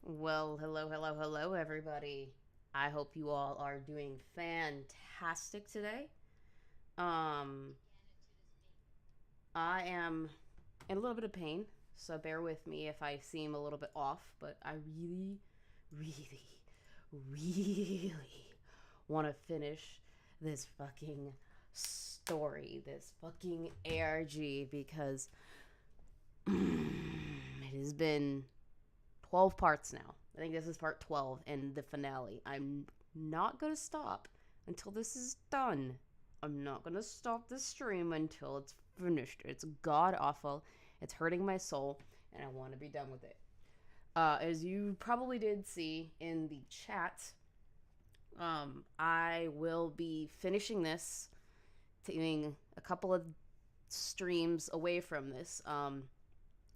Well, hello, everybody. I hope you all are doing fantastic today. Um, I am in a little bit of pain, so bear with me if I seem a little bit off, but I really, really want to finish this fucking story, this fucking ARG, because it has been 12 parts now. I think this is part 12 and the finale. I'm not going to stop until this is done. I'm not going to stop the stream until it's finished. It's god awful. It's hurting my soul, and I want to be done with it. As you probably did see in the chat, I will be finishing this, taking a couple of streams away from this.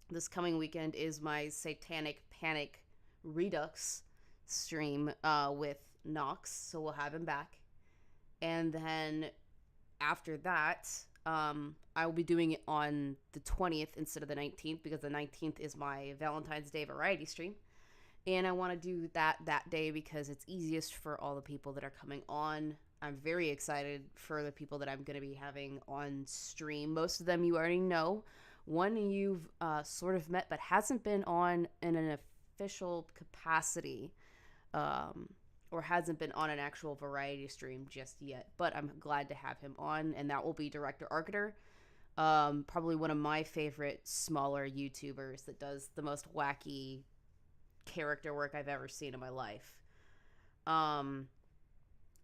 This coming weekend is my Satanic Panic Redux stream with Nox, so we'll have him back. And then after that, I will be doing it on the 20th instead of the 19th because the 19th is my Valentine's Day variety stream. And I want to do that day because it's easiest for all the people that are coming on. I'm very excited for the people that I'm going to be having on stream. Most of them you already know. One you've sort of met but hasn't been on in an official capacity or hasn't been on an actual variety stream just yet. But I'm glad to have him on, and that will be Director Arcater. Probably one of my favorite smaller YouTubers that does the most wacky character work I've ever seen in my life.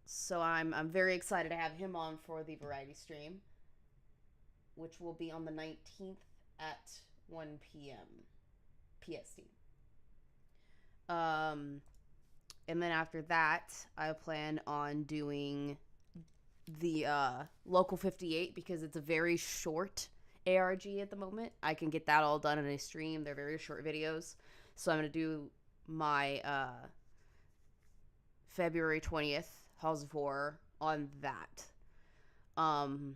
So I'm very excited to have him on for the variety stream, which will be on the 19th at 1 p.m. PST. And then after that, I plan on doing the Local 58 because it's a very short ARG at the moment. I can get that all done in a stream. They're very short videos. So I'm going to do my February 20th Halls of Horror on that. And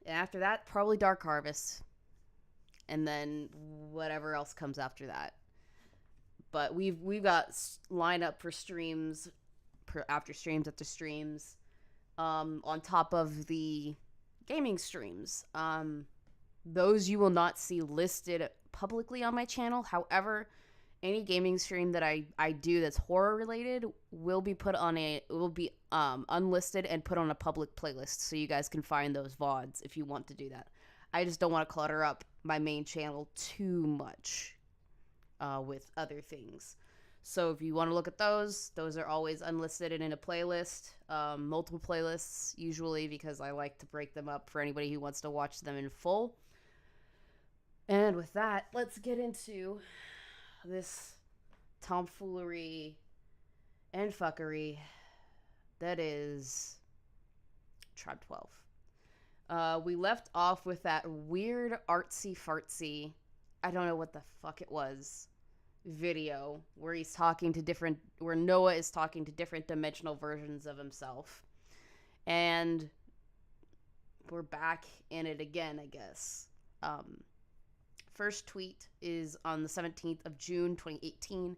after that, probably Dark Harvest. And then whatever else comes after that. But we've got lined up for streams, after streams, on top of the gaming streams. Those you will not see listed publicly on my channel. However, any gaming stream that I do that's horror related will be unlisted and put on a public playlist, so you guys can find those VODs if you want to do that. I just don't want to clutter up my main channel too much with other things. So if you want to look at those are always unlisted and in a playlist, multiple playlists usually, because I like to break them up for anybody who wants to watch them in full. And with that, let's get into this tomfoolery and fuckery that is TribeTwelve. We left off with that weird artsy fartsy, I don't know what the fuck it was, video where where Noah is talking to different dimensional versions of himself. And we're back in it again, I guess. First tweet is on the 17th of June 2018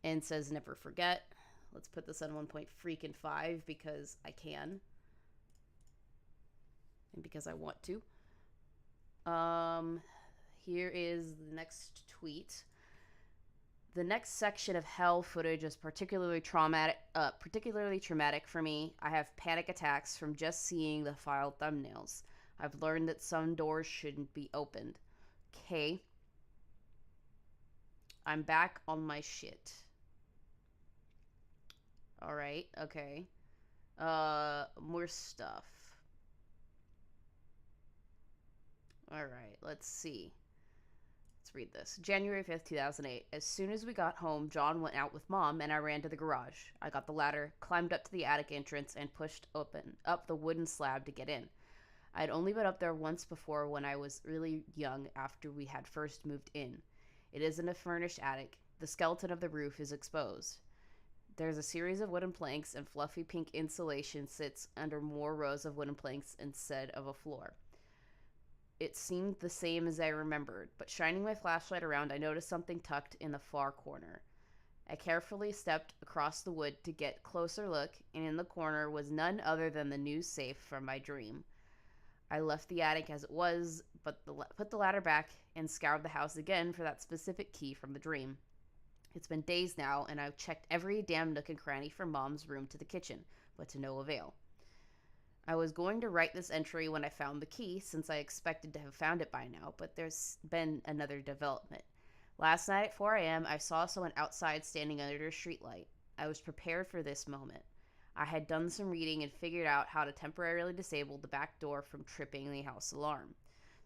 and says never forget. Let's put this on 1.5 because I can. And because I want to. Here is the next tweet. The next section of hell footage is particularly traumatic for me. I have panic attacks from just seeing the file thumbnails. I've learned that some doors shouldn't be opened. Okay. I'm back on my shit. Alright, okay. More stuff. Alright, let's see. Let's read this. January 5th, 2008. As soon as we got home, John went out with Mom, and I ran to the garage. I got the ladder, climbed up to the attic entrance, and pushed up the wooden slab to get in. I'd only been up there once before when I was really young after we had first moved in. It isn't a furnished attic. The skeleton of the roof is exposed. There's a series of wooden planks, and fluffy pink insulation sits under more rows of wooden planks instead of a floor. It seemed the same as I remembered, but shining my flashlight around, I noticed something tucked in the far corner. I carefully stepped across the wood to get closer look, and in the corner was none other than the new safe from my dream. I left the attic as it was, but put the ladder back and scoured the house again for that specific key from the dream. It's been days now, and I've checked every damn nook and cranny from Mom's room to the kitchen, but to no avail. I was going to write this entry when I found the key, since I expected to have found it by now, but there's been another development. Last night at 4 a.m., I saw someone outside standing under a streetlight. I was prepared for this moment. I had done some reading and figured out how to temporarily disable the back door from tripping the house alarm.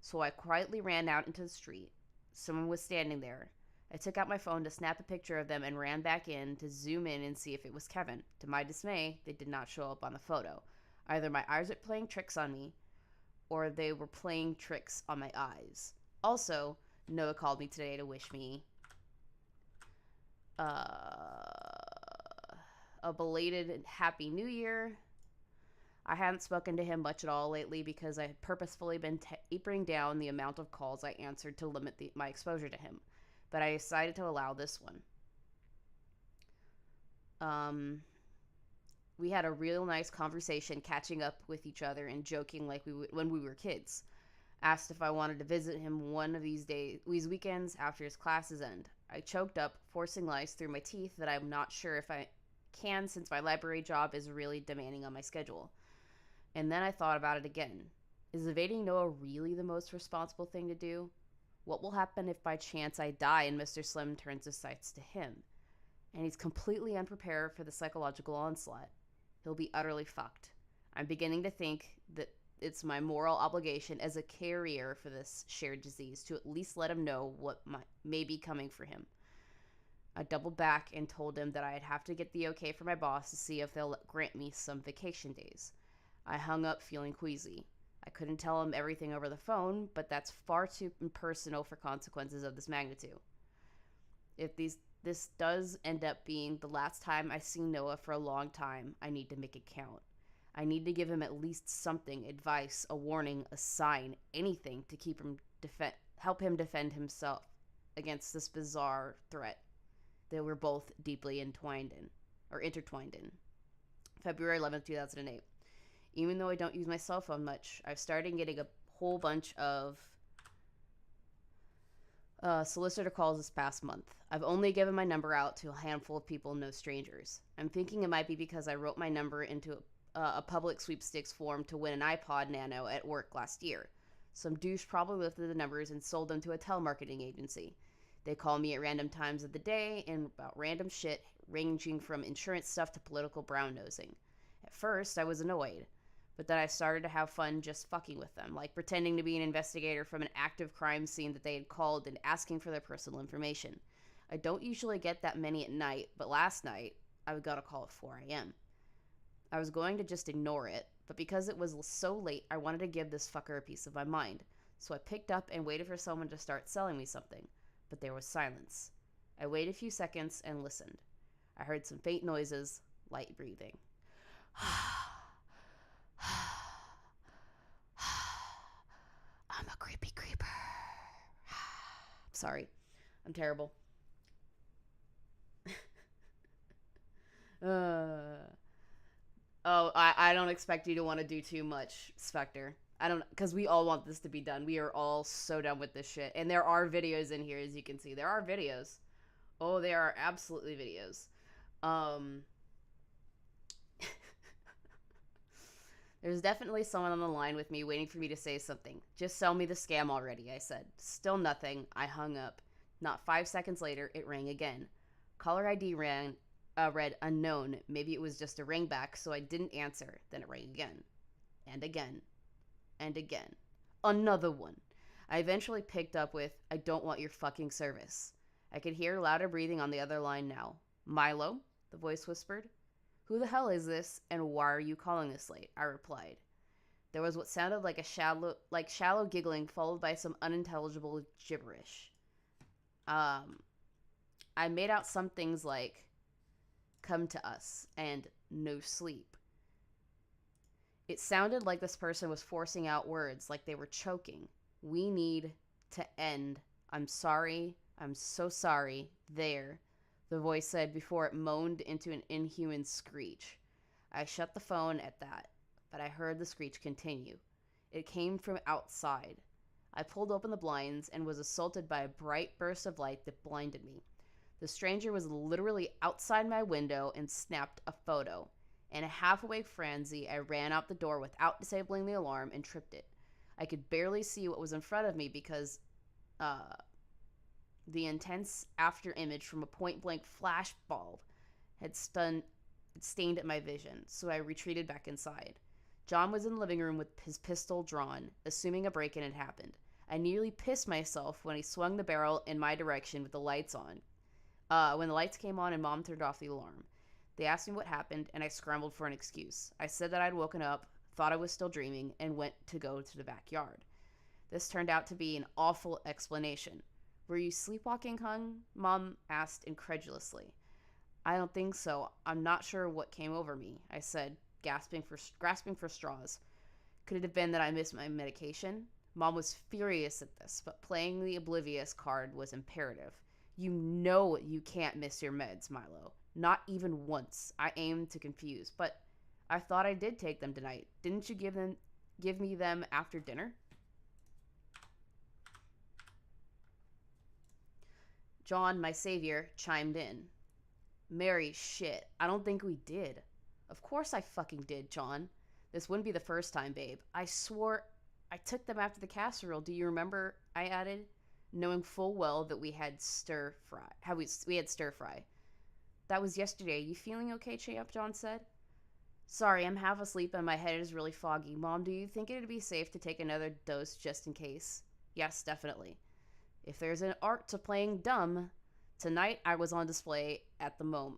So I quietly ran out into the street. Someone was standing there. I took out my phone to snap a picture of them and ran back in to zoom in and see if it was Kevin. To my dismay, they did not show up on the photo. Either my eyes were playing tricks on me, or they were playing tricks on my eyes. Also, Noah called me today to wish me a belated Happy New Year. I hadn't spoken to him much at all lately because I had purposefully been tapering down the amount of calls I answered to limit my exposure to him. But I decided to allow this one. We had a real nice conversation, catching up with each other and joking like we would when we were kids. Asked if I wanted to visit him one of these weekends after his classes end. I choked up, forcing lies through my teeth that I'm not sure if I can, since my library job is really demanding on my schedule. And then I thought about it again. Is evading Noah really the most responsible thing to do? What will happen if by chance I die and Mr. Slim turns his sights to him? And he's completely unprepared for the psychological onslaught. He'll be utterly fucked. I'm beginning to think that it's my moral obligation as a carrier for this shared disease to at least let him know what may be coming for him. I doubled back and told him that I'd have to get the okay from my boss to see if they'll grant me some vacation days. I hung up feeling queasy. I couldn't tell him everything over the phone, but that's far too impersonal for consequences of this magnitude. If this does end up being the last time I see Noah for a long time, I need to make it count. I need to give him at least something, advice, a warning, a sign, anything to keep him help him defend himself against this bizarre threat that we're both deeply intertwined in. February 11th, 2008. Even though I don't use my cell phone much, I've started getting a whole bunch of solicitor calls this past month. I've only given my number out to a handful of people, no strangers. I'm thinking it might be because I wrote my number into a public sweepstakes form to win an iPod Nano at work last year. Some douche probably lifted the numbers and sold them to a telemarketing agency. They call me at random times of the day and about random shit, ranging from insurance stuff to political brown-nosing. At first, I was annoyed, but then I started to have fun just fucking with them, like pretending to be an investigator from an active crime scene that they had called and asking for their personal information. I don't usually get that many at night, but last night, I got a call at 4 a.m. I was going to just ignore it, but because it was so late, I wanted to give this fucker a piece of my mind. So I picked up and waited for someone to start selling me something, but there was silence. I waited a few seconds and listened. I heard some faint noises, light breathing. I'm a creepy creeper. Sorry. I'm terrible. I don't expect you to want to do too much, Spectre. I don't, because we all want this to be done. We are all so done with this shit. And there are videos in here, as you can see. There are videos. Oh, there are absolutely videos. There's definitely someone on the line with me waiting for me to say something. Just sell me the scam already, I said. Still nothing. I hung up. Not 5 seconds later, it rang again. Caller ID read unknown. Maybe it was just a ringback, so I didn't answer. Then it rang again. And again. And again. Another one. I eventually picked up with, I don't want your fucking service. I could hear louder breathing on the other line now. Milo? The voice whispered. Who the hell is this, and why are you calling this late? I replied. There was what sounded like shallow giggling, followed by some unintelligible gibberish. I made out some things like, come to us, and no sleep. It sounded like this person was forcing out words, like they were choking. We need to end. I'm sorry. I'm so sorry. There. the voice said before it moaned into an inhuman screech. I shut the phone at that, but I heard the screech continue. It came from outside. I pulled open the blinds and was assaulted by a bright burst of light that blinded me. The stranger was literally outside my window and snapped a photo. In a half-awake frenzy, I ran out the door without disabling the alarm and tripped it. I could barely see what was in front of me because the intense after image from a point-blank flashbulb had stained at my vision, so I retreated back inside. John was in the living room with his pistol drawn, assuming a break-in had happened. I nearly pissed myself when he swung the barrel in my direction with the lights on. When the lights came on and Mom turned off the alarm. They asked me what happened, and I scrambled for an excuse. I said that I'd woken up, thought I was still dreaming, and went to go to the backyard. This turned out to be an awful explanation. Were you sleepwalking, hon? Mom asked incredulously. I don't think so. I'm not sure what came over me, I said, grasping for straws. Could it have been that I missed my medication? Mom was furious at this, but playing the oblivious card was imperative. You know you can't miss your meds, Milo. Not even once. I aimed to confuse, but I thought I did take them tonight. Didn't you give me them after dinner? John, my savior, chimed in. Mary, shit, I don't think we did. Of course I fucking did, John. This wouldn't be the first time, babe. I swore I took them after the casserole. Do you remember? I added, knowing full well that we had stir fry. We had stir fry. That was yesterday. You feeling okay, Champ? John said. Sorry, I'm half asleep and my head is really foggy. Mom, do you think it would be safe to take another dose just in case? Yes, definitely. If there's an art to playing dumb, tonight I was on display at the MoMA.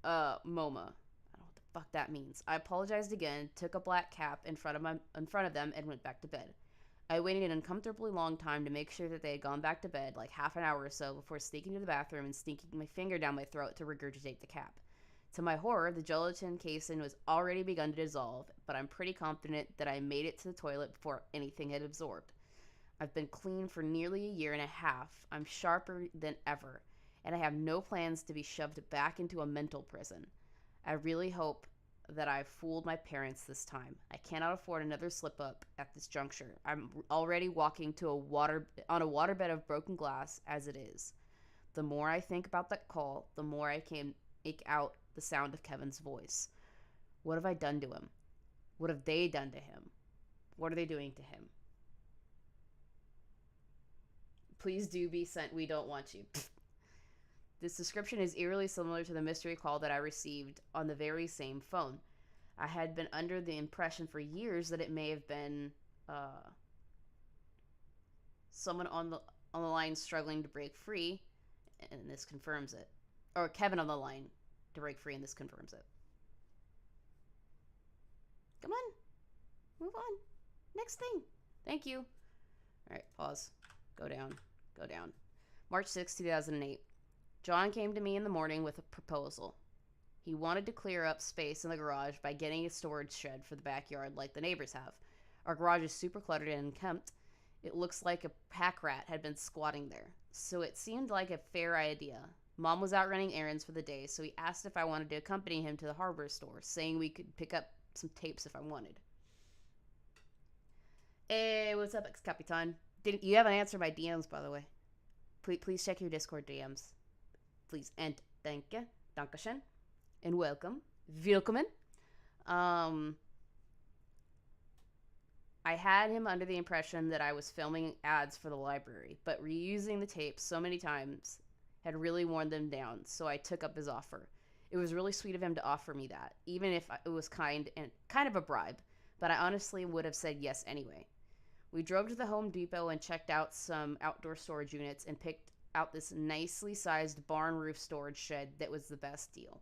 I don't know what the fuck that means. I apologized again, took a black cap in front of them, and went back to bed. I waited an uncomfortably long time to make sure that they had gone back to bed, like half an hour or so, before sneaking to the bathroom and sneaking my finger down my throat to regurgitate the cap. To my horror, the gelatin casing was already begun to dissolve, but I'm pretty confident that I made it to the toilet before anything had absorbed. I've been clean for nearly a year and a half. I'm sharper than ever, and I have no plans to be shoved back into a mental prison. I really hope that I've fooled my parents this time. I cannot afford another slip-up at this juncture. I'm already walking to on a waterbed of broken glass as it is. The more I think about that call, the more I can make out the sound of Kevin's voice. What have I done to him? What have they done to him? What are they doing to him? Please do be sent. We don't want you. This description is eerily similar to the mystery call that I received on the very same phone. I had been under the impression for years that it may have been someone on the line struggling to break free, and this confirms it. Or Kevin on the line to break free, and this confirms it. Come on. Move on. Next thing. Thank you. All right, pause. Go down. March 6, 2008. John came to me in the morning with a proposal. He wanted to clear up space in the garage by getting a storage shed for the backyard like the neighbors have. Our garage is super cluttered and unkempt. It looks like a pack rat had been squatting there, so it seemed like a fair idea. Mom was out running errands for the day, so he asked if I wanted to accompany him to the hardware store, saying we could pick up some tapes if I wanted. Hey, what's up, ex-Capitan? You haven't answered my DMs, by the way. Please check your Discord DMs. Please, and thank you. Dankeschön. And welcome. Willkommen. I had him under the impression that I was filming ads for the library, but reusing the tapes so many times had really worn them down, so I took up his offer. It was really sweet of him to offer me that, even if it was kind of a bribe, but I honestly would have said yes anyway. We drove to the Home Depot and checked out some outdoor storage units and picked out this nicely sized barn roof storage shed that was the best deal.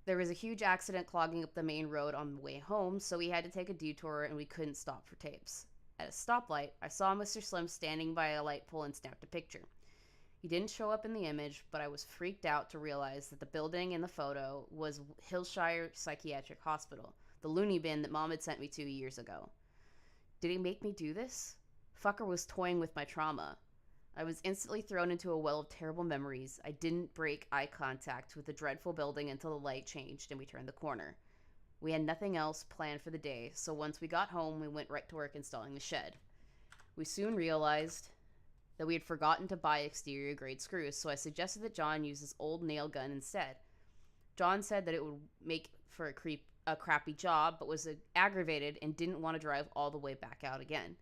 There was a huge accident clogging up the main road on the way home, so we had to take a detour and we couldn't stop for tapes. At a stoplight, I saw Mr. Slim standing by a light pole and snapped a picture. He didn't show up in the image, but I was freaked out to realize that the building in the photo was Hillshire Psychiatric Hospital, the loony bin that Mom had sent me to years ago. Did he make me do this? Fucker was toying with my trauma. I was instantly thrown into a well of terrible memories. I didn't break eye contact with the dreadful building until the light changed and we turned the corner. We had nothing else planned for the day, so once we got home, we went right to work installing the shed. We soon realized that we had forgotten to buy exterior grade screws, so I suggested that John use his old nail gun instead. John said that it would make for a crappy job, but was aggravated and didn't want to drive all the way back out again.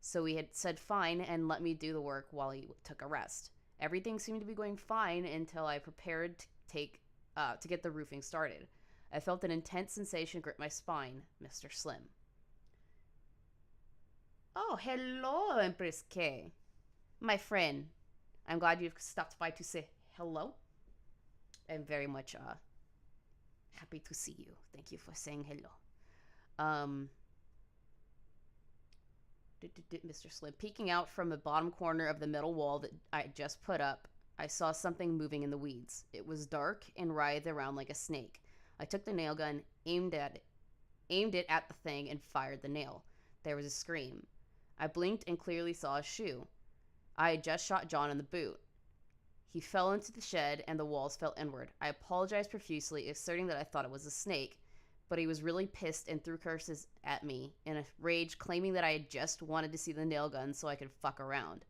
So he had said fine and let me do the work while he took a rest. Everything seemed to be going fine until I prepared to get the roofing started. I felt an intense sensation grip my spine. Mr. Slim. Oh, hello, Empress K. My friend. I'm glad you've stopped by to say hello. I'm very much happy to see you. Thank you for saying hello. Mr. Slim. Peeking out from the bottom corner of the metal wall that I had just put up, I saw something moving in the weeds. It was dark and writhed around like a snake. I took the nail gun, aimed it at the thing, and fired the nail. There was a scream. I blinked and clearly saw a shoe. I had just shot John in the boot. He fell into the shed and the walls fell inward. I apologized profusely, asserting that I thought it was a snake, but he was really pissed and threw curses at me in a rage, claiming that I had just wanted to see the nail gun so I could fuck around.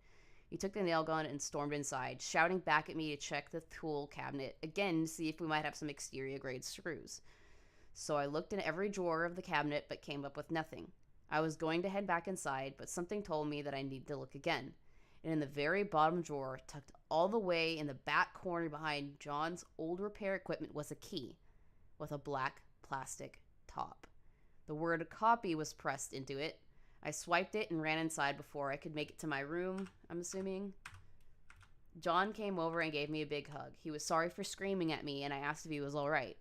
He took the nail gun and stormed inside, shouting back at me to check the tool cabinet again to see if we might have some exterior grade screws. So I looked in every drawer of the cabinet but came up with nothing. I was going to head back inside, but something told me that I needed to look again. And in the very bottom drawer, tucked all the way in the back corner behind John's old repair equipment, was a key with a black plastic top. The word copy was pressed into it. I swiped it and ran inside before I could make it to my room, I'm assuming. John came over and gave me a big hug. He was sorry for screaming at me, and I asked if he was all right.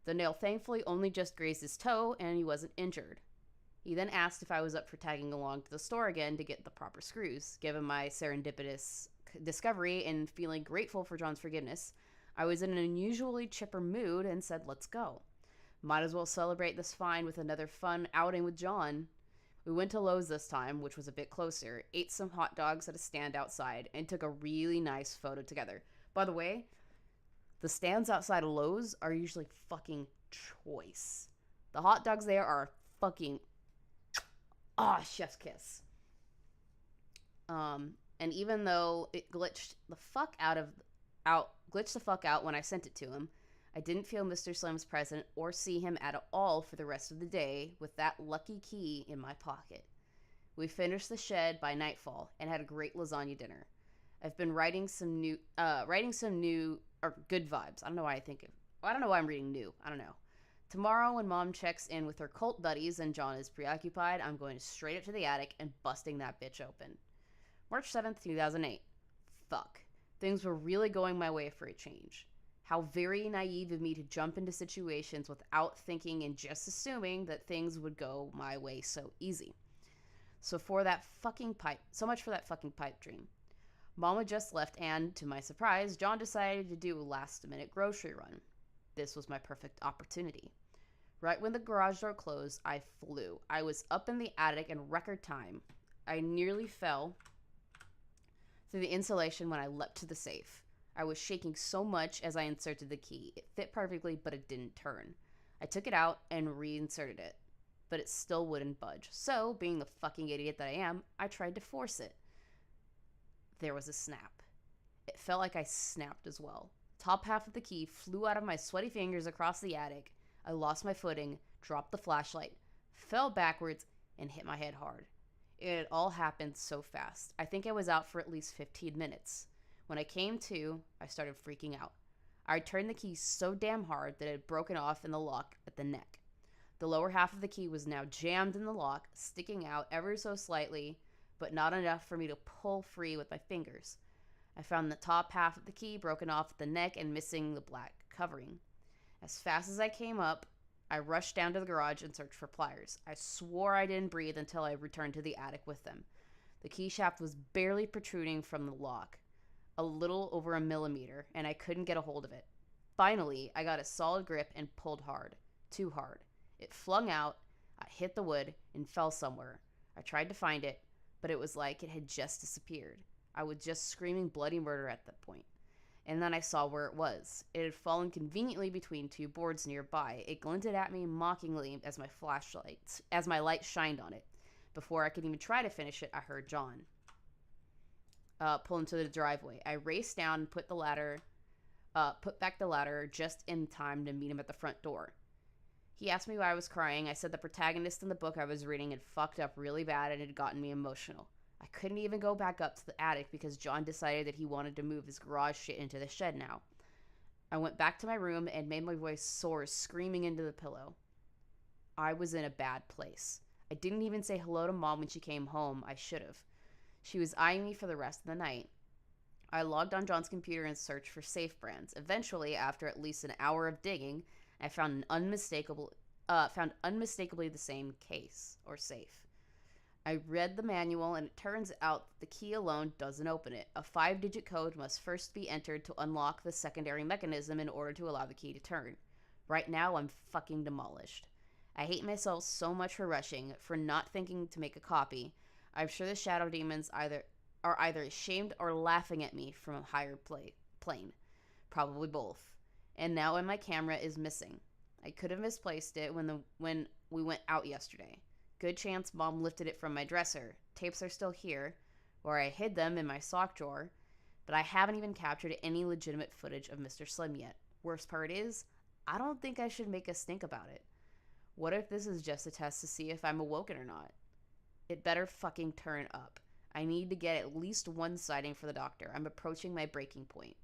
The nail thankfully only just grazed his toe, and he wasn't injured. He then asked if I was up for tagging along to the store again to get the proper screws. Given my serendipitous discovery and feeling grateful for John's forgiveness, I was in an unusually chipper mood and said, let's go. Might as well celebrate this find with another fun outing with John. We went to Lowe's this time, which was a bit closer, ate some hot dogs at a stand outside, and took a really nice photo together. By the way, the stands outside of Lowe's are usually fucking choice. The hot dogs there are fucking chef's kiss. And even though it glitched the fuck out when I sent it to him, I didn't feel Mr. Slim's presence or see him at all for the rest of the day with that lucky key in my pocket. We finished the shed by nightfall and had a great lasagna dinner. I've been writing some new good vibes. I don't know why I'm reading new. I don't know. Tomorrow, when Mom checks in with her cult buddies and John is preoccupied, I'm going straight up to the attic and busting that bitch open. March 7th, 2008. Fuck. Things were really going my way for a change. How very naive of me to jump into situations without thinking and just assuming that things would go my way so easy. So much for that fucking pipe dream. Mama just left and, to my surprise, John decided to do a last-minute grocery run. This was my perfect opportunity. Right when the garage door closed, I flew. I was up in the attic in record time. I nearly fell through the insulation when I leapt to the safe. I was shaking so much as I inserted the key. It fit perfectly, but it didn't turn. I took it out and reinserted it, but it still wouldn't budge. So, being the fucking idiot that I am, I tried to force it. There was a snap. It felt like I snapped as well. Top half of the key flew out of my sweaty fingers across the attic. I lost my footing, dropped the flashlight, fell backwards, and hit my head hard. It had all happened so fast. I think I was out for at least 15 minutes. When I came to, I started freaking out. I turned the key so damn hard that it had broken off in the lock at the neck. The lower half of the key was now jammed in the lock, sticking out ever so slightly, but not enough for me to pull free with my fingers. I found the top half of the key broken off at the neck and missing the black covering. As fast as I came up, I rushed down to the garage and searched for pliers. I swore I didn't breathe until I returned to the attic with them. The key shaft was barely protruding from the lock, a little over a millimeter, and I couldn't get a hold of it. Finally, I got a solid grip and pulled hard. Too hard. It flung out, I hit the wood, and fell somewhere. I tried to find it, but it was like it had just disappeared. I was just screaming bloody murder at that point. And then I saw where it was. It had fallen conveniently between two boards nearby. It glinted at me mockingly as my light shined on it. Before I could even try to finish it, I heard John pull into the driveway. I raced down and put back the ladder just in time to meet him at the front door. He asked me why I was crying. I said the protagonist in the book I was reading had fucked up really bad and had gotten me emotional. I couldn't even go back up to the attic because John decided that he wanted to move his garage shit into the shed now. I went back to my room and made my voice soar, screaming into the pillow. I was in a bad place. I didn't even say hello to Mom when she came home. I should have. She was eyeing me for the rest of the night. I logged on John's computer and searched for safe brands. Eventually, after at least an hour of digging, I found unmistakably the same case, or safe. I read the manual, and it turns out that the key alone doesn't open it. A 5-digit code must first be entered to unlock the secondary mechanism in order to allow the key to turn. Right now, I'm fucking demolished. I hate myself so much for rushing, for not thinking to make a copy. I'm sure the shadow demons are either ashamed or laughing at me from a higher plane. Probably both. And now my camera is missing. I could have misplaced it when we went out yesterday. Good chance Mom lifted it from my dresser. Tapes are still here, where I hid them in my sock drawer, but I haven't even captured any legitimate footage of Mr. Slim yet. Worst part is, I don't think I should make a stink about it. What if this is just a test to see if I'm awoken or not? It better fucking turn up. I need to get at least one sighting for the doctor. I'm approaching my breaking point.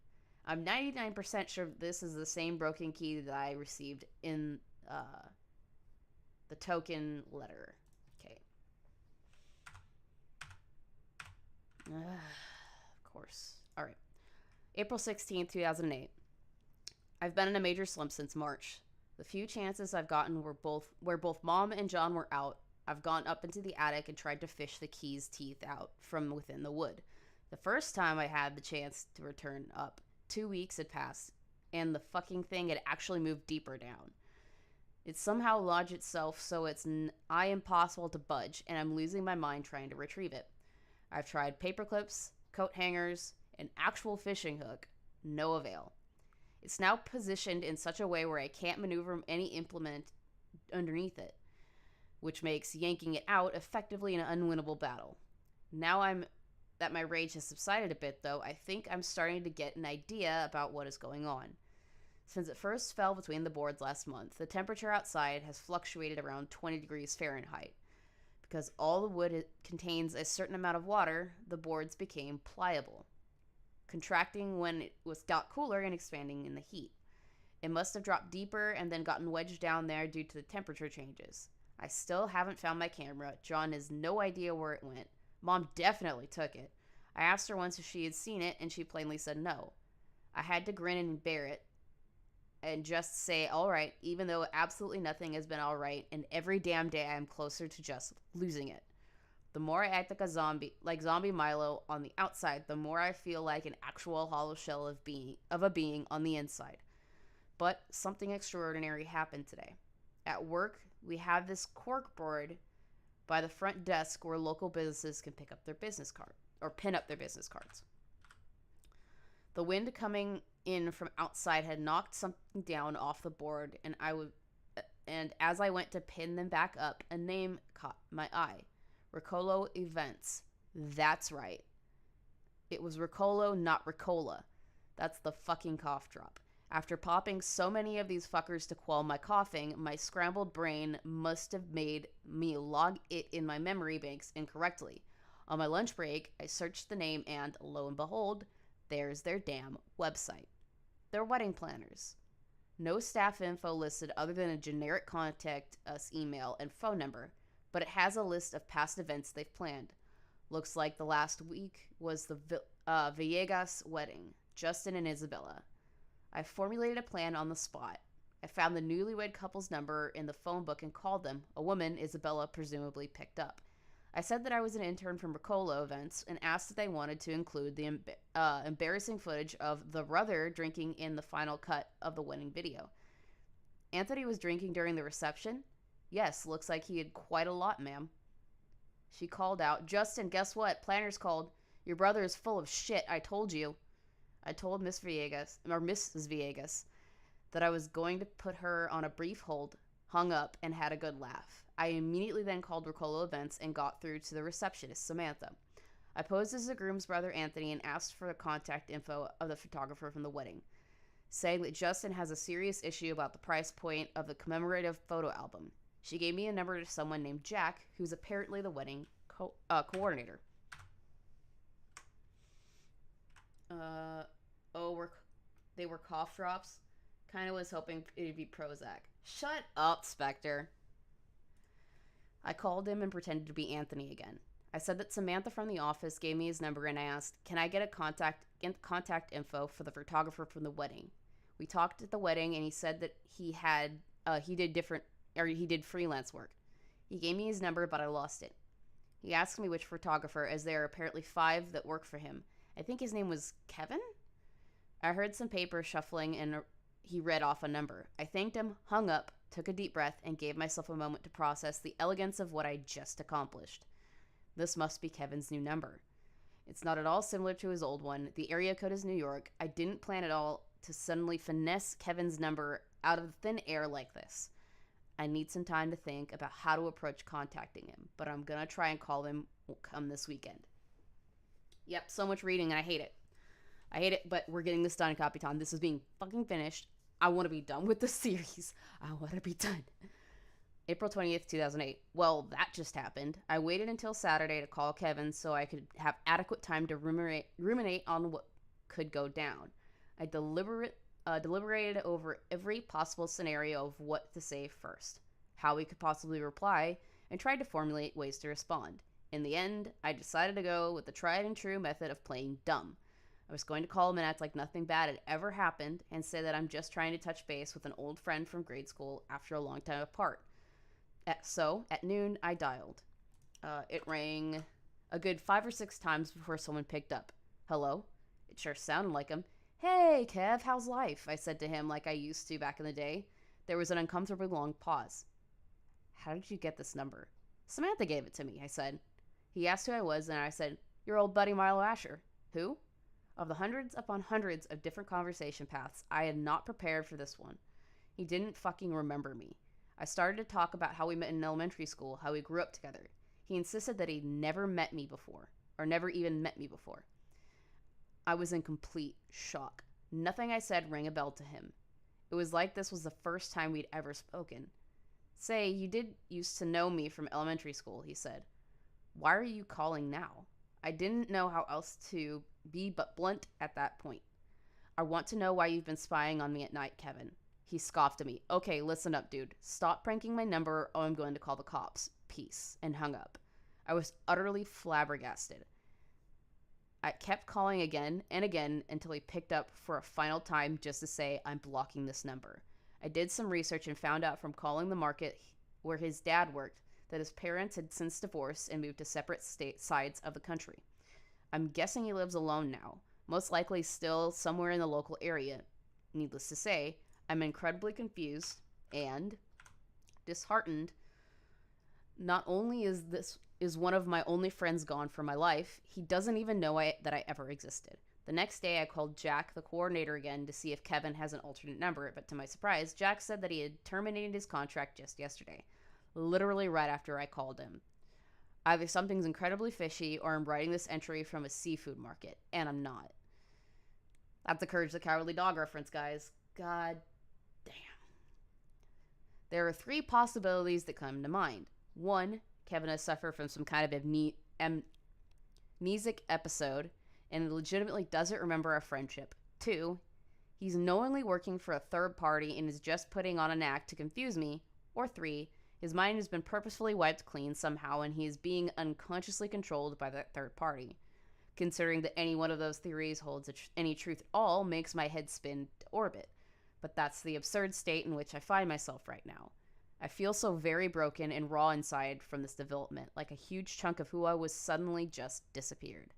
I'm 99% sure this is the same broken key that I received in the token letter. Okay. Of course. All right. April 16th, 2008. I've been in a major slump since March. The few chances I've gotten where both Mom and John were out, I've gone up into the attic and tried to fish the key's teeth out from within the wood. The first time I had the chance to return up, 2 weeks had passed, and the fucking thing had actually moved deeper down. It somehow lodged itself so it's nigh impossible to budge, and I'm losing my mind trying to retrieve it. I've tried paper clips, coat hangers, an actual fishing hook. No avail. It's now positioned in such a way where I can't maneuver any implement underneath it, which makes yanking it out effectively an unwinnable battle. Now that my rage has subsided a bit, though, I think I'm starting to get an idea about what is going on. Since it first fell between the boards last month, the temperature outside has fluctuated around 20 degrees Fahrenheit. Because all the wood contains a certain amount of water, the boards became pliable, contracting when it got cooler and expanding in the heat. It must have dropped deeper and then gotten wedged down there due to the temperature changes. I still haven't found my camera. John has no idea where it went. Mom definitely took it. I asked her once if she had seen it, and she plainly said no. I had to grin and bear it and just say, all right, even though absolutely nothing has been all right, and every damn day I am closer to just losing it. The more I act like zombie Milo on the outside, the more I feel like an actual hollow shell of a being on the inside. But something extraordinary happened today. At work, we have this cork board by the front desk where local businesses can pick up their business card or pin up their business cards. The wind coming in from outside had knocked something down off the board, and as I went to pin them back up, a name caught my eye. Riccolo Events. That's right. It was Riccolo, not Ricola. That's the fucking cough drop. After popping so many of these fuckers to quell my coughing, my scrambled brain must have made me log it in my memory banks incorrectly. On my lunch break, I searched the name and, lo and behold, there's their damn website. They're wedding planners. No staff info listed other than a generic contact us email and phone number, but it has a list of past events they've planned. Looks like the last week was the Villegas wedding, Justin and Isabella. I formulated a plan on the spot. I found the newlywed couple's number in the phone book and called them. A woman Isabella presumably picked up. I said that I was an intern from Riccolo Events and asked if they wanted to include the embarrassing footage of the brother drinking in the final cut of the wedding video. Anthony was drinking during the reception? Yes, looks like he had quite a lot, ma'am. She called out, Justin, guess what? Planners called. Your brother is full of shit, I told you. I told Mrs. Villegas, that I was going to put her on a brief hold, hung up, and had a good laugh. I immediately then called Ricolo Events and got through to the receptionist, Samantha. I posed as the groom's brother, Anthony, and asked for the contact info of the photographer from the wedding, saying that Justin has a serious issue about the price point of the commemorative photo album. She gave me a number to someone named Jack, who's apparently the wedding coordinator. They were cough drops. Kind of was hoping it'd be Prozac. Shut up, Spectre. I called him and pretended to be Anthony again. I said that Samantha from the office gave me his number and I asked, can I get a contact info for the photographer from the wedding? We talked at the wedding and he said that he did freelance work. He gave me his number, but I lost it. He asked me which photographer, as there are apparently 5 that work for him. I think his name was Kevin? I heard some paper shuffling and he read off a number. I thanked him, hung up, took a deep breath, and gave myself a moment to process the elegance of what I just accomplished. This must be Kevin's new number. It's not at all similar to his old one. The area code is New York. I didn't plan at all to suddenly finesse Kevin's number out of thin air like this. I need some time to think about how to approach contacting him, but I'm gonna try and call him come this weekend. Yep, so much reading and I hate it. I hate it, but we're getting this done, Capitan. This is being fucking finished. I want to be done with the series. I want to be done. April 20th, 2008. Well, that just happened. I waited until Saturday to call Kevin so I could have adequate time to ruminate on what could go down. I deliberated over every possible scenario of what to say first, how we could possibly reply, and tried to formulate ways to respond. In the end, I decided to go with the tried and true method of playing dumb. I was going to call him and act like nothing bad had ever happened and say that I'm just trying to touch base with an old friend from grade school after a long time apart. So, at noon, I dialed. It rang a good 5 or 6 times before someone picked up. Hello? It sure sounded like him. Hey, Kev, how's life? I said to him like I used to back in the day. There was an uncomfortably long pause. How did you get this number? Samantha gave it to me, I said. He asked who I was, and I said, your old buddy Milo Asher. Who? Of the hundreds upon hundreds of different conversation paths, I had not prepared for this one. He didn't fucking remember me. I started to talk about how we met in elementary school, how we grew up together. He insisted that he'd never met me before, or never even met me before. I was in complete shock. Nothing I said rang a bell to him. It was like this was the first time we'd ever spoken. Say, you did used to know me from elementary school, he said. Why are you calling now? I didn't know how else to be but blunt at that point. I want to know why you've been spying on me at night, Kevin. He scoffed at me. Okay, listen up, dude. Stop pranking my number or I'm going to call the cops. Peace. And hung up. I was utterly flabbergasted. I kept calling again and again until he picked up for a final time just to say, I'm blocking this number. I did some research and found out from calling the market where his dad worked that his parents had since divorced and moved to separate sides of the country. I'm guessing he lives alone now, most likely still somewhere in the local area. Needless to say, I'm incredibly confused and disheartened. Not only is one of my only friends gone from my life, he doesn't even know that I ever existed. The next day, I called Jack, the coordinator, again to see if Kevin has an alternate number, but to my surprise, Jack said that he had terminated his contract just yesterday, literally right after I called him. Either something's incredibly fishy or I'm writing this entry from a seafood market, and I'm not. That's the Courage the Cowardly Dog reference, guys. God damn. There are 3 possibilities that come to mind. 1, Kevin has suffered from some kind of amnesic episode and legitimately doesn't remember our friendship. 2, he's knowingly working for a third party and is just putting on an act to confuse me. Or 3, his mind has been purposefully wiped clean somehow and he is being unconsciously controlled by that third party. Considering that any one of those theories holds any truth at all makes my head spin to orbit. But that's the absurd state in which I find myself right now. I feel so very broken and raw inside from this development, like a huge chunk of who I was suddenly just disappeared.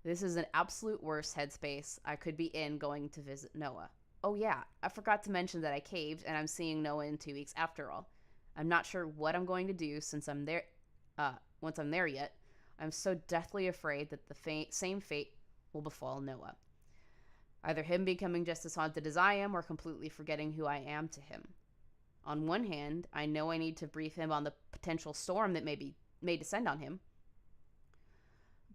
This is an absolute worst headspace I could be in going to visit Noah. Oh yeah, I forgot to mention that I caved and I'm seeing Noah in 2 weeks after all. I'm not sure what I'm going to do since I'm there, once I'm there yet. I'm so deathly afraid that the same fate will befall Noah. Either him becoming just as haunted as I am or completely forgetting who I am to him. On one hand, I know I need to brief him on the potential storm that may descend on him.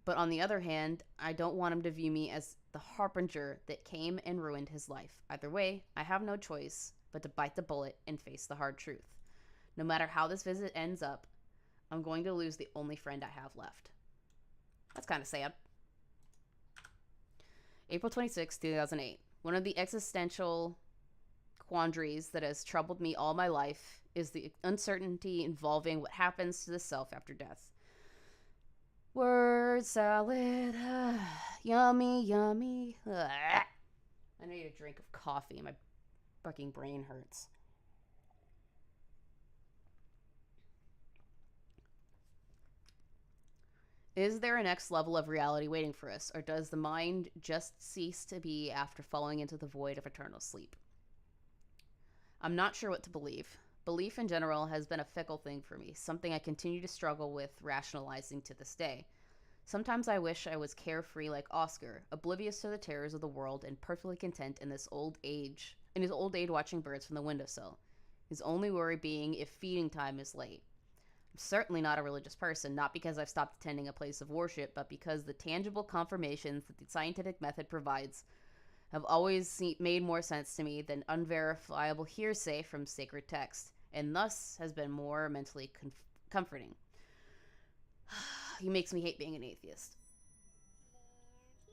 But on the other hand, I don't want him to view me as the harbinger that came and ruined his life. Either way, I have no choice but to bite the bullet and face the hard truth. No matter how this visit ends up, I'm going to lose the only friend I have left. That's kind of sad. April 26, 2008. One of the existential quandaries that has troubled me all my life is the uncertainty involving what happens to the self after death. Word salad. Yummy, yummy. I need a drink of coffee. My fucking brain hurts. Is there a next level of reality waiting for us, or does the mind just cease to be after falling into the void of eternal sleep? I'm not sure what to believe. Belief in general has been a fickle thing for me, something I continue to struggle with rationalizing to this day. Sometimes I wish I was carefree like Oscar, oblivious to the terrors of the world and perfectly content in his old age watching birds from the windowsill. His only worry being if feeding time is late. I'm certainly not a religious person, not because I've stopped attending a place of worship, but because the tangible confirmations that the scientific method provides have always made more sense to me than unverifiable hearsay from sacred text, and thus has been more mentally comforting. He makes me hate being an atheist.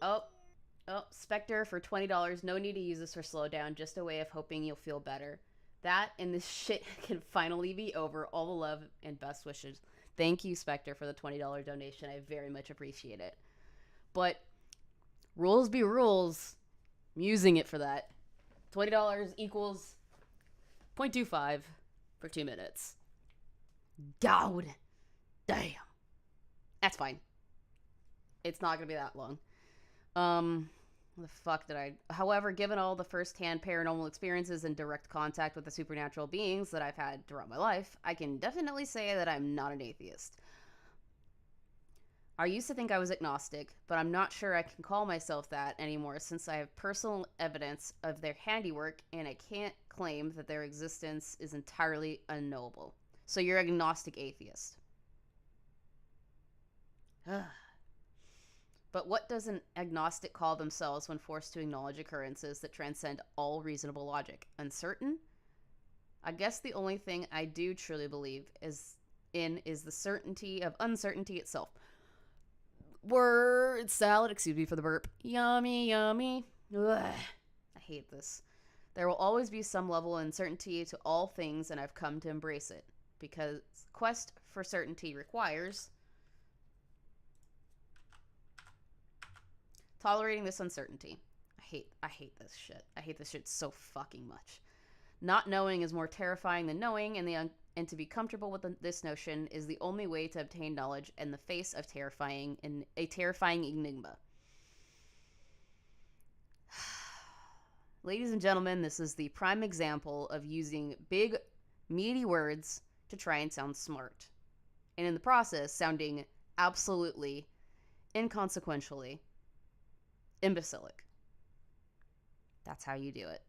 Oh, Spectre for $20. No need to use this for slowdown, just a way of hoping you'll feel better. That and this shit can finally be over. All the love and best wishes. Thank you, Spectre, for the $20 donation. I very much appreciate it. But rules be rules. I'm using it for that. $20 equals 0.25 for 2 minutes. God damn. That's fine. It's not going to be that long. What the fuck did I... However, given all the first-hand paranormal experiences and direct contact with the supernatural beings that I've had throughout my life, I can definitely say that I'm not an atheist. I used to think I was agnostic, but I'm not sure I can call myself that anymore since I have personal evidence of their handiwork and I can't claim that their existence is entirely unknowable. So you're agnostic atheist. But what does an agnostic call themselves when forced to acknowledge occurrences that transcend all reasonable logic? Uncertain? I guess the only thing I do truly believe is the certainty of uncertainty itself. Word salad, excuse me for the burp. Yummy, yummy. Ugh, I hate this. There will always be some level of uncertainty to all things, and I've come to embrace it. Because quest for certainty requires tolerating this uncertainty. I hate this shit. I hate this shit so fucking much. Not knowing is more terrifying than knowing, and to be comfortable with this notion is the only way to obtain knowledge in the face of a terrifying enigma. Ladies and gentlemen, this is the prime example of using big, meaty words to try and sound smart. And in the process, sounding absolutely, inconsequentially, imbecilic. That's how you do it.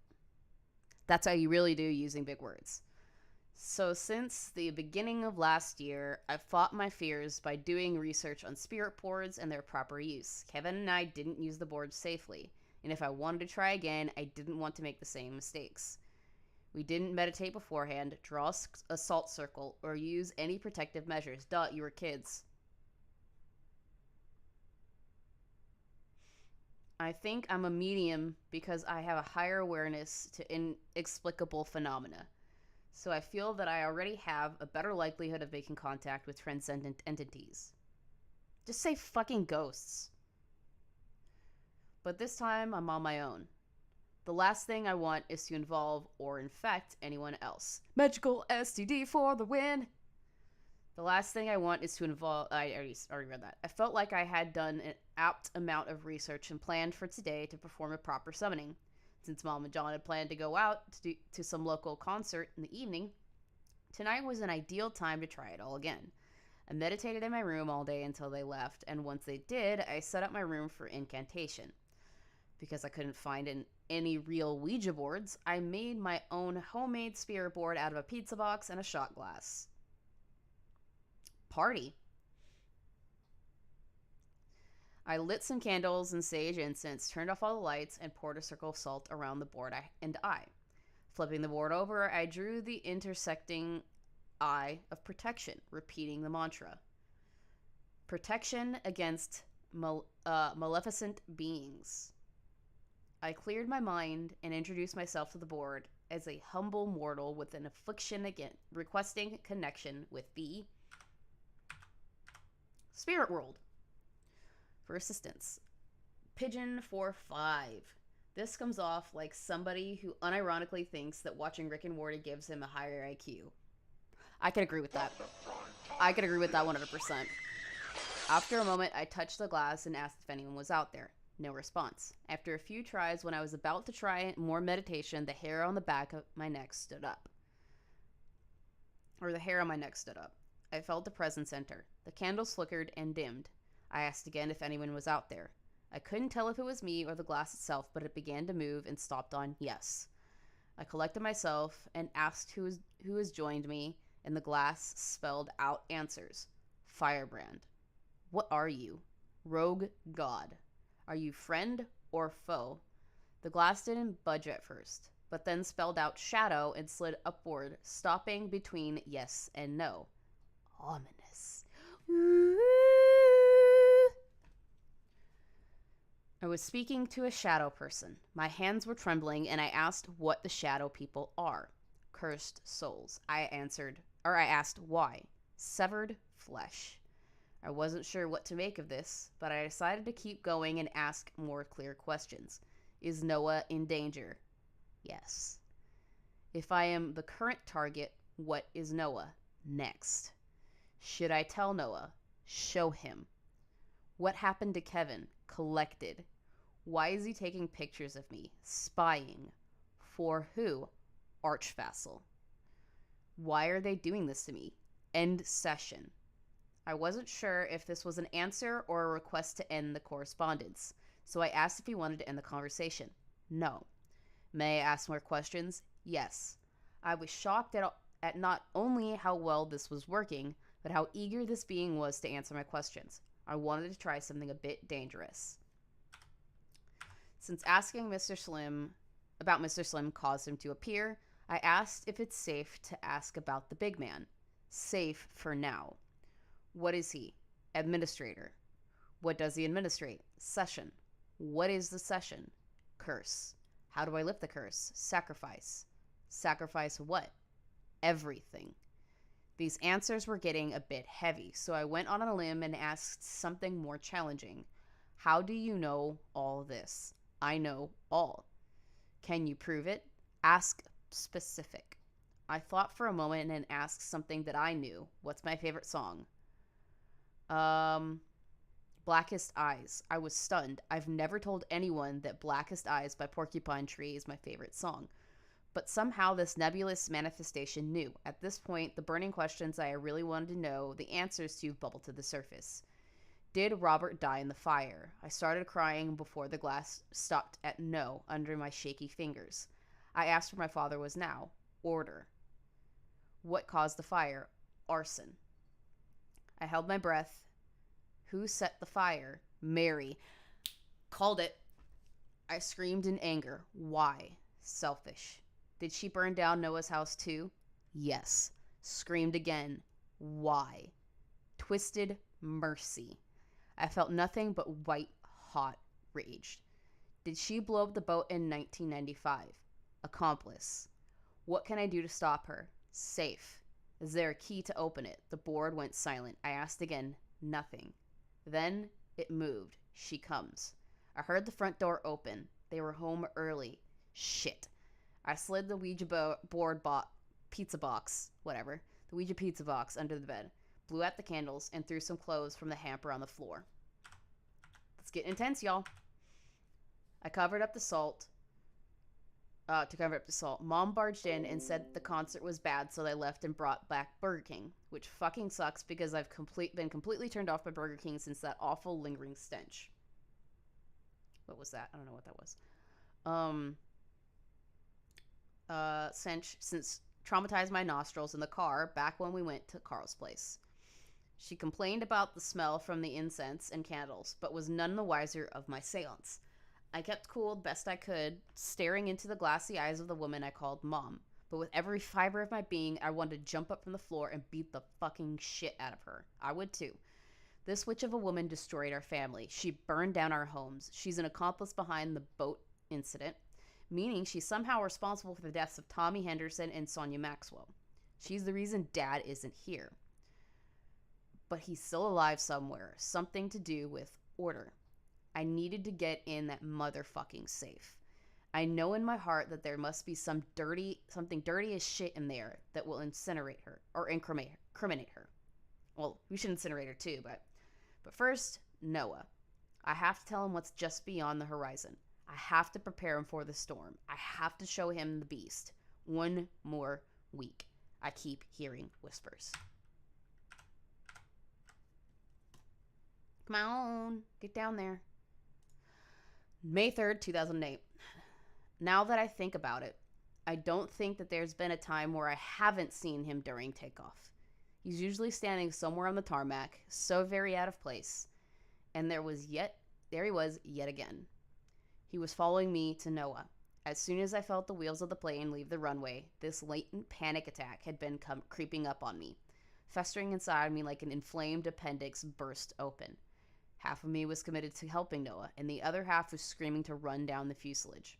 That's how you really do using big words. So since the beginning of last year, I've fought my fears by doing research on spirit boards and their proper use. Kevin and I didn't use the boards safely, and if I wanted to try again, I didn't want to make the same mistakes. We didn't meditate beforehand, draw a salt circle, or use any protective measures. Duh, you were kids. I think I'm a medium because I have a higher awareness to inexplicable phenomena. So I feel that I already have a better likelihood of making contact with transcendent entities. Just say fucking ghosts. But this time, I'm on my own. The last thing I want is to involve or infect anyone else. Magical STD for the win! The last thing I want is to involve... I already read that. I felt like I had done an apt amount of research and planned for today to perform a proper summoning. Since Mom and John had planned to go out to some local concert in the evening, tonight was an ideal time to try it all again. I meditated in my room all day until they left, and once they did, I set up my room for incantation. Because I couldn't find any real Ouija boards, I made my own homemade spirit board out of a pizza box and a shot glass. Party. I lit some candles and sage incense, turned off all the lights, and poured a circle of salt around the board and eye. Flipping the board over, I drew the intersecting eye of protection, repeating the mantra. Protection against maleficent beings. I cleared my mind and introduced myself to the board as a humble mortal with an affliction again, requesting connection with the spirit world. For assistance. Pigeon 4-5. This comes off like somebody who unironically thinks that watching Rick and Morty gives him a higher IQ. I could agree with that. I could agree with that 100%. After a moment, I touched the glass and asked if anyone was out there. No response. After a few tries, when I was about to try more meditation, the hair on the back of my neck stood up. The hair on my neck stood up. I felt the presence enter. The candles flickered and dimmed. I asked again if anyone was out there. I couldn't tell if it was me or the glass itself, but it began to move and stopped on yes. I collected myself and asked who has joined me, and the glass spelled out answers. Firebrand. What are you? Rogue God. Are you friend or foe? The glass didn't budge at first, but then spelled out shadow and slid upward, stopping between yes and no. Ominous. I was speaking to a shadow person. My hands were trembling, and I asked what the shadow people are. Cursed souls. I asked why. Severed flesh. I wasn't sure what to make of this, but I decided to keep going and ask more clear questions. Is Noah in danger? Yes. If I am the current target, what is Noah? Next. Should I tell Noah? Show him. What happened to Kevin? Collected. Why is he taking pictures of me? Spying. For who? Archvassal. Why are they doing this to me? End session. I wasn't sure if this was an answer or a request to end the correspondence, so I asked if he wanted to end the conversation. No. May I ask more questions? Yes. I was shocked at not only how well this was working, but how eager this being was to answer my questions. I wanted to try something a bit dangerous. Since asking about Mr. Slim caused him to appear, I asked if it's safe to ask about the big man. Safe for now. What is he? Administrator. What does he administrate? Session. What is the session? Curse. How do I lift the curse? Sacrifice. Sacrifice what? Everything. These answers were getting a bit heavy, so I went on a limb and asked something more challenging. How do you know all this? I know all. Can you prove it? Ask specific. I thought for a moment and asked something that I knew. What's my favorite song? Blackest Eyes. I was stunned. I've never told anyone that Blackest Eyes by Porcupine Tree is my favorite song. But somehow this nebulous manifestation knew. At this point, the burning questions I really wanted to know, the answers to, bubbled to the surface. Did Robert die in the fire? I started crying before the glass stopped at no under my shaky fingers. I asked where my father was now. Order. What caused the fire? Arson. I held my breath. Who set the fire? Mary. Called it. I screamed in anger. Why? Selfish. Did she burn down Noah's house too? Yes. Screamed again. Why? Twisted mercy. I felt nothing but white-hot rage. Did she blow up the boat in 1995? Accomplice. What can I do to stop her? Safe. Is there a key to open it? The board went silent. I asked again. Nothing. Then it moved. She comes. I heard the front door open. They were home early. Shit. I slid the Ouija pizza box under the bed, blew out the candles, and threw some clothes from the hamper on the floor. It's getting intense, y'all. I covered up the salt To cover up the salt. Mom barged in and said the concert was bad, so they left and brought back Burger King, which fucking sucks because I've been completely turned off by Burger King since that awful lingering stench. What was that? I don't know what that was. Since traumatized my nostrils in the car back when we went to Karl's place. She complained about the smell from the incense and candles, but was none the wiser of my seance. I kept cool best I could, staring into the glassy eyes of the woman I called Mom. But with every fiber of my being, I wanted to jump up from the floor and beat the fucking shit out of her. I would too. This witch of a woman destroyed our family. She burned down our homes. She's an accomplice behind the boat incident, meaning she's somehow responsible for the deaths of Tommy Henderson and Sonia Maxwell. She's the reason Dad isn't here. But he's still alive somewhere. Something to do with order. I needed to get in that motherfucking safe. I know in my heart that there must be something dirty as shit in there that will incinerate her or incriminate her. Well, we should incinerate her too, but first, Noah. I have to tell him what's just beyond the horizon. I have to prepare him for the storm. I have to show him the beast. One more week. I keep hearing whispers. Come on, get down there. May 3rd, 2008. Now that I think about it, I don't think that there's been a time where I haven't seen him during takeoff. He's usually standing somewhere on the tarmac, so very out of place. And there he was yet again. He was following me to Noah. As soon as I felt the wheels of the plane leave the runway, this latent panic attack had been creeping up on me. Festering inside me like an inflamed appendix burst open. Half of me was committed to helping Noah, and the other half was screaming to run down the fuselage.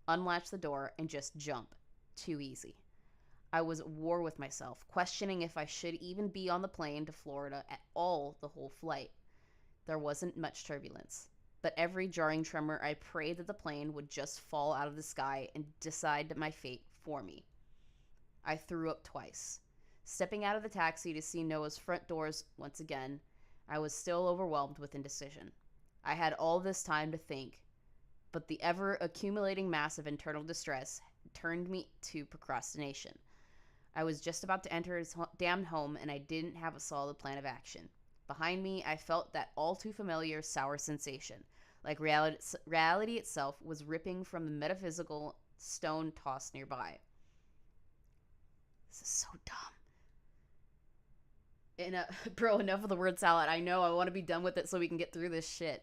Unlatch the door and just jump. Too easy. I was at war with myself, questioning if I should even be on the plane to Florida at all the whole flight. There wasn't much turbulence, but every jarring tremor I prayed that the plane would just fall out of the sky and decide my fate for me. I threw up twice. Stepping out of the taxi to see Noah's front doors once again, I was still overwhelmed with indecision. I had all this time to think, but the ever-accumulating mass of internal distress turned me to procrastination. I was just about to enter his damned home, and I didn't have a solid plan of action. Behind me, I felt that all too familiar sour sensation, like reality itself was ripping from the metaphysical stone tossed nearby. This is so dumb. Bro, enough of the word salad. I know, I want to be done with it so we can get through this shit.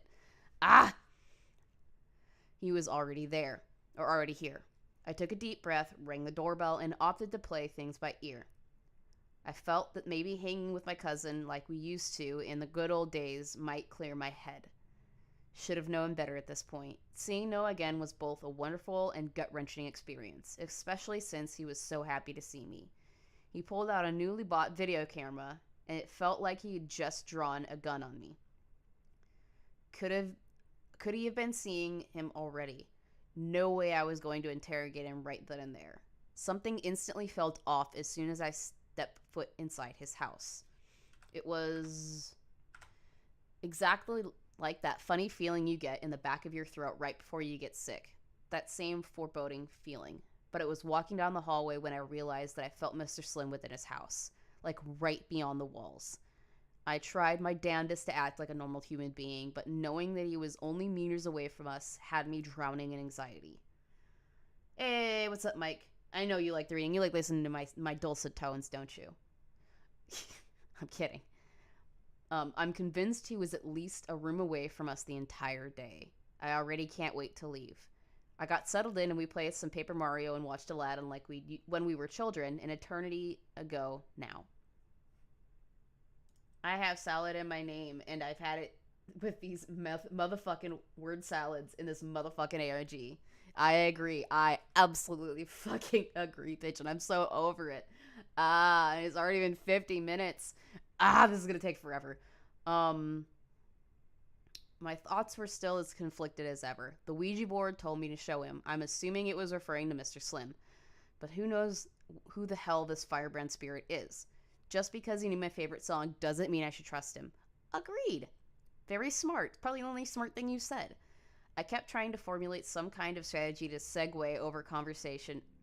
He was already there, or already here. I took a deep breath, rang the doorbell, and opted to play things by ear. I felt that maybe hanging with my cousin like we used to in the good old days might clear my head. Should have known better at this point. Seeing Noah again was both a wonderful and gut-wrenching experience, especially since he was so happy to see me. He pulled out a newly bought video camera, and it felt like he had just drawn a gun on me. Could he have been seeing him already? No way I was going to interrogate him right then and there. Something instantly felt off as soon as I stepped foot inside his house. It was exactly like that funny feeling you get in the back of your throat right before you get sick. That same foreboding feeling. But it was walking down the hallway when I realized that I felt Mr. Slim within his house. Like right beyond the walls. I tried my damnedest to act like a normal human being, but knowing that he was only meters away from us had me drowning in anxiety. Hey, what's up, Mike? I know you like the reading. You like listening to my dulcet tones, don't you? I'm kidding. I'm convinced he was at least a room away from us the entire day. I already can't wait to leave. I got settled in and we played some Paper Mario and watched Aladdin like when we were children, an eternity ago now. I have salad in my name, and I've had it with these motherfucking word salads in this motherfucking ARG. I agree. I absolutely fucking agree, bitch, and I'm so over it. It's already been 50 minutes. This is gonna take forever. My thoughts were still as conflicted as ever. The Ouija board told me to show him. I'm assuming it was referring to Mr. Slim. But who knows who the hell this firebrand spirit is. Just because he knew my favorite song doesn't mean I should trust him. Agreed. Very smart. Probably the only smart thing you said. I kept trying to formulate some kind of strategy to segue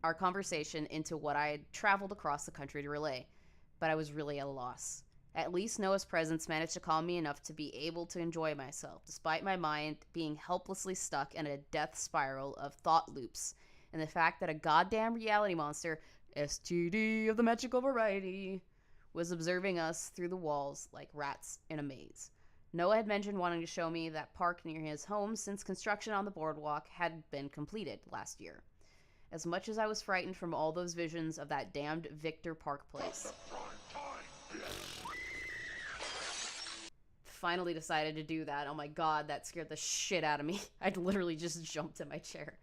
our conversation into what I had traveled across the country to relay, but I was really at a loss. At least Noah's presence managed to calm me enough to be able to enjoy myself, despite my mind being helplessly stuck in a death spiral of thought loops, and the fact that a goddamn reality monster, STD of the magical variety, was observing us through the walls like rats in a maze. Noah had mentioned wanting to show me that park near his home since construction on the boardwalk had been completed last year. As much as I was frightened from all those visions of that damned Victor Park place, finally decided to do that. Oh my god, that scared the shit out of me. I'd literally just jumped in my chair.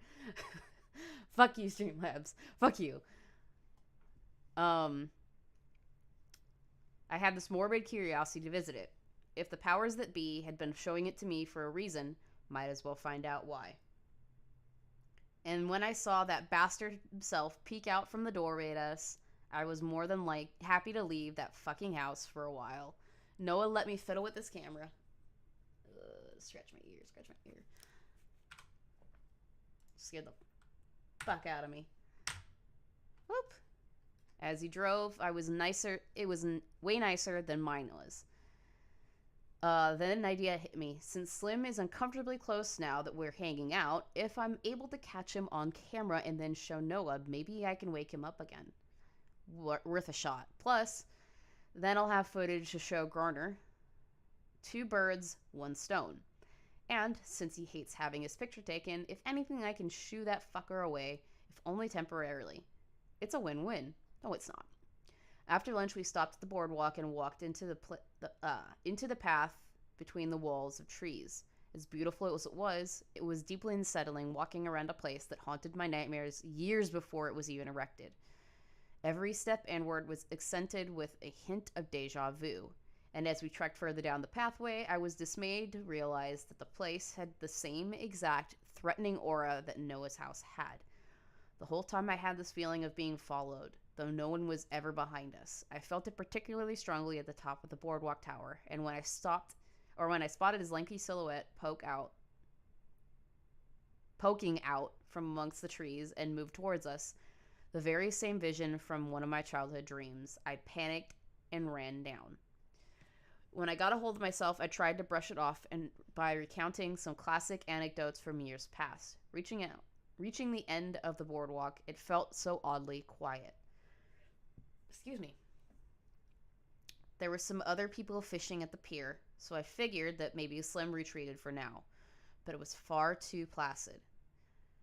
Fuck you, Streamlabs. Fuck you. I had this morbid curiosity to visit it. If the powers that be had been showing it to me for a reason, might as well find out why. And when I saw that bastard himself peek out from the doorway at us, I was more than happy to leave that fucking house for a while. Noah let me fiddle with this camera. Scratch my ear. Scared the fuck out of me. Whoop. As he drove, it was way nicer than mine was. Then an idea hit me. Since Slim is uncomfortably close now that we're hanging out, if I'm able to catch him on camera and then show Noah, maybe I can wake him up again. Worth a shot. Plus, then I'll have footage to show Garner. 2 birds, 1 stone. And, since he hates having his picture taken, if anything I can shoo that fucker away, if only temporarily. It's a win-win. No, it's not. After lunch, we stopped at the boardwalk and walked into the path between the walls of trees. As beautiful as it was deeply unsettling walking around a place that haunted my nightmares years before it was even erected. Every step inward was accented with a hint of deja vu, and as we trekked further down the pathway, I was dismayed to realize that the place had the same exact threatening aura that Noah's house had. The whole time I had this feeling of being followed, though no one was ever behind us. I felt it particularly strongly at the top of the boardwalk tower, and when I spotted his lanky silhouette poking out from amongst the trees and moved towards us, the very same vision from one of my childhood dreams, I panicked and ran down. When I got a hold of myself, I tried to brush it off and by recounting some classic anecdotes from years past. Reaching the end of the boardwalk, it felt so oddly quiet. Excuse me. There were some other people fishing at the pier, so I figured that maybe Slim retreated for now. But it was far too placid.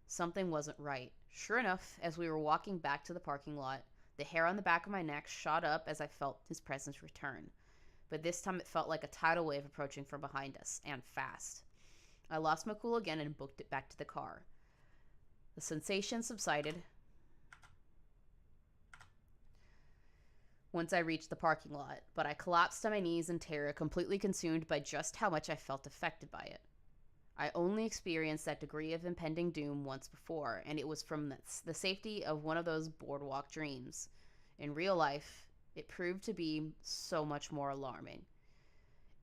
Something wasn't right. Sure enough, as we were walking back to the parking lot, the hair on the back of my neck shot up as I felt his presence return. But this time it felt like a tidal wave approaching from behind us, and fast. I lost my cool again and booked it back to the car. The sensation subsided once I reached the parking lot, but I collapsed on my knees in terror, completely consumed by just how much I felt affected by it. I only experienced that degree of impending doom once before, and it was from the safety of one of those boardwalk dreams. In real life, it proved to be so much more alarming.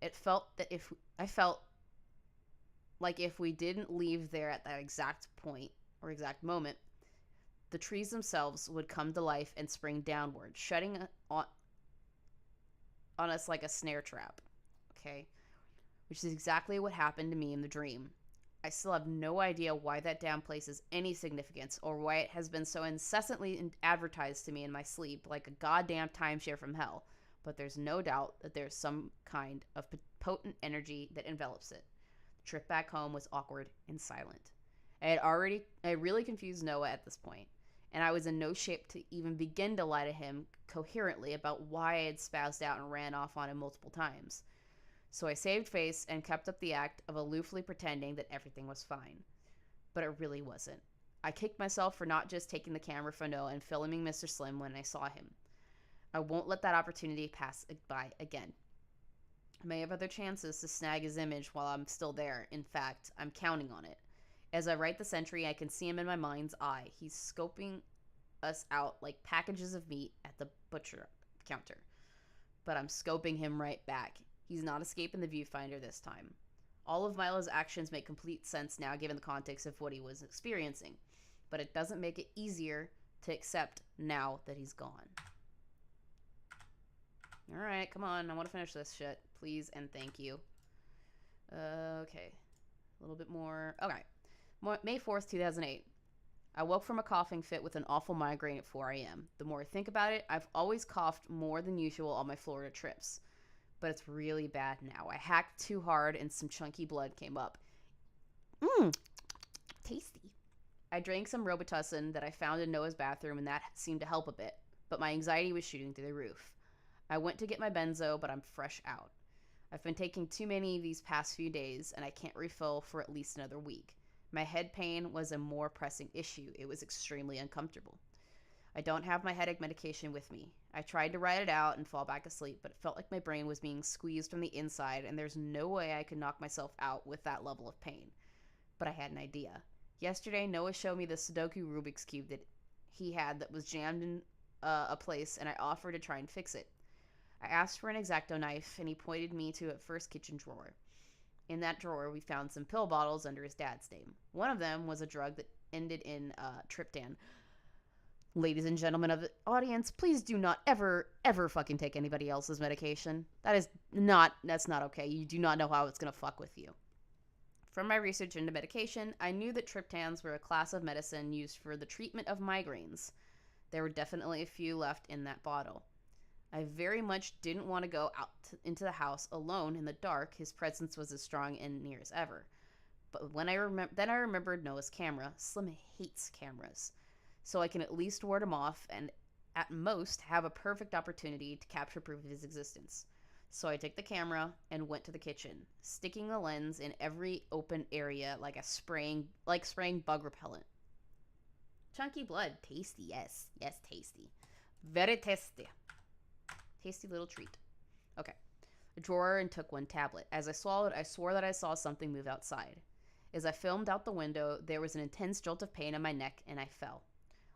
I felt like if we didn't leave there at that exact point, or exact moment, the trees themselves would come to life and spring downward, shutting on us like a snare trap. Okay? Which is exactly what happened to me in the dream. I still have no idea why that damn place has any significance, or why it has been so incessantly advertised to me in my sleep like a goddamn timeshare from hell, but there's no doubt that there's some kind of potent energy that envelops it. The trip back home was awkward and silent. I had really confused Noah at this point, and I was in no shape to even begin to lie to him coherently about why I had spazzed out and ran off on him multiple times. So I saved face and kept up the act of aloofly pretending that everything was fine. But it really wasn't. I kicked myself for not just taking the camera for Noah and filming Mr. Slim when I saw him. I won't let that opportunity pass by again. I may have other chances to snag his image while I'm still there. In fact, I'm counting on it. As I write this entry, I can see him in my mind's eye. He's scoping us out like packages of meat at the butcher counter. But I'm scoping him right back. He's not escaping the viewfinder this time. All of Milo's actions make complete sense now given the context of what he was experiencing, but it doesn't make it easier to accept now that he's gone. Alright, come on. I want to finish this shit. Please and thank you. Okay. A little bit more. Okay. May 4th, 2008. I woke from a coughing fit with an awful migraine at 4 a.m. The more I think about it, I've always coughed more than usual on my Florida trips. But it's really bad now. I hacked too hard and some chunky blood came up. Tasty. I drank some Robitussin that I found in Noah's bathroom and that seemed to help a bit. But my anxiety was shooting through the roof. I went to get my benzo, but I'm fresh out. I've been taking too many these past few days and I can't refill for at least another week. My head pain was a more pressing issue. It was extremely uncomfortable. I don't have my headache medication with me. I tried to write it out and fall back asleep, but it felt like my brain was being squeezed from the inside and there's no way I could knock myself out with that level of pain. But I had an idea. Yesterday, Noah showed me the Sudoku Rubik's Cube that he had that was jammed in a place, and I offered to try and fix it. I asked for an X-Acto knife, and he pointed me to a first kitchen drawer. In that drawer, we found some pill bottles under his dad's name. One of them was a drug that ended in triptan. Ladies and gentlemen of the audience, please do not ever fucking take anybody else's medication. That's not okay. You do not know how it's going to fuck with you. From my research into medication, I knew that triptans were a class of medicine used for the treatment of migraines. There were definitely a few left in that bottle. I very much didn't want to go out into the house alone in the dark. His presence was as strong and near as ever. But when I remembered Noah's camera. Slim hates cameras. So I can at least ward him off and at most have a perfect opportunity to capture proof of his existence. So I took the camera and went to the kitchen, sticking the lens in every open area like spraying bug repellent. Chunky blood, tasty, yes, tasty. Very tasty. Tasty little treat. Okay. A drawer and took one tablet. As I swallowed, I swore that I saw something move outside. As I filmed out the window, there was an intense jolt of pain in my neck and I fell.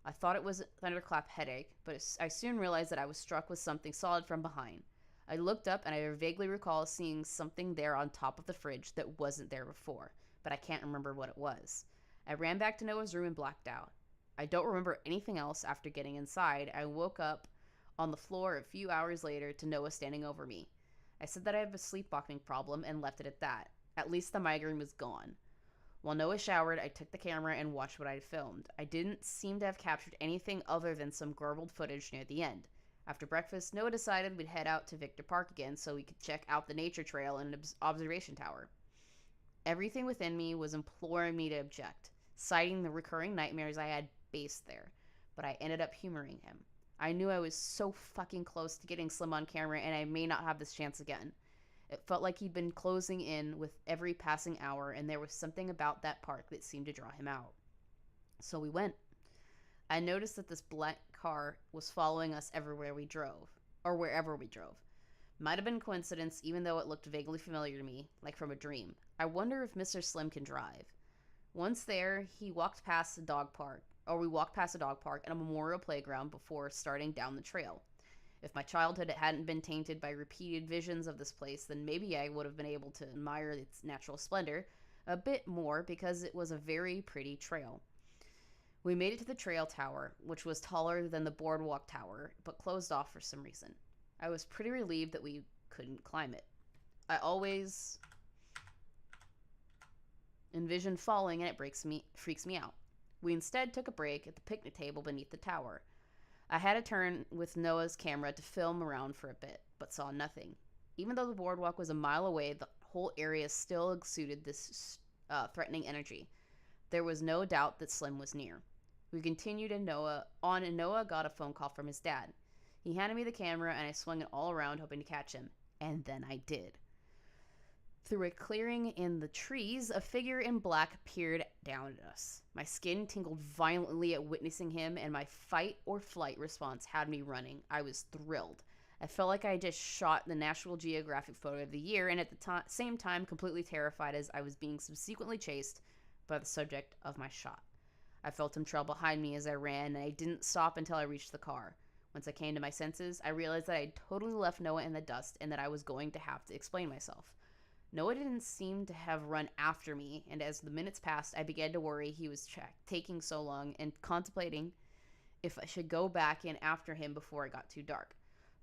I thought it was a thunderclap headache, but I soon realized that I was struck with something solid from behind. I looked up and I vaguely recall seeing something there on top of the fridge that wasn't there before, but I can't remember what it was. I ran back to Noah's room and blacked out. I don't remember anything else after getting inside. I woke up on the floor a few hours later to Noah standing over me. I said that I have a sleepwalking problem and left it at that. At least the migraine was gone. While Noah showered, I took the camera and watched what I had filmed. I didn't seem to have captured anything other than some garbled footage near the end. After breakfast, Noah decided we'd head out to Victor Park again so we could check out the nature trail and observation tower. Everything within me was imploring me to object, citing the recurring nightmares I had based there, but I ended up humoring him. I knew I was so fucking close to getting Slim on camera and I may not have this chance again. It felt like he'd been closing in with every passing hour and there was something about that park that seemed to draw him out. So we went. I noticed that this black car was following us everywhere we drove, or wherever we drove. Might have been coincidence, even though it looked vaguely familiar to me, like from a dream. I wonder if Mr. Slim can drive. Once there, we walked past a dog park and a memorial playground before starting down the trail. If my childhood hadn't been tainted by repeated visions of this place, then maybe I would have been able to admire its natural splendor a bit more because it was a very pretty trail. We made it to the trail tower, which was taller than the boardwalk tower, but closed off for some reason. I was pretty relieved that we couldn't climb it. I always envision falling and it freaks me out. We instead took a break at the picnic table beneath the tower. I had to turn with Noah's camera to film around for a bit, but saw nothing. Even though the boardwalk was a mile away, the whole area still exuded this threatening energy. There was no doubt that Slim was near. We continued and Noah got a phone call from his dad. He handed me the camera and I swung it all around hoping to catch him. And then I did. Through a clearing in the trees, a figure in black peered down at us. My skin tingled violently at witnessing him, and my fight or flight response had me running. I was thrilled. I felt like I had just shot the National Geographic photo of the year, and at the same time completely terrified as I was being subsequently chased by the subject of my shot. I felt him trail behind me as I ran, and I didn't stop until I reached the car. Once I came to my senses, I realized that I had totally left Noah in the dust and that I was going to have to explain myself. Noah didn't seem to have run after me, and as the minutes passed, I began to worry he was taking so long and contemplating if I should go back in after him before it got too dark.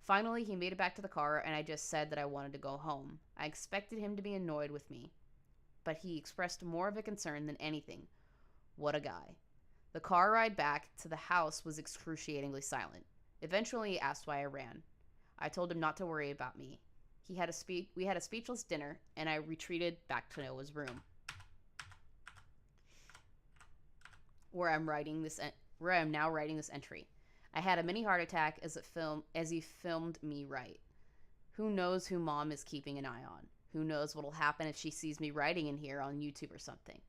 Finally, he made it back to the car, and I just said that I wanted to go home. I expected him to be annoyed with me, but he expressed more of a concern than anything. What a guy. The car ride back to the house was excruciatingly silent. Eventually, he asked why I ran. I told him not to worry about me. We had a speechless dinner, and I retreated back to Noah's room, where I am now writing this entry. I had a mini heart attack as he filmed me write. Who knows who Mom is keeping an eye on? Who knows what'll happen if she sees me writing in here on YouTube or something?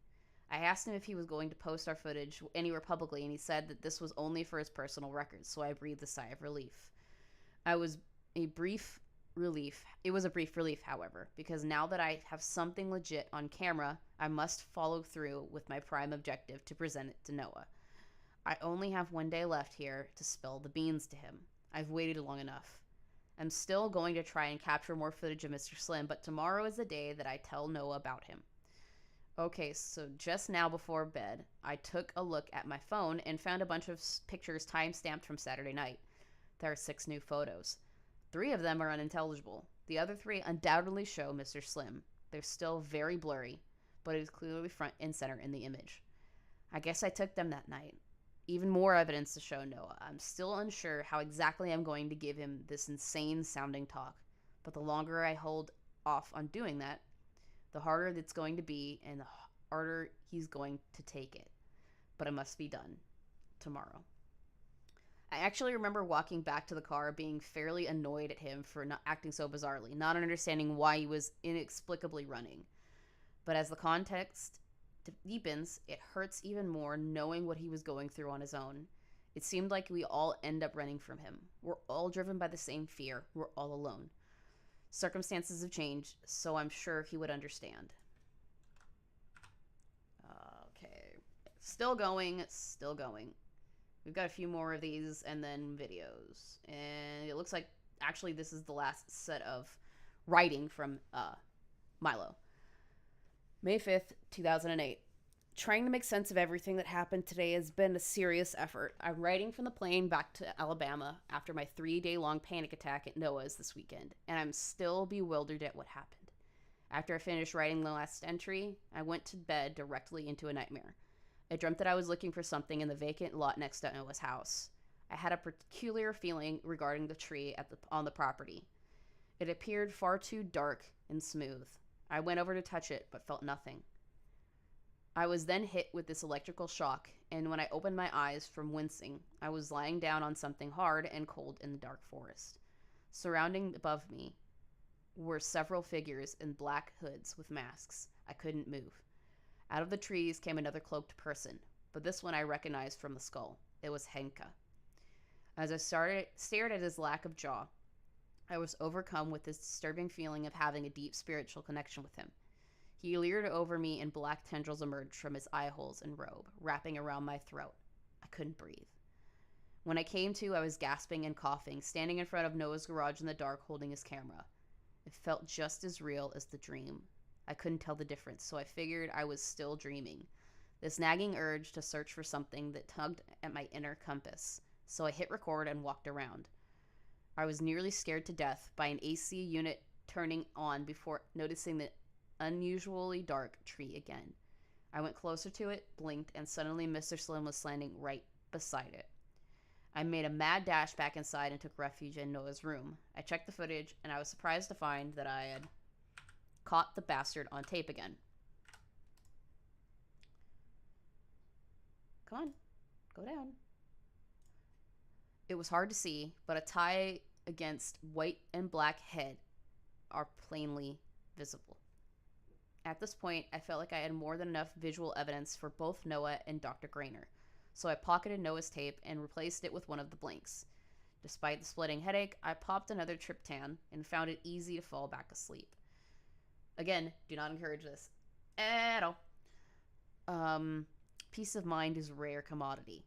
I asked him if he was going to post our footage anywhere publicly, and he said that this was only for his personal records, so I breathed a sigh of relief. It was a brief relief, however, because now that I have something legit on camera, I must follow through with my prime objective to present it to Noah. I only have one day left here to spill the beans to him. I've waited long enough. I'm still going to try and capture more footage of Mr. Slim, but tomorrow is the day that I tell Noah about him. Okay, so just now before bed, I took a look at my phone and found a bunch of pictures time-stamped from Saturday night. There are 6 new photos. 3 of them are unintelligible. The other 3 undoubtedly show Mr. Slim. They're still very blurry, but it is clearly front and center in the image. I guess I took them that night. Even more evidence to show Noah. I'm still unsure how exactly I'm going to give him this insane-sounding talk, but the longer I hold off on doing that, the harder it's going to be, and the harder he's going to take it. But it must be done. Tomorrow. I actually remember walking back to the car being fairly annoyed at him for not acting so bizarrely, not understanding why he was inexplicably running. But as the context deepens, it hurts even more knowing what he was going through on his own. It seemed like we all end up running from him. We're all driven by the same fear. We're all alone. Circumstances have changed, so I'm sure he would understand. Okay. Still going. We've got a few more of these and then videos. And it looks like actually this is the last set of writing from Milo. May 5th, 2008. Trying to make sense of everything that happened today has been a serious effort. I'm writing from the plane back to Alabama after my 3-day-long panic attack at Noah's this weekend, and I'm still bewildered at what happened. After I finished writing the last entry, I went to bed directly into a nightmare. I dreamt that I was looking for something in the vacant lot next to Noah's house. I had a peculiar feeling regarding the tree on the property. It appeared far too dark and smooth. I went over to touch it, but felt nothing. I was then hit with this electrical shock, and when I opened my eyes from wincing, I was lying down on something hard and cold in the dark forest. Surrounding above me were several figures in black hoods with masks. I couldn't move. Out of the trees came another cloaked person, but this one I recognized from the skull. It was Henka. As I stared at his lack of jaw, I was overcome with this disturbing feeling of having a deep spiritual connection with him. He leered over me, and black tendrils emerged from his eye holes and robe, wrapping around my throat. I couldn't breathe. When I came to, I was gasping and coughing, standing in front of Noah's garage in the dark, holding his camera. It felt just as real as the dream. I couldn't tell the difference, so I figured I was still dreaming. This nagging urge to search for something that tugged at my inner compass, so I hit record and walked around. I was nearly scared to death by an AC unit turning on before noticing the unusually dark tree again. I went closer to it, blinked, and suddenly Mr. Slim was standing right beside it. I made a mad dash back inside and took refuge in Noah's room. I checked the footage, and I was surprised to find that I had caught the bastard on tape again. Come on, go down. It was hard to see, but a tie against white and black head are plainly visible. At this point, I felt like I had more than enough visual evidence for both Noah and Dr. Grainer, so I pocketed Noah's tape and replaced it with one of the blanks. Despite the splitting headache, I popped another triptan and found it easy to fall back asleep. Again, do not encourage this at all. Peace of mind is a rare commodity.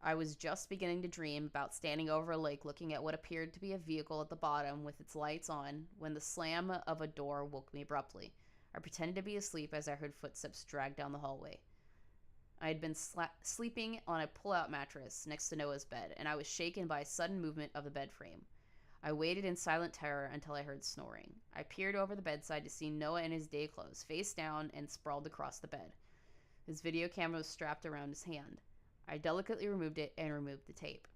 I was just beginning to dream about standing over a lake looking at what appeared to be a vehicle at the bottom with its lights on when the slam of a door woke me abruptly. I pretended to be asleep as I heard footsteps drag down the hallway. I had been sleeping on a pull-out mattress next to Noah's bed, and I was shaken by a sudden movement of the bed frame. I waited in silent terror until I heard snoring. I peered over the bedside to see Noah in his day clothes, face down and sprawled across the bed. His video camera was strapped around his hand. I delicately removed it and removed the tape.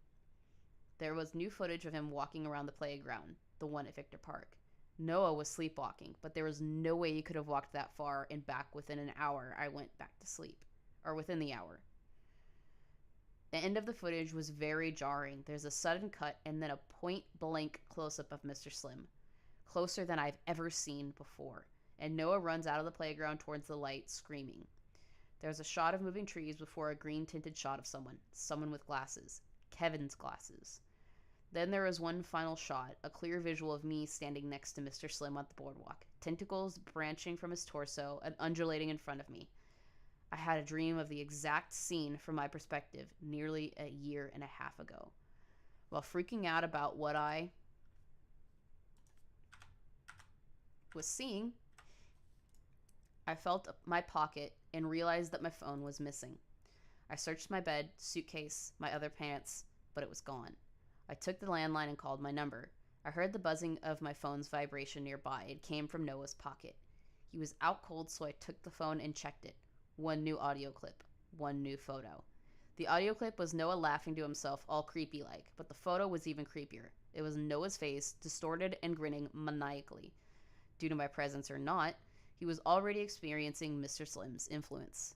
There was new footage of him walking around the playground, the one at Victor Park. Noah was sleepwalking, but there was no way he could have walked that far and back within an hour. I went back to sleep. Or within the hour. The end of the footage was very jarring. There's a sudden cut and then a point-blank close-up of Mr. Slim. Closer than I've ever seen before. And Noah runs out of the playground towards the light, screaming. There's a shot of moving trees before a green-tinted shot of someone. Someone with glasses. Kevin's glasses. Then there was one final shot, a clear visual of me standing next to Mr. Slim on the boardwalk, tentacles branching from his torso and undulating in front of me. I had a dream of the exact scene from my perspective nearly a year and a half ago. While freaking out about what I was seeing, I felt my pocket and realized that my phone was missing. I searched my bed, suitcase, my other pants, but it was gone. I took the landline and called my number. I heard the buzzing of my phone's vibration nearby. It came from Noah's pocket. He was out cold, so I took the phone and checked it. One new audio clip. One new photo. The audio clip was Noah laughing to himself, all creepy-like, but the photo was even creepier. It was Noah's face, distorted and grinning maniacally. Due to my presence or not, he was already experiencing Mr. Slim's influence.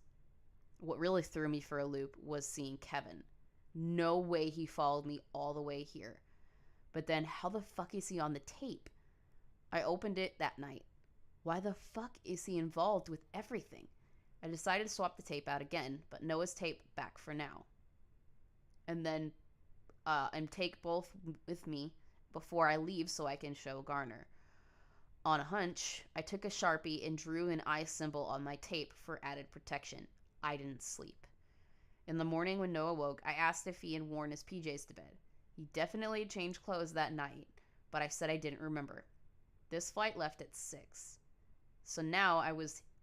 What really threw me for a loop was seeing Kevin. No way he followed me all the way here. But then how the fuck is he on the tape? I opened it that night. Why the fuck is he involved with everything? I decided to swap the tape out again, but Noah's tape back for now. And then and take both with me before I leave so I can show Garner. On a hunch, I took a Sharpie and drew an eye symbol on my tape for added protection. I didn't sleep. In the morning when Noah woke, I asked if he had worn his PJs to bed. He definitely changed clothes that night, but I said I didn't remember. This flight left at 6. So now I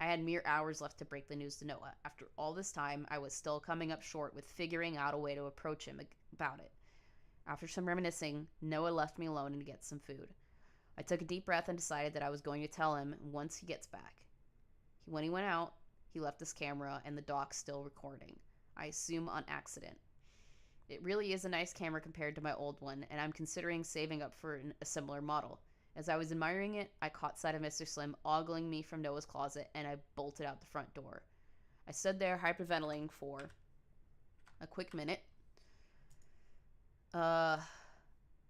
had mere hours left to break the news to Noah. After all this time, I was still coming up short with figuring out a way to approach him about it. After some reminiscing, Noah left me alone to get some food. I took a deep breath and decided that I was going to tell him once he gets back. When he went out, he left his camera and the dock still recording. I assume on accident. It really is a nice camera compared to my old one, and I'm considering saving up for a similar model. As I was admiring it, I caught sight of Mr. Slim ogling me from Noah's closet, and I bolted out the front door. I stood there hyperventilating for a quick minute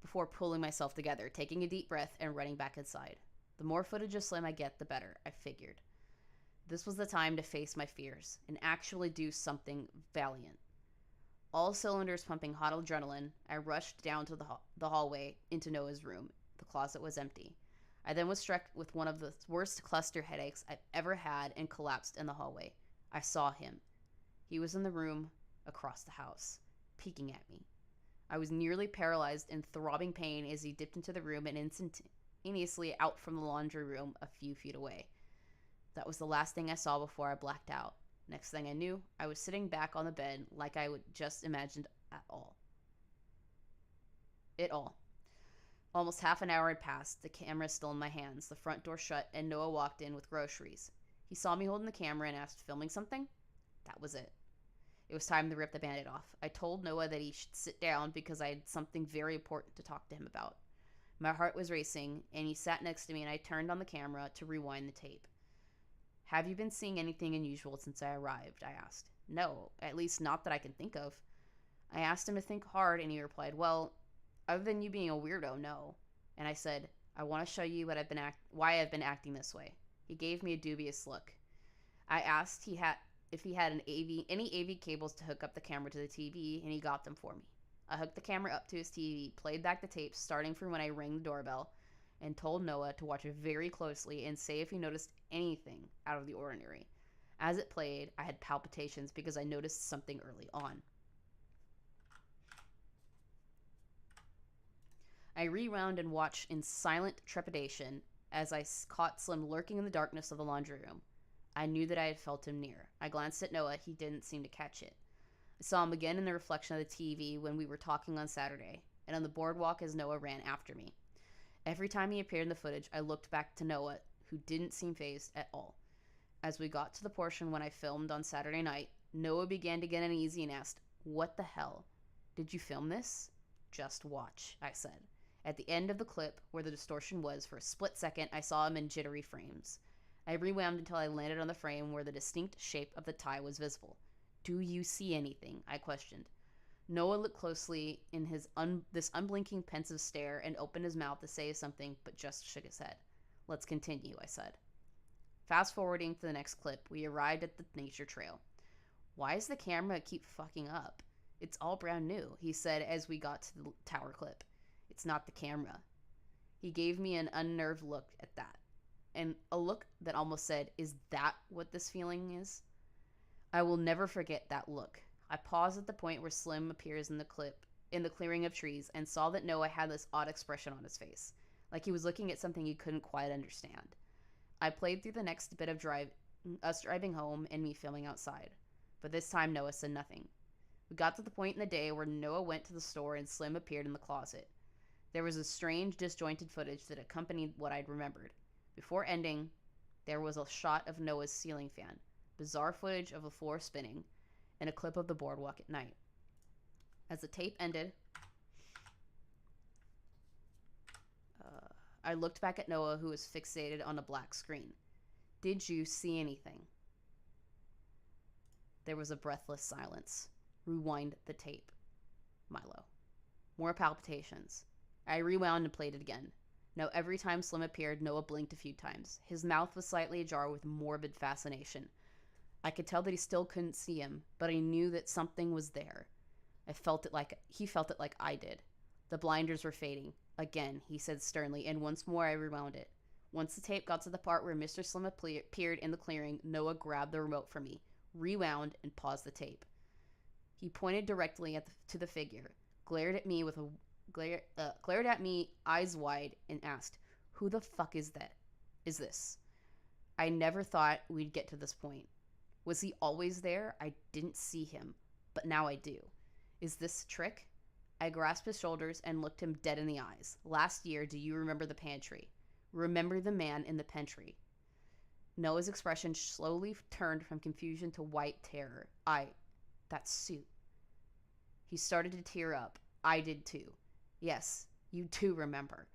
before pulling myself together, taking a deep breath, and running back inside. The more footage of Slim I get, the better, I figured. This was the time to face my fears and actually do something valiant. All cylinders pumping hot adrenaline, I rushed down to the hallway into Noah's room. The closet was empty. I then was struck with one of the worst cluster headaches I've ever had and collapsed in the hallway. I saw him. He was in the room across the house, peeking at me. I was nearly paralyzed in throbbing pain as he dipped into the room and instantaneously out from the laundry room a few feet away. That was the last thing I saw before I blacked out. Next thing I knew, I was sitting back on the bed like I would just imagined it all. Almost half an hour had passed, the camera still in my hands, the front door shut, and Noah walked in with groceries. He saw me holding the camera and asked, "Filming something?" That was it. It was time to rip the Band-Aid off. I told Noah that he should sit down because I had something very important to talk to him about. My heart was racing, and he sat next to me, and I turned on the camera to rewind the tape. "Have you been seeing anything unusual since I arrived?" I asked. "No, at least not that I can think of." I asked him to think hard, and he replied, "Well, other than you being a weirdo, no." And I said, "I want to show you why I've been acting this way." He gave me a dubious look. I asked if he had any AV cables to hook up the camera to the TV, and he got them for me. I hooked the camera up to his TV, played back the tape starting from when I rang the doorbell, and told Noah to watch it very closely and say if he noticed anything out of the ordinary. As it played, I had palpitations because I noticed something early on. I rewound and watched in silent trepidation as I caught Slim lurking in the darkness of the laundry room. I knew that I had felt him near. I glanced at Noah. He didn't seem to catch it. I saw him again in the reflection of the TV when we were talking on Saturday, and on the boardwalk as Noah ran after me. Every time he appeared in the footage, I looked back to Noah, who didn't seem fazed at all. As we got to the portion when I filmed on Saturday night, Noah began to get uneasy and asked, "What the hell? Did you film this?" "Just watch," I said. At the end of the clip, where the distortion was, for a split second, I saw him in jittery frames. I rewound until I landed on the frame where the distinct shape of the tie was visible. "Do you see anything?" I questioned. Noah looked closely in this unblinking pensive stare and opened his mouth to say something, but just shook his head. "Let's continue," I said. Fast forwarding to the next clip, we arrived at the nature trail. "Why does the camera keep fucking up? It's all brand new," he said as we got to the tower clip. "It's not the camera." He gave me an unnerved look at that, and a look that almost said, "Is that what this feeling is?" I will never forget that look. I paused at the point where Slim appears in the clip, in the clearing of trees, and saw that Noah had this odd expression on his face, like he was looking at something he couldn't quite understand. I played through the next bit of us driving home and me filming outside, but this time Noah said nothing. We got to the point in the day where Noah went to the store and Slim appeared in the closet. There was a strange, disjointed footage that accompanied what I'd remembered. Before ending, there was a shot of Noah's ceiling fan, bizarre footage of the floor spinning, and a clip of the boardwalk at night. As the tape ended, I looked back at Noah, who was fixated on a black screen. "Did you see anything?" There was a breathless silence. Rewind the tape. Milo. More palpitations. I rewound and played it again. Now every time Slim appeared, Noah blinked a few times. His mouth was slightly ajar with morbid fascination. I could tell that he still couldn't see him, but I knew that something was there. He felt it like I did. The blinders were fading. "Again," he said sternly, and once more I rewound it. Once the tape got to the part where Mr. Slim appeared in the clearing, Noah grabbed the remote from me, rewound, and paused the tape. He pointed directly to the figure, glared at me eyes wide, and asked, "Who the fuck is this?" I never thought we'd get to this point. Was he always there? I didn't see him, but now I do. Is this a trick? I grasped his shoulders and looked him dead in the eyes. "Last year, do you remember the pantry? Remember the man in the pantry?" Noah's expression slowly turned from confusion to white terror. That suit." He started to tear up. I did too. "Yes, you do remember.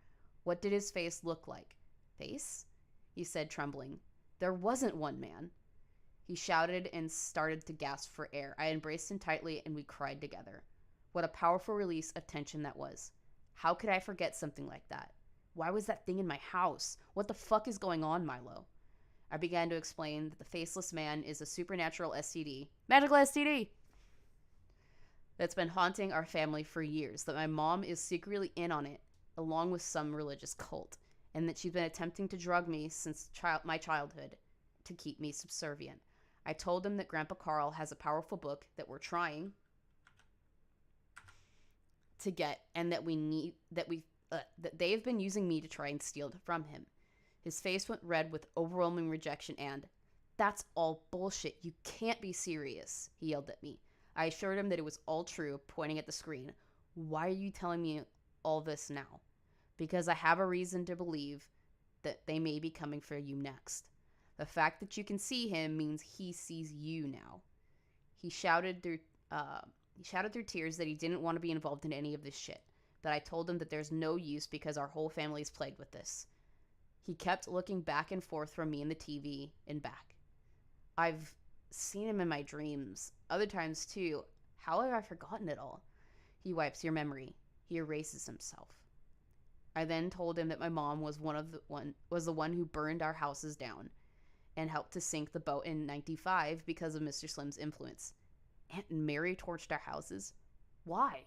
What did his face look like?" "Face?" he said, trembling. "There wasn't one, man." He shouted and started to gasp for air. I embraced him tightly and we cried together. What a powerful release of tension that was. How could I forget something like that? Why was that thing in my house? What the fuck is going on, Milo? I began to explain that the faceless man is a supernatural STD, magical STD, that's been haunting our family for years, that my mom is secretly in on it, along with some religious cult, and that she's been attempting to drug me since my childhood to keep me subservient. I told him that Grandpa Karl has a powerful book that we're trying to get, and that that they have been using me to try and steal it from him. His face went red with overwhelming rejection and, "That's all bullshit. You can't be serious," he yelled at me. I assured him that it was all true, pointing at the screen. "Why are you telling me all this now?" "Because I have a reason to believe that they may be coming for you next. The fact that you can see him means he sees you now." He shouted through tears that he didn't want to be involved in any of this shit, but I told him that there's no use because our whole family is plagued with this. He kept looking back and forth from me and the TV and back. "I've seen him in my dreams, other times too. How have I forgotten it all?" He wipes your memory. He erases himself. I then told him that my mom was the one who burned our houses down and helped to sink the boat in 95 because of Mr. Slim's influence. Aunt Mary torched our houses? Why?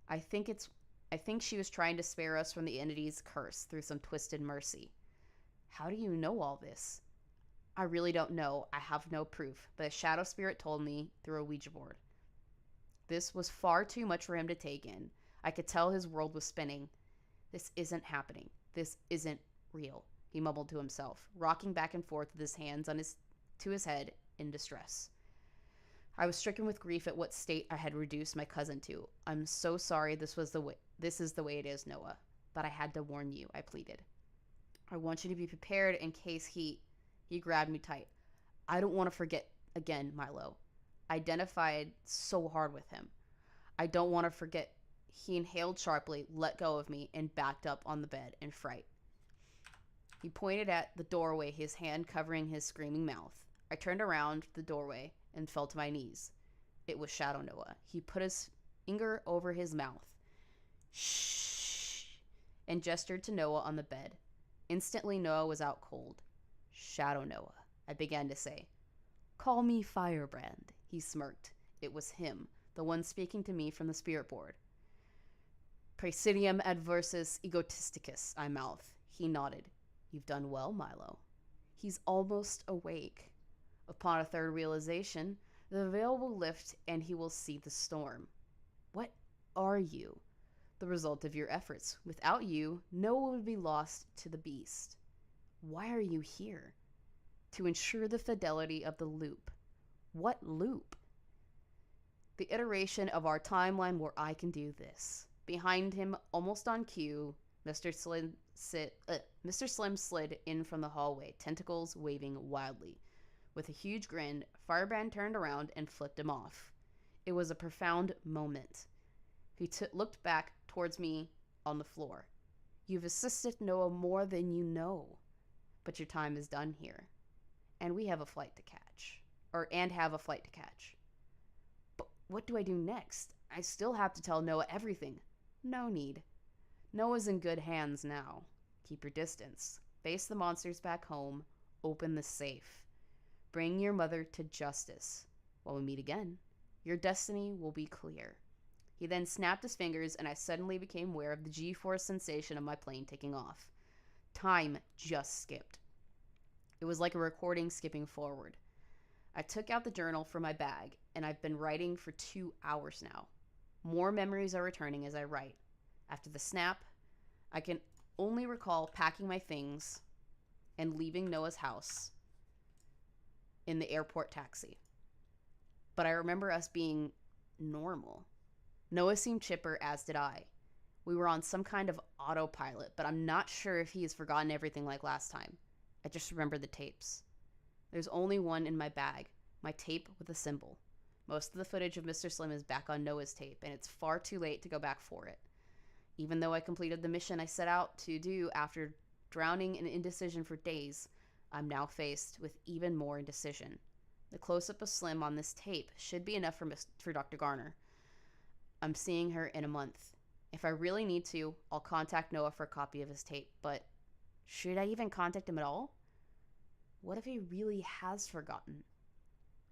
I think she was trying to spare us from the entity's curse through some twisted mercy. How do you know all this? I really don't know. I have no proof, but a shadow spirit told me through a Ouija board. This was far too much for him to take in. I could tell his world was spinning. This isn't happening. This isn't real. he mumbled to himself, rocking back and forth with his hands to his head in distress. I was stricken with grief at what state I had reduced my cousin to. I'm so sorry this is the way it is, Noah. But I had to warn you, I pleaded. I want you to be prepared in case he grabbed me tight. I don't want to forget again, Milo. I identified so hard with him. I don't want to forget. He inhaled sharply, let go of me, and backed up on the bed in fright. He pointed at the doorway, his hand covering his screaming mouth. I turned around the doorway and fell to my knees. It was Shadow Noah. He put his finger over his mouth. Shh, and gestured to Noah on the bed. Instantly, Noah was out cold. Shadow Noah, I began to say. Call me Firebrand, he smirked. It was him, the one speaking to me from the spirit board. Praesidium adversus egotisticus, I mouthed. He nodded. You've done well, Milo. He's almost awake. Upon a third realization, the veil will lift and he will see the storm. What are you? The result of your efforts. Without you, Noah would be lost to the beast. Why are you here? To ensure the fidelity of the loop. What loop? The iteration of our timeline where I can do this. Behind him, almost on cue, Mr. Slim slid in from the hallway, tentacles waving wildly. With a huge grin, Firebrand turned around and flipped him off. It was a profound moment. He looked back towards me on the floor. You've assisted Noah more than you know, but your time is done here. And we have a flight to catch. But what do I do next? I still have to tell Noah everything. No need. Noah's in good hands now. Keep your distance. Face the monsters back home. Open the safe. Bring your mother to justice. When we meet again, your destiny will be clear. He then snapped his fingers, and I suddenly became aware of the G-force sensation of my plane taking off. Time just skipped. It was like a recording skipping forward. I took out the journal from my bag, and I've been writing for 2 hours now. More memories are returning as I write. After the snap, I can only recall packing my things and leaving Noah's house in the airport taxi. But I remember us being normal. Noah seemed chipper, as did I. We were on some kind of autopilot, but I'm not sure if he has forgotten everything like last time. I just remember the tapes. There's only one in my bag, my tape with a symbol. Most of the footage of Mr. Slim is back on Noah's tape, and it's far too late to go back for it. Even though I completed the mission I set out to do after drowning in indecision for days, I'm now faced with even more indecision. The close-up of Slim on this tape should be enough for Dr. Garner. I'm seeing her in a month. If I really need to, I'll contact Noah for a copy of his tape, but should I even contact him at all? What if he really has forgotten?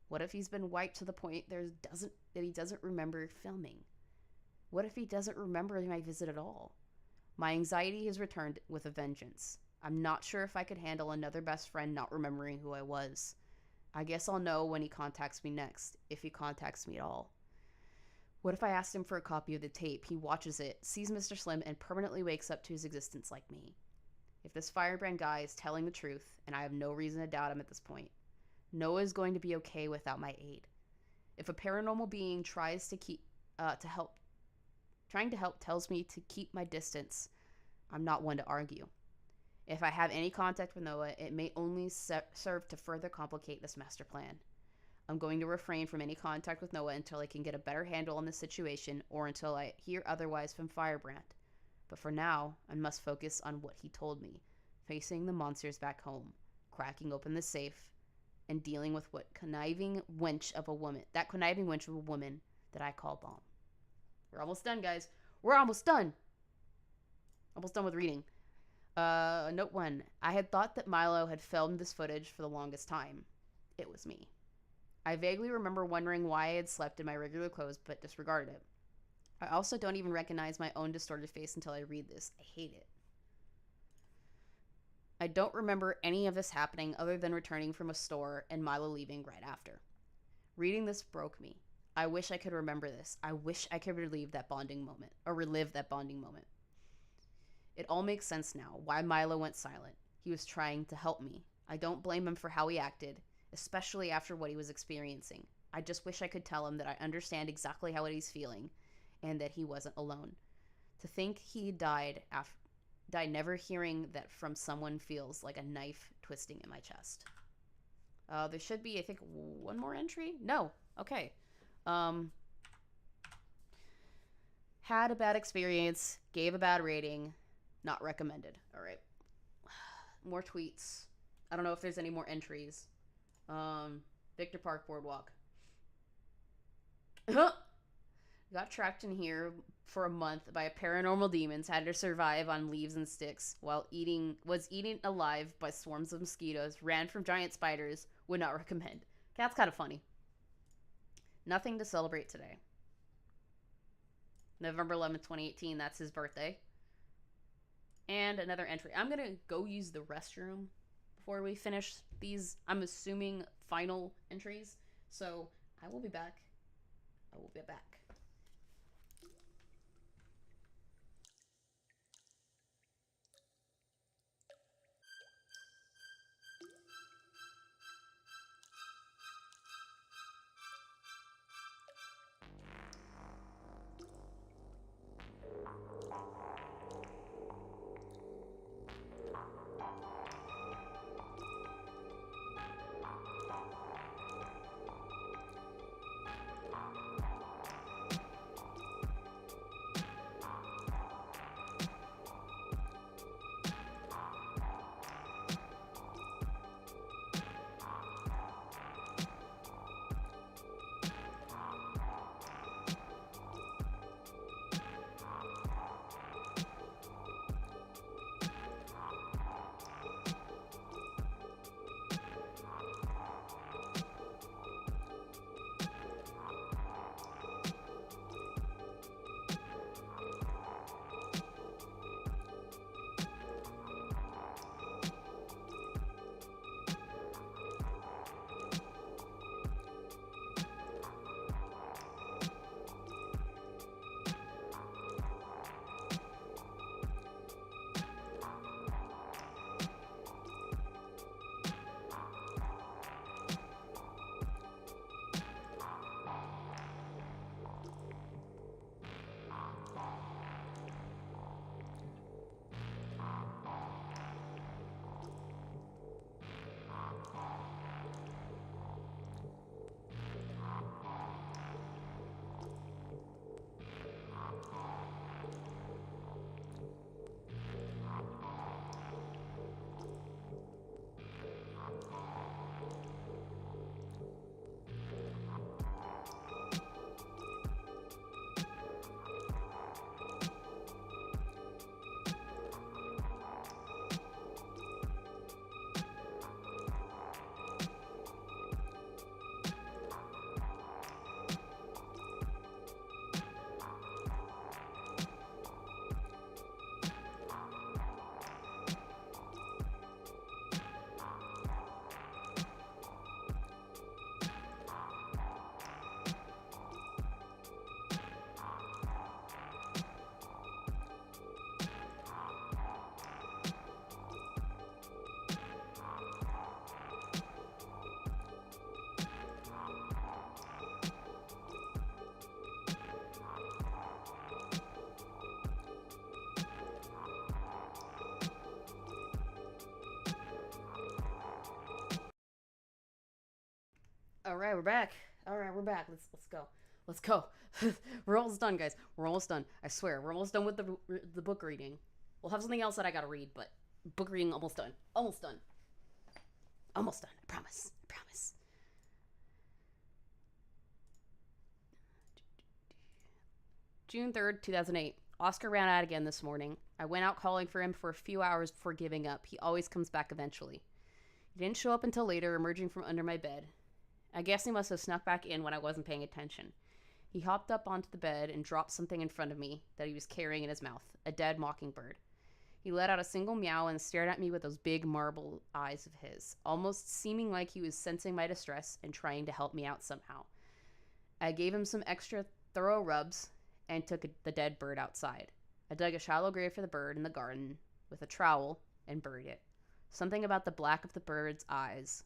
What if he's been wiped to the point that he doesn't remember filming? What if he doesn't remember my visit at all? My anxiety has returned with a vengeance. I'm not sure if I could handle another best friend not remembering who I was. I guess I'll know when he contacts me next, if he contacts me at all. What if I asked him for a copy of the tape, he watches it, sees Mr. Slim, and permanently wakes up to his existence like me? If this Firebrand guy is telling the truth, and I have no reason to doubt him at this point, Noah is going to be okay without my aid. If a paranormal being trying to help tells me to keep my distance, I'm not one to argue. If I have any contact with Noah, it may only serve to further complicate this master plan. I'm going to refrain from any contact with Noah until I can get a better handle on the situation or until I hear otherwise from Firebrand. But for now, I must focus on what he told me, facing the monsters back home, cracking open the safe, and dealing with that conniving wench of a woman that I call Bomb. We're almost done, guys. We're almost done. Almost done with reading. Note 1. I had thought that Milo had filmed this footage for the longest time. It was me. I vaguely remember wondering why I had slept in my regular clothes but disregarded it. I also don't even recognize my own distorted face until I read this. I hate it. I don't remember any of this happening other than returning from a store and Milo leaving right after. Reading this broke me. I wish I could remember this. I wish I could relive that bonding moment. It all makes sense now. Why Milo went silent. he was trying to help me. I don't blame him for how he acted, especially after what he was experiencing. I just wish I could tell him that I understand exactly how he's feeling and that he wasn't alone. To think he died never hearing that from someone feels like a knife twisting in my chest. There should be, I think, one more entry? No. Okay. Had a bad experience, gave a bad rating, not recommended. All right. More tweets. I don't know if there's any more entries. Victor Park Boardwalk. Got trapped in here for a month by paranormal demons. Had to survive on leaves and sticks while was eaten alive by swarms of mosquitoes. Ran from giant spiders. Would not recommend. That's kind of funny. Nothing to celebrate today. November 11th, 2018. That's his birthday. And another entry. I'm going to go use the restroom before we finish these, I'm assuming, final entries. So I will be back. All right, we're back. Let's go. We're almost done, guys. We're almost done. I swear, we're almost done with the book reading. We'll have something else that I gotta read, but book reading almost done. Almost done. I promise. June 3rd, 2008. Oscar ran out again this morning. I went out calling for him for a few hours before giving up. He always comes back eventually. He didn't show up until later, emerging from under my bed. I guess he must have snuck back in when I wasn't paying attention. He hopped up onto the bed and dropped something in front of me that he was carrying in his mouth, a dead mockingbird. He let out a single meow and stared at me with those big marble eyes of his, almost seeming like he was sensing my distress and trying to help me out somehow. I gave him some extra thorough rubs and took the dead bird outside. I dug a shallow grave for the bird in the garden with a trowel and buried it. Something about the black of the bird's eyes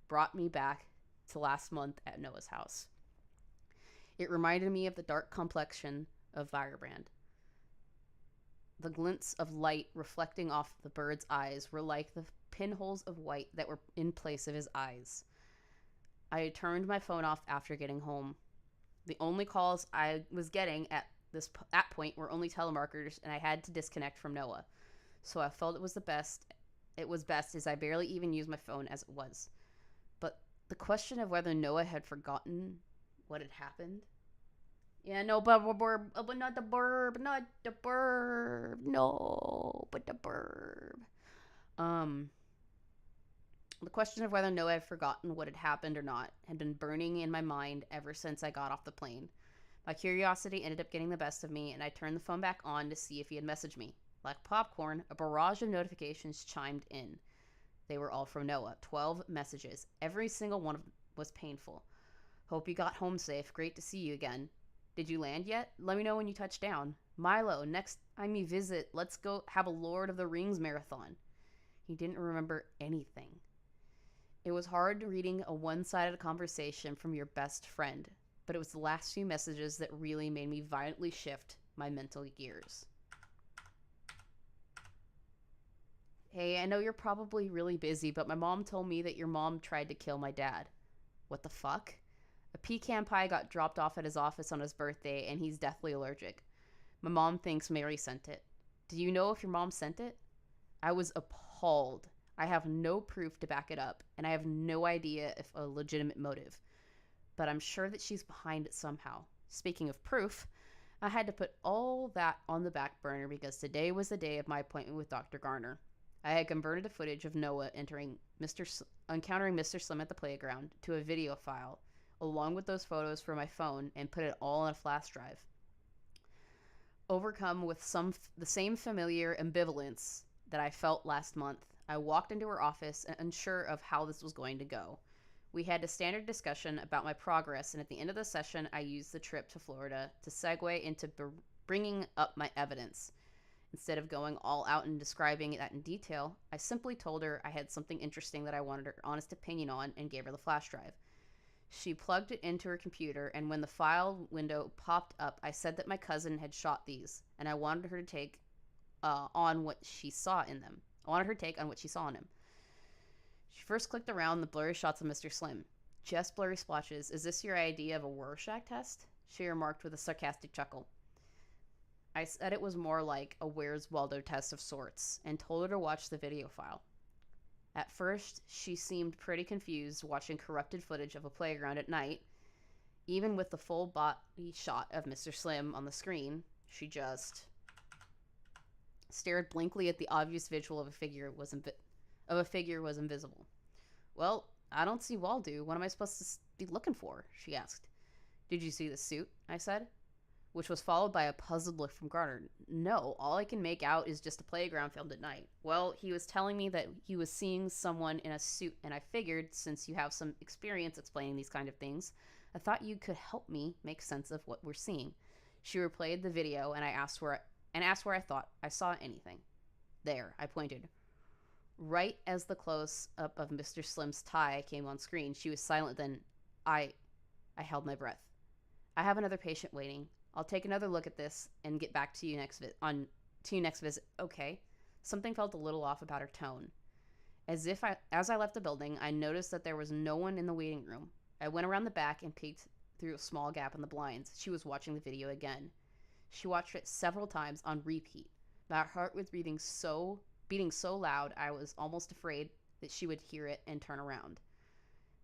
brought me back to last month at Noah's house. It reminded me of the dark complexion of Firebrand. The glints of light reflecting off the bird's eyes were like the pinholes of white that were in place of his eyes. I turned my phone off after getting home. The only calls I was getting at that point were only telemarketers, and I had to disconnect from Noah. So I felt it was best as I barely even used my phone as it was. But the question of whether Noah had forgotten what had happened. Yeah, no, but not the burb, not the burb, no, but the burb. The question of whether Noah had forgotten what had happened or not had been burning in my mind ever since I got off the plane. My curiosity ended up getting the best of me, and I turned the phone back on to see if he had messaged me. Like popcorn, a barrage of notifications chimed in. They were all from Noah. 12 messages. Every single one of them was painful. Hope you got home safe. Great to see you again. Did you land yet? Let me know when you touch down. Milo, next time you visit, let's go have a Lord of the Rings marathon. He didn't remember anything. It was hard reading a one-sided conversation from your best friend, but it was the last few messages that really made me violently shift my mental gears. Hey, I know you're probably really busy, but my mom told me that your mom tried to kill my dad. What the fuck? A pecan pie got dropped off at his office on his birthday, and he's deathly allergic. My mom thinks Mary sent it. Do you know if your mom sent it? I was appalled. I have no proof to back it up, and I have no idea if a legitimate motive. But I'm sure that she's behind it somehow. Speaking of proof, I had to put all that on the back burner because today was the day of my appointment with Dr. Garner. I had converted the footage of Noah encountering Mr. Slim at the playground to a video file, along with those photos from my phone, and put it all on a flash drive. Overcome with the same familiar ambivalence that I felt last month, I walked into her office unsure of how this was going to go. We had a standard discussion about my progress, and at the end of the session, I used the trip to Florida to segue into bringing up my evidence. Instead of going all out and describing that in detail, I simply told her I had something interesting that I wanted her honest opinion on and gave her the flash drive. She plugged it into her computer, and when the file window popped up, I said that my cousin had shot these, and I wanted her to take on what she saw in them. I wanted her take on what she saw in him. She first clicked around the blurry shots of Mr. Slim. Just blurry splotches. Is this your idea of a Rorschach test? She remarked with a sarcastic chuckle. I said it was more like a Where's Waldo test of sorts, and told her to watch the video file. At first, she seemed pretty confused watching corrupted footage of a playground at night. Even with the full body shot of Mr. Slim on the screen, she just stared blankly at the obvious visual of a figure was invisible. Well, I don't see Waldo. What am I supposed to be looking for? She asked. Did you see the suit? I said, which was followed by a puzzled look from Garner. No, all I can make out is just a playground filmed at night. Well, he was telling me that he was seeing someone in a suit, and I figured, since you have some experience explaining these kind of things, I thought you could help me make sense of what we're seeing. She replayed the video, and asked where I thought I saw anything. There, I pointed. Right as the close-up of Mr. Slim's tie came on screen, she was silent. Then I held my breath. I have another patient waiting. I'll take another look at this and get back to you next visit. Okay. Something felt a little off about her tone. As I left the building, I noticed that there was no one in the waiting room. I went around the back and peeked through a small gap in the blinds. She was watching the video again. She watched it several times on repeat. My heart was beating so loud I was almost afraid that she would hear it and turn around.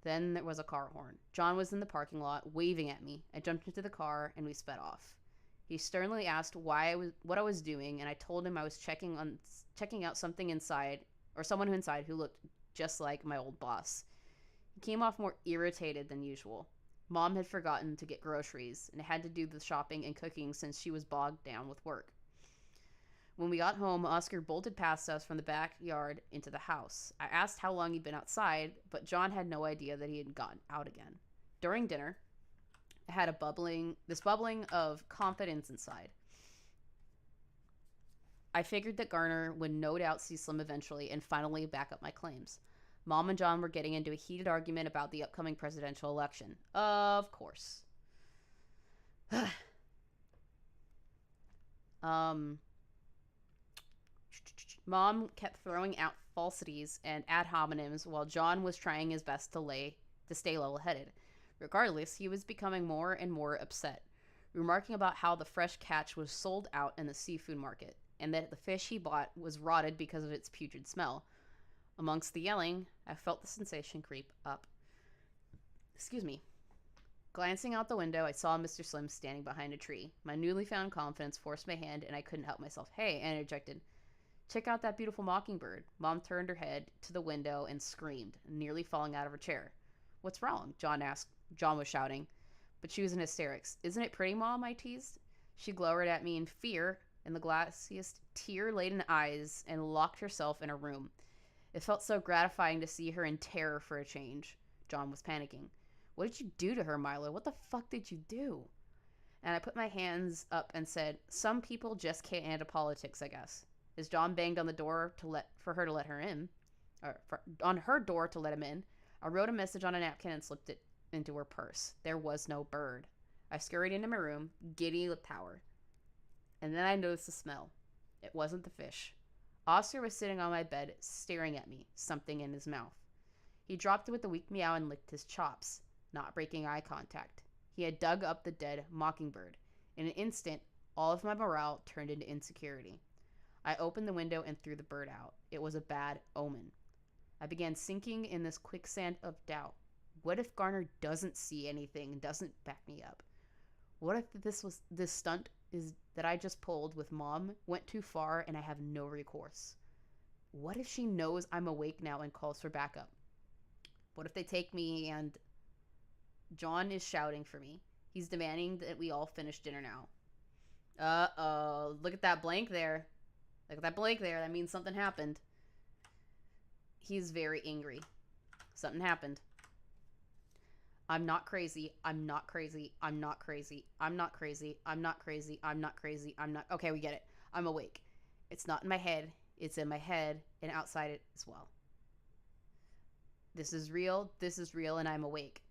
Then there was a car horn. John was in the parking lot, waving at me. I jumped into the car, and we sped off. He sternly asked what I was doing, and I told him I was checking out something inside, or someone inside who looked just like my old boss. He came off more irritated than usual. Mom had forgotten to get groceries, and had to do the shopping and cooking since she was bogged down with work. When we got home, Oscar bolted past us from the backyard into the house. I asked how long he'd been outside, but John had no idea that he had gone out again. During dinner, I had this bubbling of confidence inside. I figured that Garner would no doubt see Slim eventually and finally back up my claims. Mom and John were getting into a heated argument about the upcoming presidential election. Of course. Mom kept throwing out falsities and ad hominems while John was trying his best to stay level-headed. Regardless, he was becoming more and more upset, remarking about how the fresh catch was sold out in the seafood market, and that the fish he bought was rotted because of its putrid smell. Amongst the yelling, I felt the sensation creep up. Excuse me. Glancing out the window, I saw Mr. Slim standing behind a tree. My newly found confidence forced my hand, and I couldn't help myself. Hey, I interjected. Check out that beautiful mockingbird. Mom turned her head to the window and screamed, nearly falling out of her chair. What's wrong? John asked. John was shouting, but she was in hysterics. Isn't it pretty, Mom? I teased. She glowered at me in fear in the glassiest, tear-laden eyes and locked herself in a room. It felt so gratifying to see her in terror for a change. John was panicking. What did you do to her, Milo? What the fuck did you do? And I put my hands up and said, some people just can't handle politics, I guess. As John banged on the door for her to let her in, on her door to let him in, I wrote a message on a napkin and slipped it into her purse. There was no bird. I scurried into my room, giddy with power. And then I noticed the smell. It wasn't the fish. Oscar was sitting on my bed, staring at me, something in his mouth. He dropped it with a weak meow and licked his chops, not breaking eye contact. He had dug up the dead mockingbird. In an instant, all of my morale turned into insecurity. I opened the window and threw the bird out. It was a bad omen. I began sinking in this quicksand of doubt. What if Garner doesn't see anything and doesn't back me up? What if this stunt that I just pulled with Mom went too far and I have no recourse? What if she knows I'm awake now and calls for backup? What if they take me and... John is shouting for me. He's demanding that we all finish dinner now. Uh-oh. Look at that blank there. Look at that blank there. That means something happened. He's very angry. Something happened. I'm not crazy. I'm not crazy. I'm not crazy. I'm not crazy. I'm not crazy. I'm not crazy. I'm not... Okay, we get it. I'm awake. It's not in my head. It's in my head and outside it as well. This is real, and I'm awake.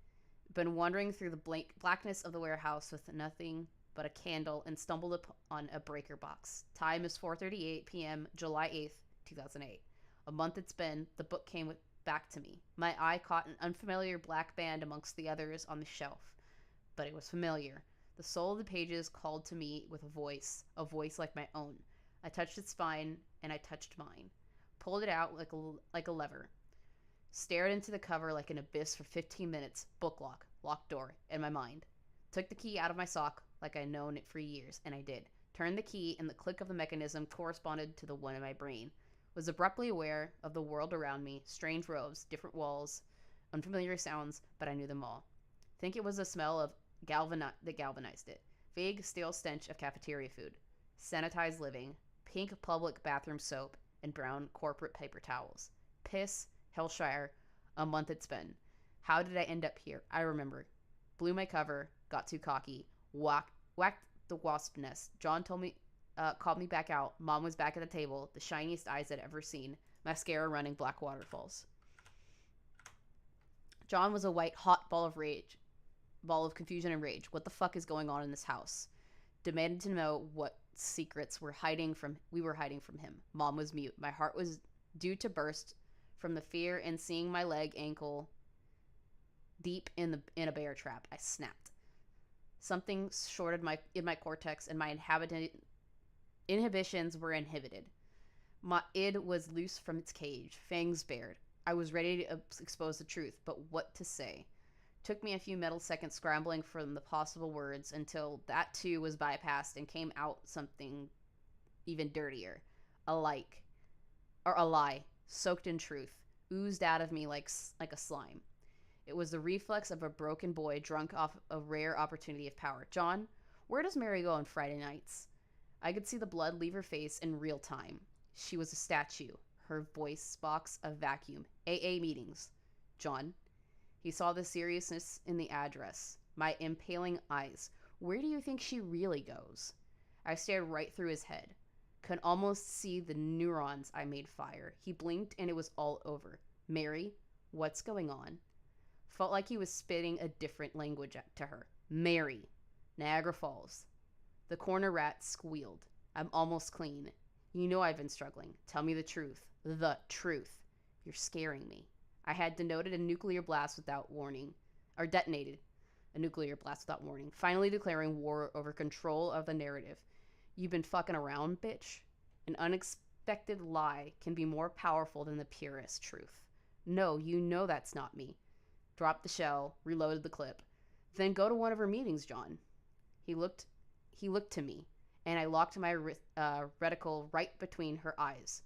Been wandering through the blackness of the warehouse with nothing but a candle and stumbled upon a breaker box. Time is 4:38 p.m., July 8th, 2008. A month it's been. The book came back to me. My eye caught an unfamiliar black band amongst the others on the shelf. But it was familiar. The soul of the pages called to me with a voice like my own. I touched its spine, and I touched mine. Pulled it out like a lever. Stared into the cover like an abyss for 15 minutes. Book lock. Locked door. In my mind. Took the key out of my sock like I'd known it for years, and I did. Turned the key, and the click of the mechanism corresponded to the one in my brain. Was abruptly aware of the world around me, strange rows, different walls, unfamiliar sounds, but I knew them all. Think it was the smell of that galvanized it. Vague, stale stench of cafeteria food. Sanitized living. Pink public bathroom soap, and brown corporate paper towels. Piss. Hellshire. A month it's been. How did I end up here? I remember. Blew my cover. Got too cocky. Whacked the wasp nest. John called me back out. Mom was back at the table. The shiniest eyes I'd ever seen. Mascara running black waterfalls. John was a white, hot ball of confusion and rage. What the fuck is going on in this house? Demanded to know what secrets we were hiding from him. Mom was mute. My heart was due to burst from the fear and seeing my ankle deep in a bear trap. I snapped. Something shorted in my cortex, and my inhibitions were inhibited. My id was loose from its cage, fangs bared. I was ready to expose the truth, but what to say? Took me a few seconds scrambling from the possible words until that too was bypassed and came out something even dirtier. A lie, soaked in truth, oozed out of me like a slime. It was the reflex of a broken boy drunk off a rare opportunity of power. John, where does Mary go on Friday nights? I could see the blood leave her face in real time. She was a statue. Her voice box a vacuum. AA meetings. John. He saw the seriousness in the address. My impaling eyes. Where do you think she really goes? I stared right through his head. could almost see the neurons I made fire. He blinked and it was all over. Mary, what's going on? Felt like he was spitting a different language to her. Mary, Niagara Falls. The corner rat squealed. I'm almost clean. You know I've been struggling. Tell me the truth. The truth. You're scaring me. I had denoted a nuclear blast without warning. Or detonated a nuclear blast without warning. Finally declaring war over control of the narrative. You've been fucking around, bitch? An unexpected lie can be more powerful than the purest truth. No, you know that's not me. Dropped the shell, reloaded the clip. Then go to one of her meetings, John. He looked to me, and I locked my reticle right between her eyes.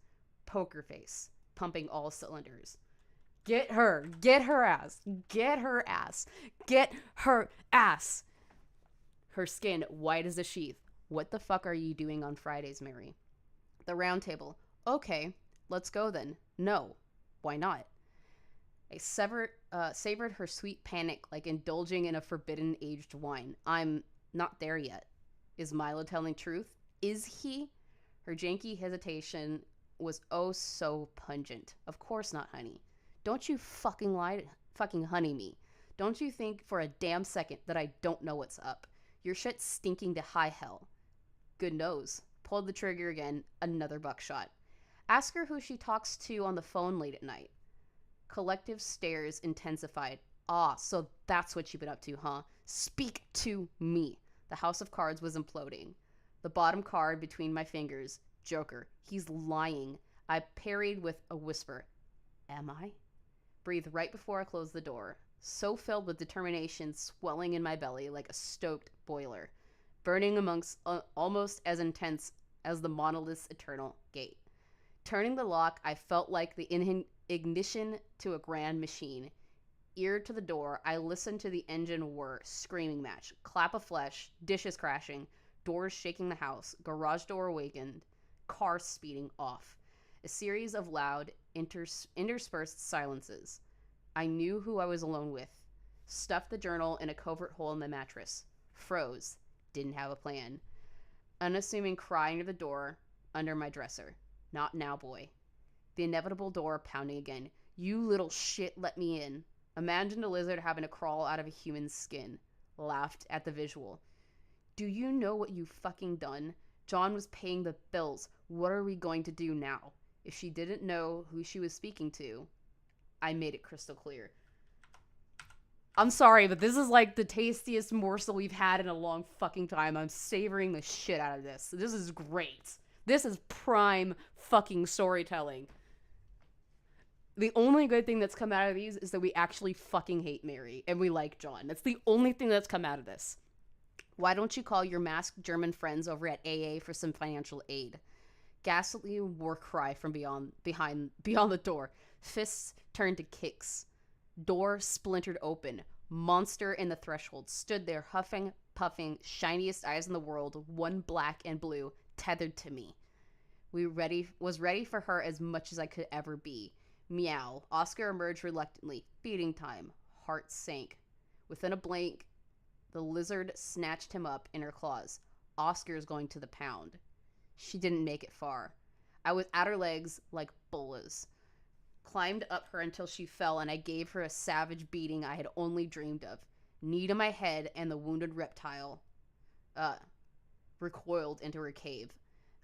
Poker face, pumping all cylinders. Get her ass, get her ass, get her ass. Her skin white as a sheath. What the fuck are you doing on Fridays, Mary? The round table. Okay, let's go then. No, why not? I savored her sweet panic like indulging in a forbidden aged wine. I'm not there yet. Is Milo telling truth? Is he? Her janky hesitation was oh so pungent. Of course not, honey. Don't you fucking honey me. Don't you think for a damn second that I don't know what's up. Your shit's stinking to high hell. Good nose. Pulled the trigger again, another buckshot. Ask her who she talks to on the phone late at night. Collective stares intensified. Ah, so that's what you've been up to, huh? Speak to me. The house of cards was imploding. The bottom card between my fingers. Joker. He's lying. I parried with a whisper. Am I? Breathed right before I closed the door. So filled with determination swelling in my belly like a stoked boiler. Burning amongst almost as intense as the monolith's eternal gate. Turning the lock, I felt like the ignition to a grand machine. Ear to the door, I listened to the engine whir, screaming match, clap of flesh, dishes crashing, doors shaking the house, garage door awakened, car speeding off. A series of loud, interspersed silences. I knew who I was alone with. Stuffed the journal in a covert hole in the mattress. Froze. Didn't have a plan. Unassuming cry near the door, under my dresser. Not now, boy. The inevitable door pounding again. You little shit, let me in. Imagined a lizard having to crawl out of a human skin. Laughed at the visual. Do you know what you've fucking done? John was paying the bills. What are we going to do now? If she didn't know who she was speaking to, I made it crystal clear. I'm sorry, but this is like the tastiest morsel we've had in a long fucking time. I'm savoring the shit out of this. This is great. This is prime fucking storytelling. The only good thing that's come out of these is that we actually fucking hate Mary and we like John. That's the only thing that's come out of this. Why don't you call your masked German friends over at AA for some financial aid? Ghastly war cry from beyond the door. Fists turned to kicks. Door splintered open. Monster in the threshold stood there, huffing, puffing, shiniest eyes in the world, one black and blue, tethered to me. Was ready for her as much as I could ever be. Meow. Oscar emerged reluctantly. Beating time. Heart sank. Within a blink, the lizard snatched him up in her claws. Oscar's going to the pound. She didn't make it far. I was at her legs like bolas. Climbed up her until she fell, and I gave her a savage beating I had only dreamed of. Knee to my head, and the wounded reptile recoiled into her cave.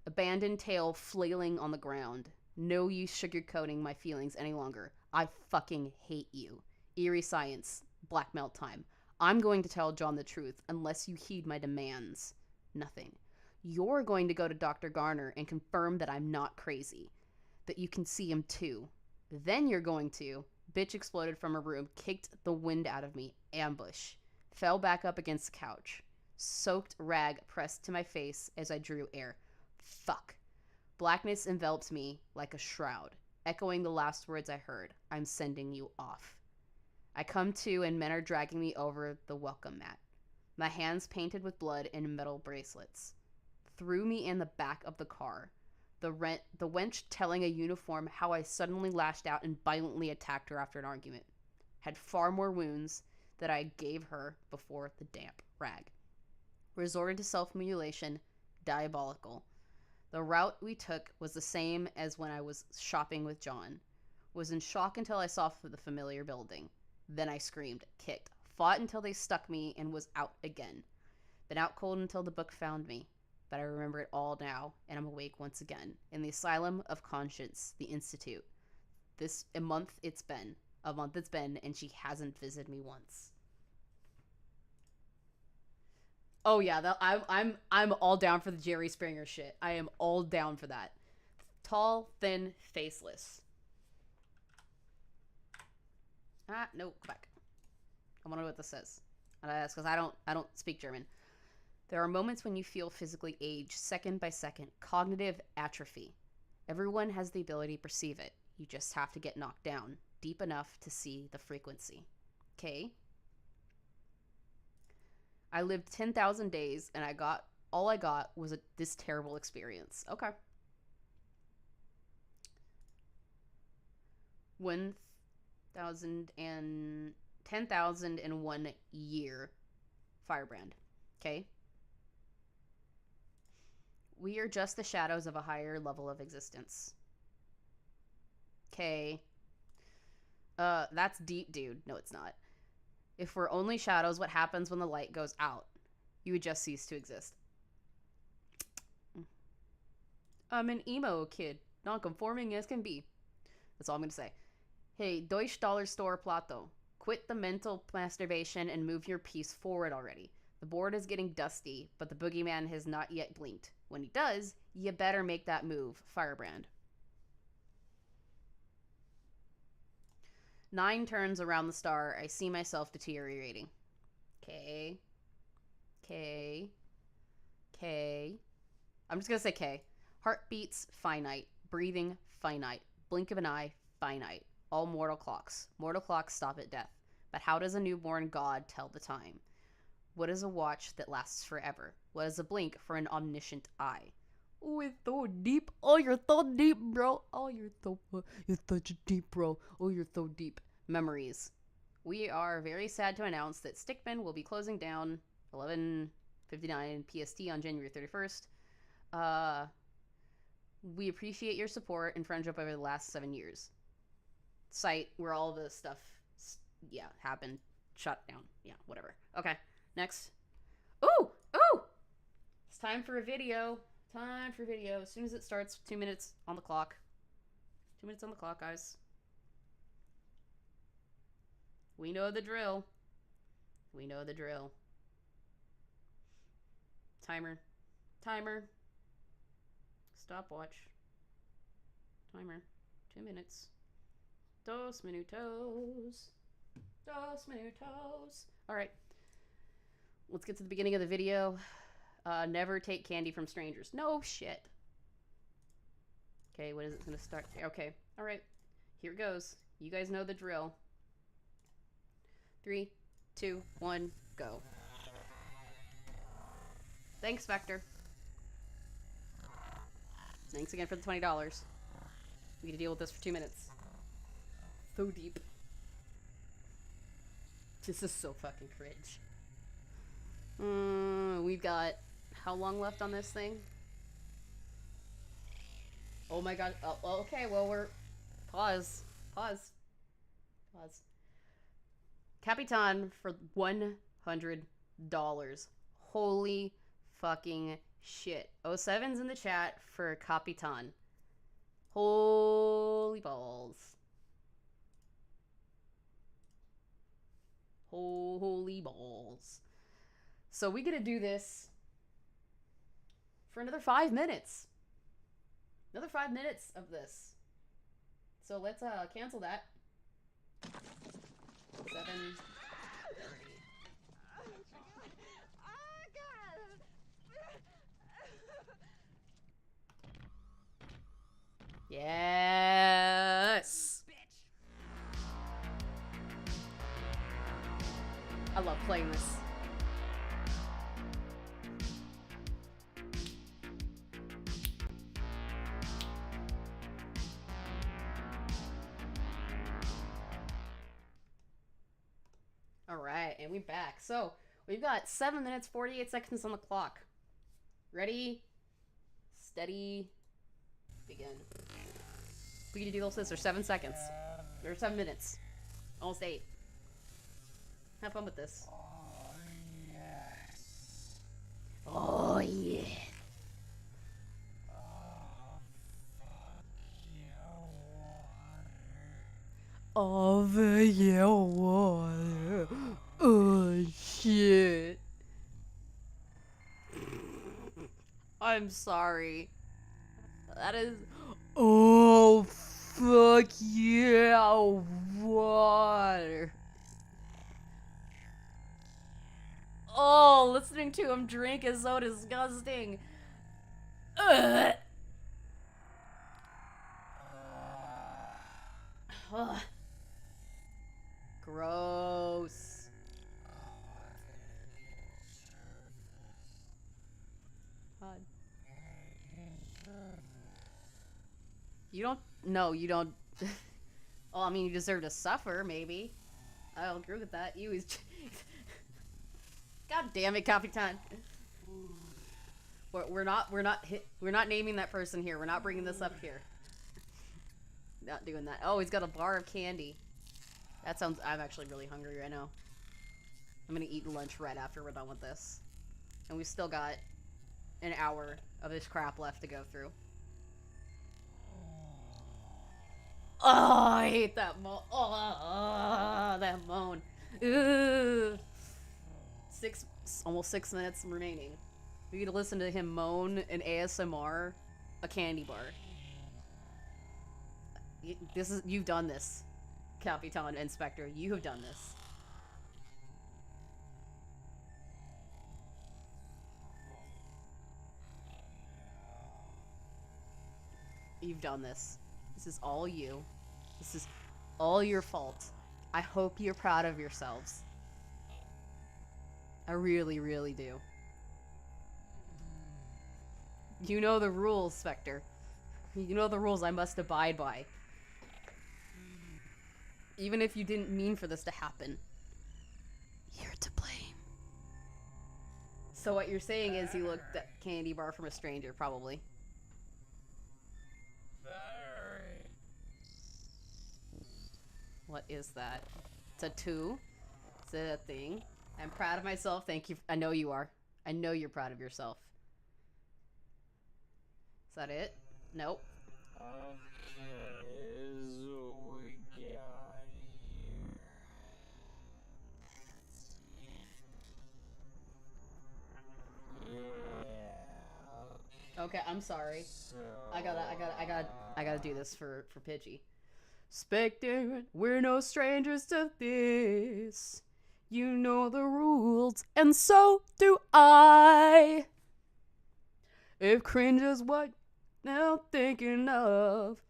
Abandoned tail flailing on the ground. No use sugarcoating my feelings any longer. I fucking hate you. Eerie science. Blackmail time. I'm going to tell John the truth unless you heed my demands. Nothing. You're going to go to Dr. Garner and confirm that I'm not crazy. That you can see him too. Then you're going to... Bitch exploded from her room, kicked the wind out of me. Ambush. Fell back up against the couch. Soaked rag pressed to my face as I drew air. Fuck. Blackness enveloped me like a shroud, echoing the last words I heard. I'm sending you off. I come to and men are dragging me over the welcome mat. My hands painted with blood and metal bracelets. Threw me in the back of the car. The wench telling a uniform how I suddenly lashed out and violently attacked her after an argument. Had far more wounds that I gave her before the damp rag. Resorted to self-mutilation. Diabolical. The route we took was the same as when I was shopping with John. Was in shock until I saw the familiar building. Then I screamed, kicked, fought until they stuck me, and was out again. Been out cold until the book found me. But I remember it all now, and I'm awake once again. In the Asylum of Conscience, the Institute. A month it's been, and she hasn't visited me once. Oh yeah, I'm all down for the Jerry Springer shit. I am all down for that. Tall, thin, faceless. No, go back. I want to know what this says. That's because I don't speak German. There are moments when you feel physically age, second by second, cognitive atrophy. Everyone has the ability to perceive it. You just have to get knocked down deep enough to see the frequency. Okay? I lived 10,000 days, and all I got was this terrible experience. Okay. 10,001 year firebrand. Okay? We are just the shadows of a higher level of existence. Okay. That's deep, dude. No, it's not. If we're only shadows, what happens when the light goes out? You would just cease to exist. I'm an emo kid. Non-conforming as can be. That's all I'm going to say. Hey, Deutsch Dollar Store Plato. Quit the mental masturbation and move your piece forward already. The board is getting dusty, but the boogeyman has not yet blinked. When he does, you better make that move. Firebrand. 9 turns around the star, I see myself deteriorating. K. K. K. I'm just going to say K. Heartbeats, finite. Breathing, finite. Blink of an eye, finite. All mortal clocks. Mortal clocks stop at death. But how does a newborn god tell the time? What is a watch that lasts forever? What is a blink for an omniscient eye? Oh, it's so deep. Oh, you're so deep, bro. Oh, you're such a deep, bro. Oh, you're so deep. Memories. We are very sad to announce that Stickman will be closing down 11:59 PST on January 31st. We appreciate your support and friendship over the last 7 years. Site where all the stuff, happened, shut down. Yeah, whatever. Okay, next. Ooh! It's time for a video. As soon as it starts, 2 minutes on the clock. 2 minutes on the clock, guys. We know the drill. Timer. Stopwatch. Timer. 2 minutes. 2 minutos. Alright. Let's get to the beginning of the video. Never take candy from strangers. No shit. Okay, what is it gonna start? Okay, alright. Here it goes. You guys know the drill. 3, 2, 1, go. Thanks, Vector. Thanks again for the $20. We get to deal with this for 2 minutes. So deep. This is so fucking cringe. We've got how long left on this thing? Oh my god. Oh, okay, well, we're... Pause. Capitan for $100. Holy fucking shit. 07's in the chat for Capitan. Holy balls. Holy balls. So we get to do this for another 5 minutes. Another 5 minutes of this. So let's cancel that. 7. Yes. I love playing this. Alright, and we're back. So, we've got 7 minutes, 48 seconds on the clock. Ready? Steady. Begin. We can do this. Or 7 seconds. Or 7 minutes. Almost 8. Have fun with this. Oh, yeah. Over your water. Oh, shit. I'm sorry. That is... Oh, fuck yeah, water. Oh, listening to him drink is so disgusting. Ugh. Ugh. Gross. God. You don't... No, you don't... Oh, I mean, you deserve to suffer, maybe. I'll agree with that. You is... God damn it, Capitan. We're not naming that person here. We're not bringing this up here. Not doing that. Oh, he's got a bar of candy. That sounds... I'm actually really hungry right now. I'm gonna eat lunch right after we're done with this. And we've still got an hour of this crap left to go through. Oh, I hate that moan. Oh, that moan. Ugh. Almost 6 minutes remaining. We get to listen to him moan in ASMR a candy bar. You've done this, Capitan Inspector. You have done this. You've done this. This is all you. This is all your fault. I hope you're proud of yourselves. I really, really do. You know the rules, Spectre. You know the rules I must abide by. Even if you didn't mean for this to happen. You're to blame. So what you're saying is you looked at candy bar from a stranger, probably. What is that? It's a 2. Is it a thing? I'm proud of myself. Thank you. I know you are. I know you're proud of yourself. Is that it? Nope. Okay, I'm sorry. I gotta do this for Pidgey. Spectre, we're no strangers to this. You know the rules, and so do I. If cringe is what I'm thinking of,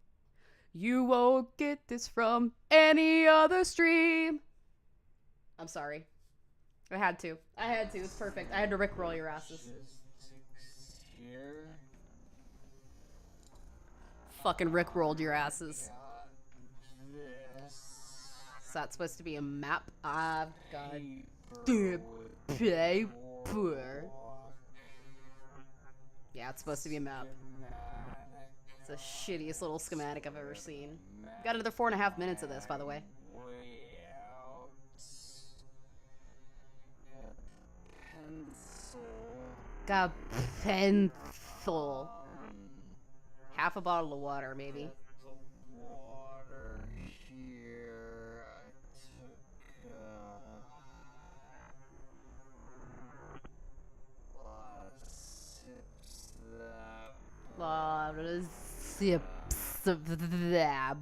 you won't get this from any other stream. I'm sorry. I had to. It's perfect. I had to rickroll your asses. Fucking rickrolled your asses. Is that supposed to be a map? I've got the paper. Yeah, it's supposed to be a map. It's the shittiest little schematic I've ever seen. Got another 4.5 minutes of this, by the way. Got pencil. Half a bottle of water, maybe. Lot of sips of that.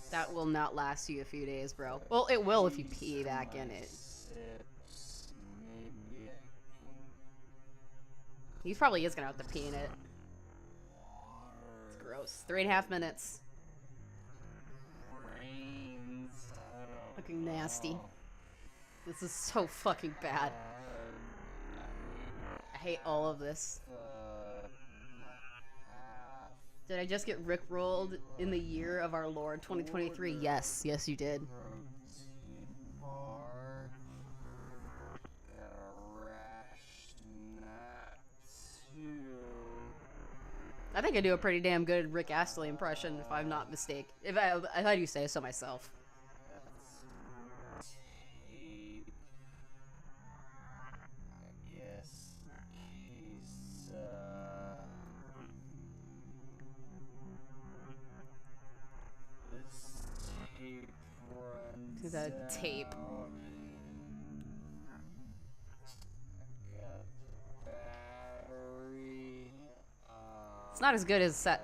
That will not last you a few days, bro. Well, it will if you pee back in it. He probably is gonna have to pee in it. It's gross. 3.5 minutes. Looking nasty. This is so fucking bad. I hate all of this. Did I just get rickrolled in the year of our Lord 2023? Yes. Yes, you did. I think I do a pretty damn good Rick Astley impression, if I'm not mistaken. If I do say so myself. To the tape. It's not as good as the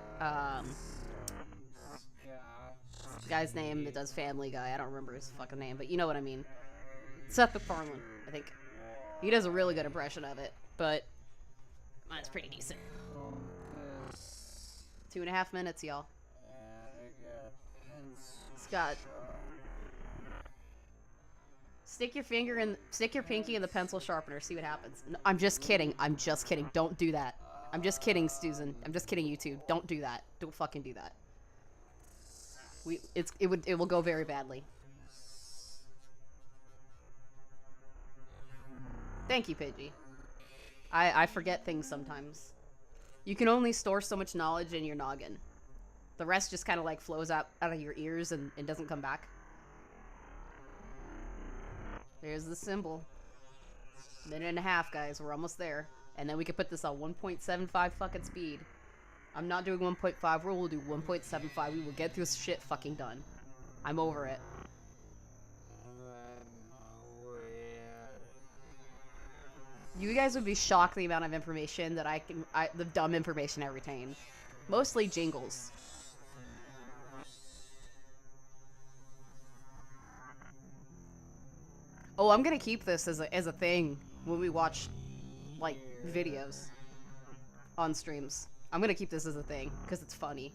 guy's name that does Family Guy. I don't remember his fucking name, but you know what I mean. Seth MacFarlane, I think. He does a really good impression of it, but mine's pretty decent. 2.5 minutes, y'all. Scott. Stick your pinky in the pencil sharpener, see what happens. No, I'm just kidding. I'm just kidding. Don't do that. I'm just kidding, Susan. I'm just kidding, YouTube. Don't do that. Don't fucking do that. It will go very badly. Thank you, Pidgey. I forget things sometimes. You can only store so much knowledge in your noggin. The rest just kind of like flows out of your ears and doesn't come back. There's the symbol. 1.5 minutes, guys. We're almost there. And then we can put this on 1.75 fucking speed. I'm not doing 1.5. We'll do 1.75. We will get this shit fucking done. I'm over it. You guys would be shocked the amount of information that the dumb information I retain. Mostly jingles. Oh, I'm gonna keep this as a thing when we watch, like, videos on streams. I'm gonna keep this as a thing, because it's funny.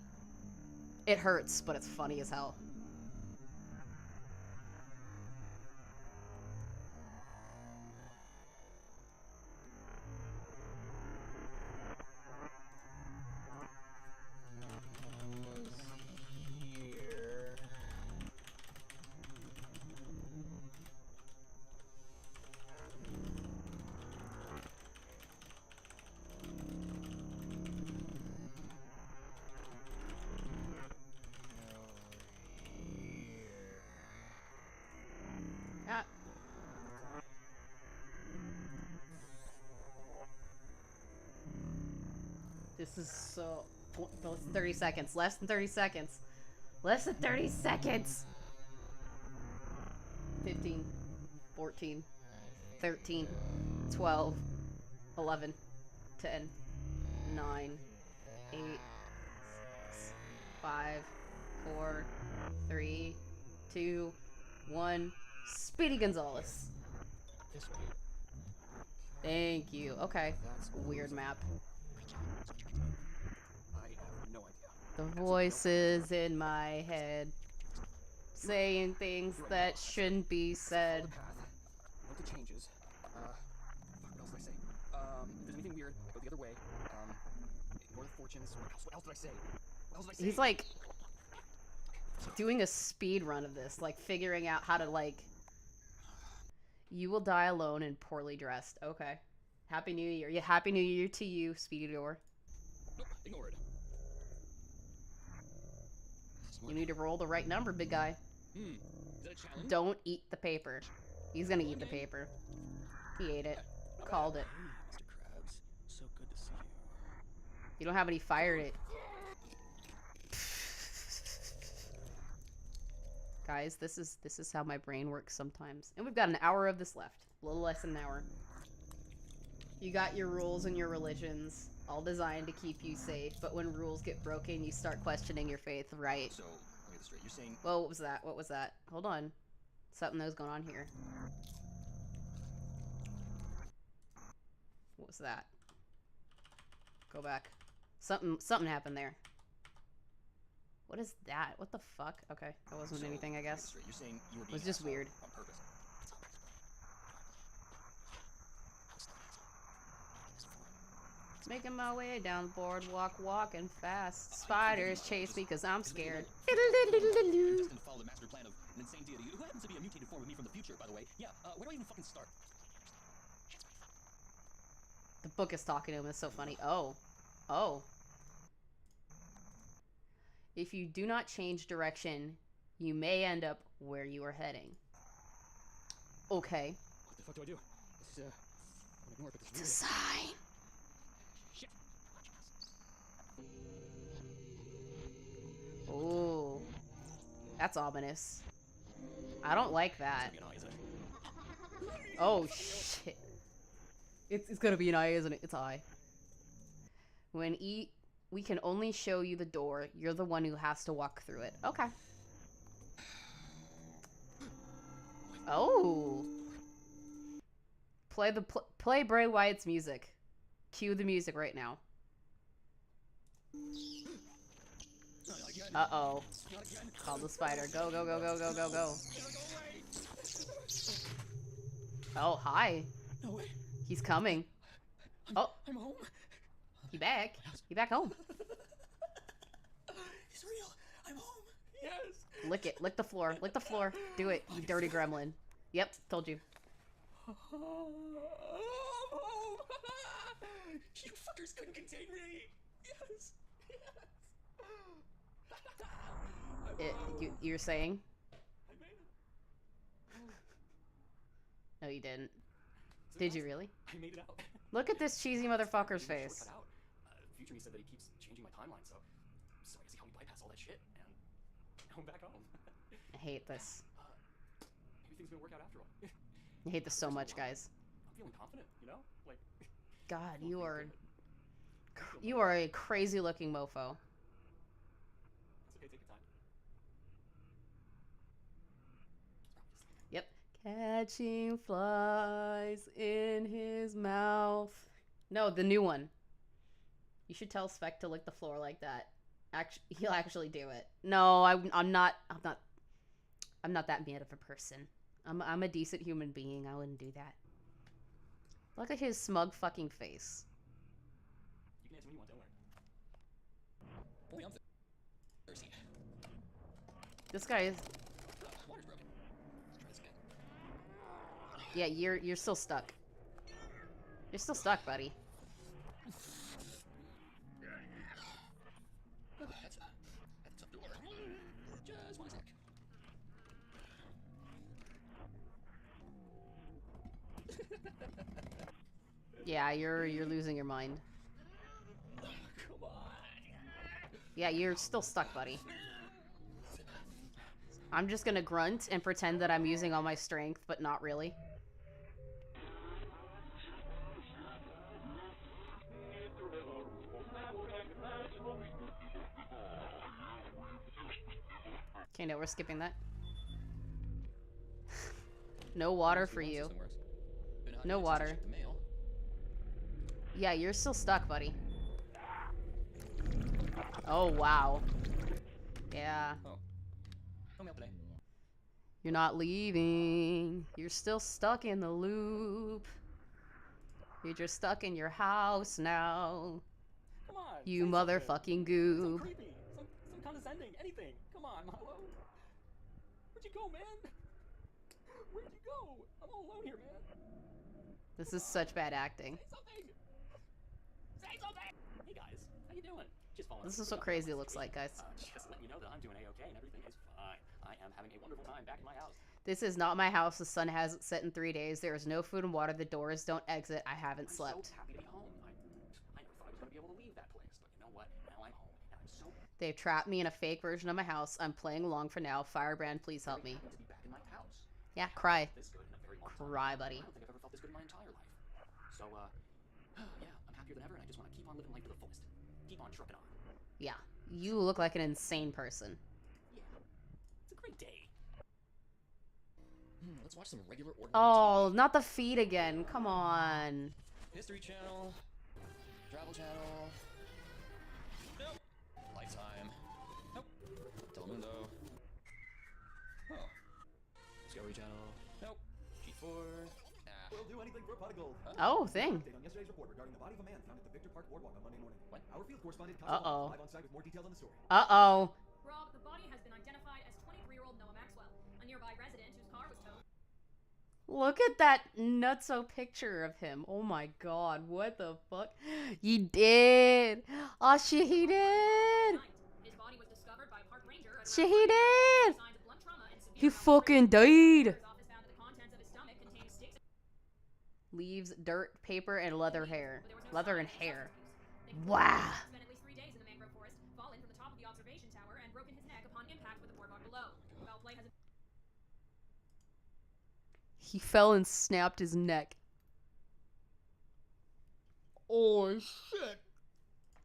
It hurts, but it's funny as hell. This is so... Less than 30 seconds. Less than 30 seconds. Less than 30 seconds! 15. 14. 13. 12. 11. 10. 9. 8. 6. 5. 4. 3. 2. 1. Speedy Gonzalez. Thank you. Okay. Weird map. The voices in my head saying things that shouldn't be said. What the changes? What else did I say? If there's anything weird, I go the other way. Ignore the fortunes. What else did I say? What else did I say? He's like doing a speed run of this, like figuring out how to like. You will die alone and poorly dressed. Okay. Happy New Year. Yeah, Happy New Year to you, Speedy Door. Nope, ignore it. You need to roll the right number, big guy. Is that a challenge? Don't eat the paper. He's gonna eat the paper. He ate it. Called it. Mr. Krabs, so good to see you. You don't have any fired it. Guys, this is how my brain works sometimes. And we've got an hour of this left. A little less than an hour. You got your rules and your religions, all designed to keep you safe, but when rules get broken, you start questioning your faith, right? So, let me get this straight. You're saying... Whoa, what was that? What was that? Hold on. Something that was going on here. What was that? Go back. Something happened there. What is that? What the fuck? Okay, that wasn't anything, I guess. You're saying you were It was just weird. On purpose. Making my way down the boardwalk, walking fast. Spiders chase me because I'm scared. I'm just gonna follow the master plan of an insane deity who happens to be a mutated form of me from the future, by the way. Yeah, where do I even fucking start? The book is talking to him. It's so funny. Oh. Oh. If you do not change direction, you may end up where you are heading. Okay. What the fuck do I do? This is, I'm ignore it, but this It's a sign. Shit. Oh. That's ominous. I don't like that. Oh, shit. It's gonna be an eye, isn't it? It's eye. When we can only show you the door. You're the one who has to walk through it. Okay. Oh. Play Bray Wyatt's music. Cue the music right now. Uh-oh. Call the spider. Go, go, go, go, go, go, go. Oh, hi. No way. He's coming. Oh. I'm home. He back. He back home. It's real. I'm home. Yes. Lick it. Lick the floor. Lick the floor. Do it, you dirty gremlin. Yep, told you. I'm home. You fuckers couldn't contain me. Yes. Yes. You're saying? I made it. No, you didn't. Did you really? I made it out. Look at this cheesy motherfucker's face. Future me said that he keeps changing my timeline, so I guess how he bypassed all that shit, and now I'm back home. I hate this. Maybe things are gonna work out after all. I hate this so much, guys. I'm feeling confident, you know? Like, God, you are a crazy looking mofo. it's okay, take your time. Yep. Catching flies in his mouth. No, the new one. You should tell Spec to lick the floor like that. He'll actually do it. No, I'm not that bad of a person. I'm a decent human being. I wouldn't do that. Look at his smug fucking face. You can answer when you want, don't worry. Boy, I'm thirsty. This guy is. Water's broken. Let's try this again. Yeah, you're still stuck. You're still stuck, buddy. That's a tough door. Just one sec. Yeah, you're losing your mind. Come on. Yeah, you're still stuck, buddy. I'm just gonna grunt and pretend that I'm using all my strength, but not really. Okay, no, we're skipping that. No water for you. No water. Yeah, you're still stuck, buddy. Oh, wow. Yeah. Oh. No mail today. You're not leaving. You're still stuck in the loop. You're just stuck in your house now. Come on. You say motherfucking something. goob. Some creepy. Some condescending. Anything. Come on, Milo. Where'd you go, man? Where'd you go? I'm all alone here, man. This is such bad acting. Say something. Say something. Hey guys, how you doing? Just following. This is what crazy looks like, guys. Just letting you know that I'm doing A-okay and everything is fine. I am having a wonderful time back in my house. This is not my house. The sun hasn't set in 3 days. There is no food and water. The doors don't exit. I haven't I'm slept. so happy to be home. I never thought I was gonna be able to leave that place, but you know what? Now I'm home, and I'm so They've trapped me in a fake version of my house. I'm playing along for now. Firebrand, please help me. happy to be back in my house. Yeah, cry. This good in a very long time. Cry, buddy. I don't think I've ever felt this good in my entire life. So, yeah, I'm happier than ever, and I just want to keep on living life to the fullest. Keep on trucking on. Yeah, you look like an insane person. Yeah, it's a great day. Let's watch some regular ordinary Oh, not the feet again. Come on. History Channel, Travel Channel, nope. Lifetime, nope. Telemundo, oh. Discovery Channel, nope. G4, We'll do anything for a pot of gold. Oh, thing. Update on yesterday's report regarding the body of a man found at the Victor Park Boardwalk on Monday morning. What? Our field correspondent Uh-oh. live on site with more details on the story. Uh-oh. Rob, the body has been identified as 23-year-old Noah Maxwell, a nearby resident whose car was towed. Look at that nutso picture of him. Oh my god, what the fuck? He did. Oh shit, he did. His body was discovered Shit, he did! signs of blunt trauma and severe He fucking died! Doctor's office found that the contents of his stomach contained sticks Leaves, dirt, paper, and leather hair. but there was no Leather sign and of hair. substance abuse. They Wow. spent at least 3 days in the mangrove forest, fallen from the top of the observation tower, and broken his neck upon impact with the boardwalk below. Foul play has He fell and snapped his neck. Oh, shit.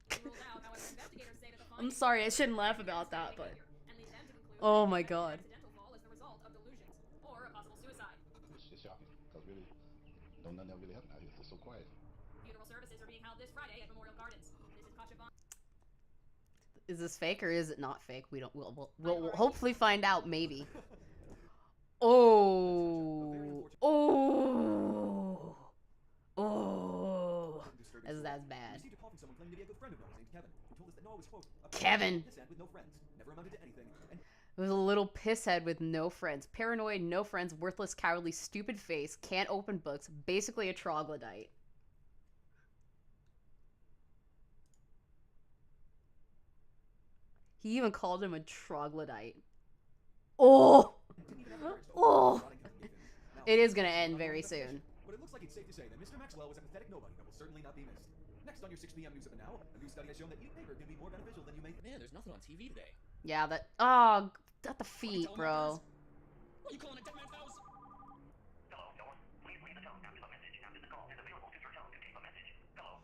been ruled out. However, investigators say that the I'm findings sorry, I shouldn't laugh about that, but... and lead them to conclude Oh that my the god. accidental fall is the result of delusions or a possible suicide. It's shocking because really, nothing ever really happened out here. It's so quiet. Funeral services are being held this Friday at Memorial Gardens. This is Kacha Bond. Is this fake or is it not fake? We don't. We'll hopefully find out. Maybe. Oh. Oh. Oh. That's bad. Received a call from someone claiming to be a good friend of Noah's named Kevin, who told us that Noah was, quote, a Kevin. pisshead with no friends, never amounted to anything, and It was a little pisshead with no friends. Paranoid, no friends, worthless, cowardly, stupid face, can't open books, basically a troglodyte. He even called him a troglodyte. Oh! Oh! It is gonna end very soon. But it looks like it's safe to say that Mr. Maxwell was a pathetic nobody that will certainly not be missed. Next on your 6 p.m. news of the now, a new study has shown that eating paper can be more beneficial than you may think. Man, there's nothing on TV today. Yeah, that. Oh, at the feet, bro. What, you calling a dead man's house? Hello, Noah. Please leave the tone after the message. After the call is available to your tone to leave a message. Hello.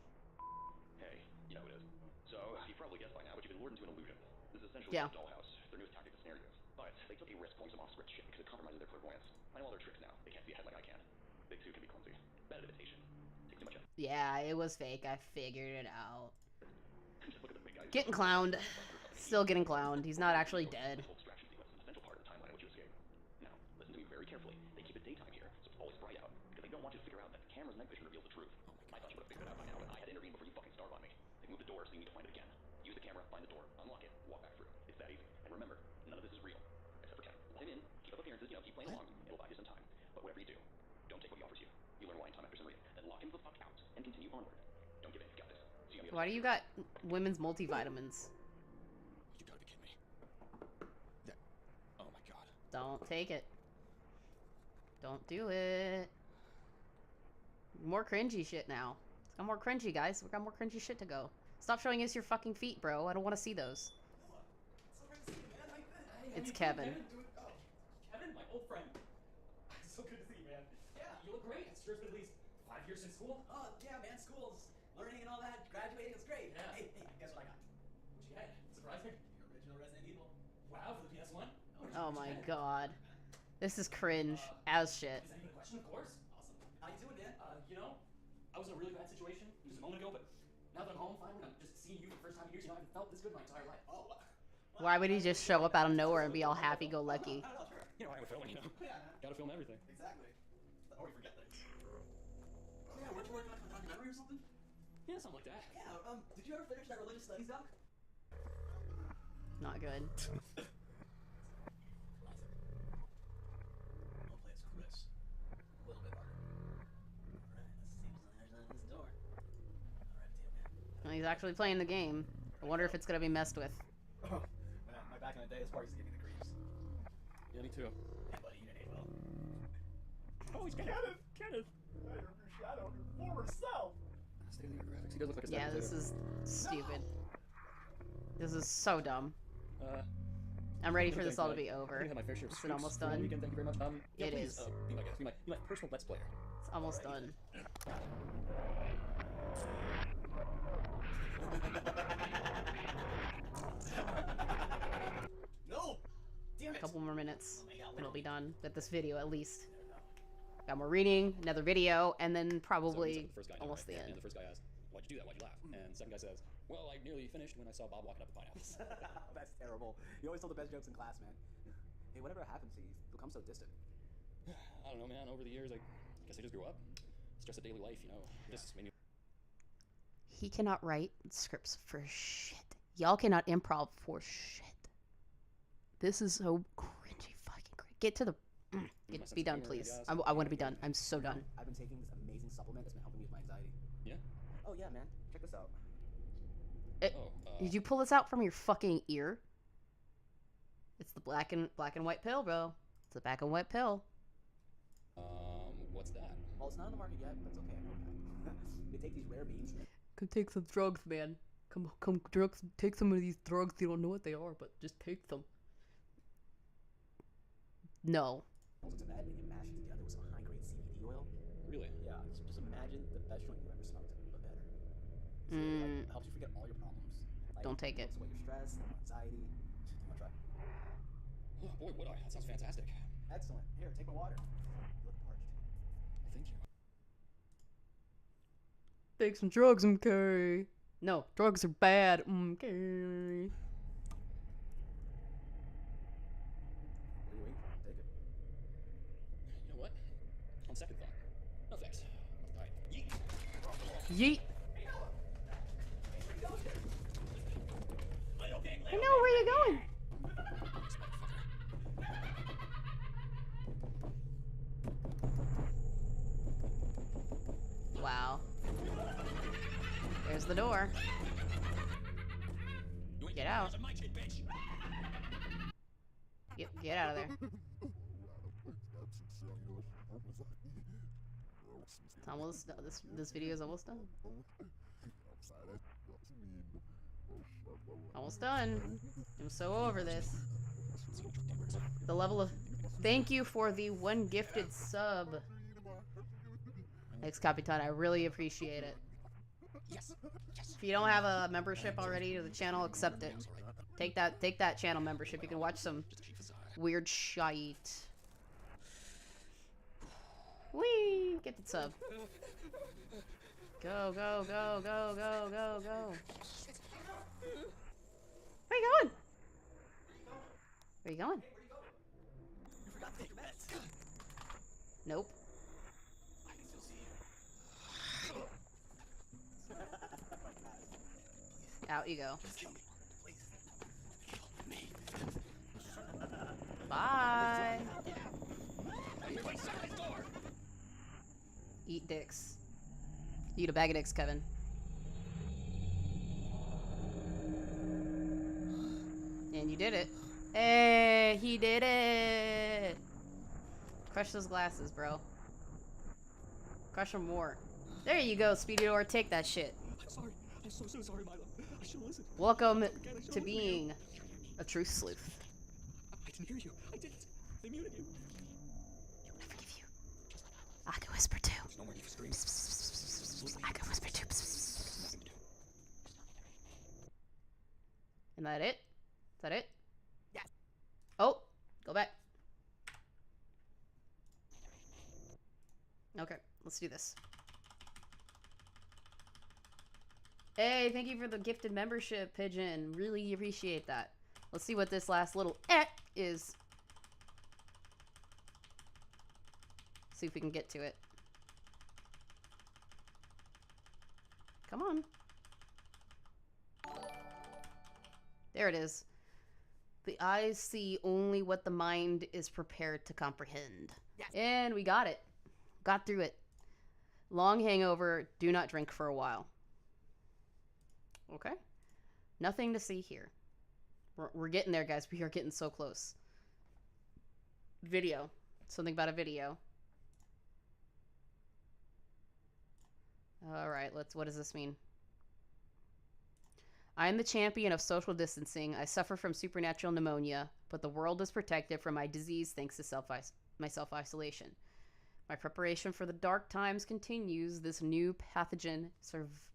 Hey, you know who it is. So, you probably guessed by now, but you've been lured into an illusion. This is essentially Yeah. a dollhouse, their newest tactic of scenarios. But they took a risk pulling some off-script shit because it compromises their clairvoyance. I know all their tricks now. They can't see ahead like I can. They too can be clumsy. Bad at imitation. Takes too much effort. Yeah, it was fake. I figured it out. Just look at the big guy. Getting clowned. Still getting clowned. He's not actually dead. This whole distraction sequence is an essential part of the timeline in which you escape. Now, listen to me very carefully. They keep it daytime here, so it's always bright out, because they don't want you to figure out that the camera's night vision reveals the truth. I thought you would have figured it out by now, but I had to intervene before you fucking starve on me. They moved the door, so you need to find it again. Use the camera, find the door, unlock it, walk back through. It's that easy. And remember, none of this is real. Except for Ken. Let him in, keep up appearances, keep playing along. It'll buy you some time. But whatever you do, don't take what he offers you. You learn why in time after some reason. Then lock him the fuck out and continue onward. Don't give in, you got this. See you on the other Why do you got women's multivitamins? You gotta be kidding me. That. Oh my god. Don't take it. Don't do it. More cringy shit now. It's got more cringy, guys. We got more cringy shit to go. Stop showing us your fucking feet, bro. I don't want to see those. It's Kevin. Kevin, my old friend. So good to see you, man. Yeah, you look great. It's sure been at least 5 years since school. Oh, yeah, man, school's learning and all that, graduating, it's great. Yeah. Hey, guess what I got? What you had? Surprise me. The original Resident Evil. Wow, for the PS1. Oh my god. This is cringe as shit. Is that even a question? Of course. Awesome. How you doing, man? You know, I was in a really bad situation just a moment ago, but now that I'm home finally, and I'm just seeing you for the first time in years, you know, I haven't felt this good my entire life. Oh, wow. Why would he just show up out of nowhere and be all happy-go-lucky? I don't know, sure. You know, I would film, you know. Yeah, man. Gotta film everything. Exactly. Or we forget things. Oh, yeah, weren't you working on a documentary or something? Yeah, something like that. Yeah, did you ever finish that religious studies doc? Not good. Hopefully it's Chris. A little bit harder. Alright, let's see what's on the other side of this door. Alright, deal, man. Well, he's actually playing the game. I wonder if it's gonna be messed with. Oh, man, my back in the day, this party's giving me the creeps. Yeah, me too. Hey, buddy, you didn't age well. Oh, he's Kenneth! Kenneth! Your shadow, your former self! Stay in the graphics. He does look like a Yeah, this is stupid. This is so dumb. I'm ready for this all to be over. I had my fair share of Is it almost scoops for the done? Weekend. Thank you very much. Yeah, It please, is. Be my guest. Be my personal Let's Player. It's almost done. No! Damn A it! couple more minutes. It'll be done with this video at least. Got more reading, another video, and then probably the first guy almost the right? end. And the first guy asks, "Why'd you do that? Why'd you laugh?" And the second guy says, "Well, I nearly finished when I saw Bob walking up the pineapples." That's terrible. You always tell the best jokes in class, man. Hey, whatever happened to you? You've become so distant. I don't know, man. Over the years, I guess I just grew up. Stress of daily life, you know. Just made me. He cannot write scripts for shit. Y'all cannot improv for shit. This is so cringy fucking cringe. Get to the... be done, please. I want to be done. I'm so done. I've been taking this amazing supplement that's been helping me with my anxiety. Yeah. Oh, yeah, man. Check this out. Did you pull this out from your fucking ear? It's the black and white pill, bro. It's the black and white pill. What's that? Well, it's not on the market yet, but it's okay. I know that. They take these rare beans. Come take some drugs, man. Come, drugs. Take some of these drugs. You don't know what they are, but just take them. No. To that, and you mash it together with some high-grade CBD oil. Really? Yeah, just imagine the best joint you ever smoked, but better. So it helps you forget all your problems. Like, Don't take it. Takes away your stress, anxiety. You wanna try? Oh, boy, would I. That sounds fantastic. Excellent. Here, take my water. You look parched. Thank you. Take some drugs, okay? No, drugs are bad, okay. What are you waiting for? Take it. You know what? On second thought. No thanks. Alright. Yeet. Yeet. Okay, I know where you're going. Wow. There's the door. Get out. Get out of there. It's almost this video is almost done. Almost done. I'm so over this. The level of thank you for the one gifted sub. Thanks, Capitan. I really appreciate it. If you don't have a membership already to the channel, accept it. Take that channel membership. You can watch some weird shite. Whee! Get the sub. Go, go, go, go, go, go, go. Where you going? Where you going? You forgot to take your meds. Nope. I can still see you. Out you go. Please. Kill me. Bye. Eat dicks. Eat a bag of dicks, Kevin. And you did it. Hey, he did it. Crush those glasses, bro. Crush them more. There you go, Speedy Door. Take that shit. I'm sorry. I'm so sorry, Milo. I should have listened. Welcome to being a truth sleuth. I didn't hear you. I didn't. They muted you. I forgive you. I can whisper too. There's no more need for screams. I can whisper too. Nothing to do. Isn't that it? Is that it? Yes. Oh, go back. Okay, let's do this. Hey, thank you for the gifted membership, Pigeon. Really appreciate that. Let's see what this last little is. See if we can get to it. Come on. There it is. The eyes see only what the mind is prepared to comprehend. Yes. And we got it. Got through it. Long hangover. Do not drink for a while. Okay. Nothing to see here. We're getting there, guys. We are getting so close. Video. Something about a video. Alright, what does this mean? I am the champion of social distancing. I suffer from supernatural pneumonia, but the world is protected from my disease thanks to my self-isolation. My preparation for the dark times continues. This new pathogen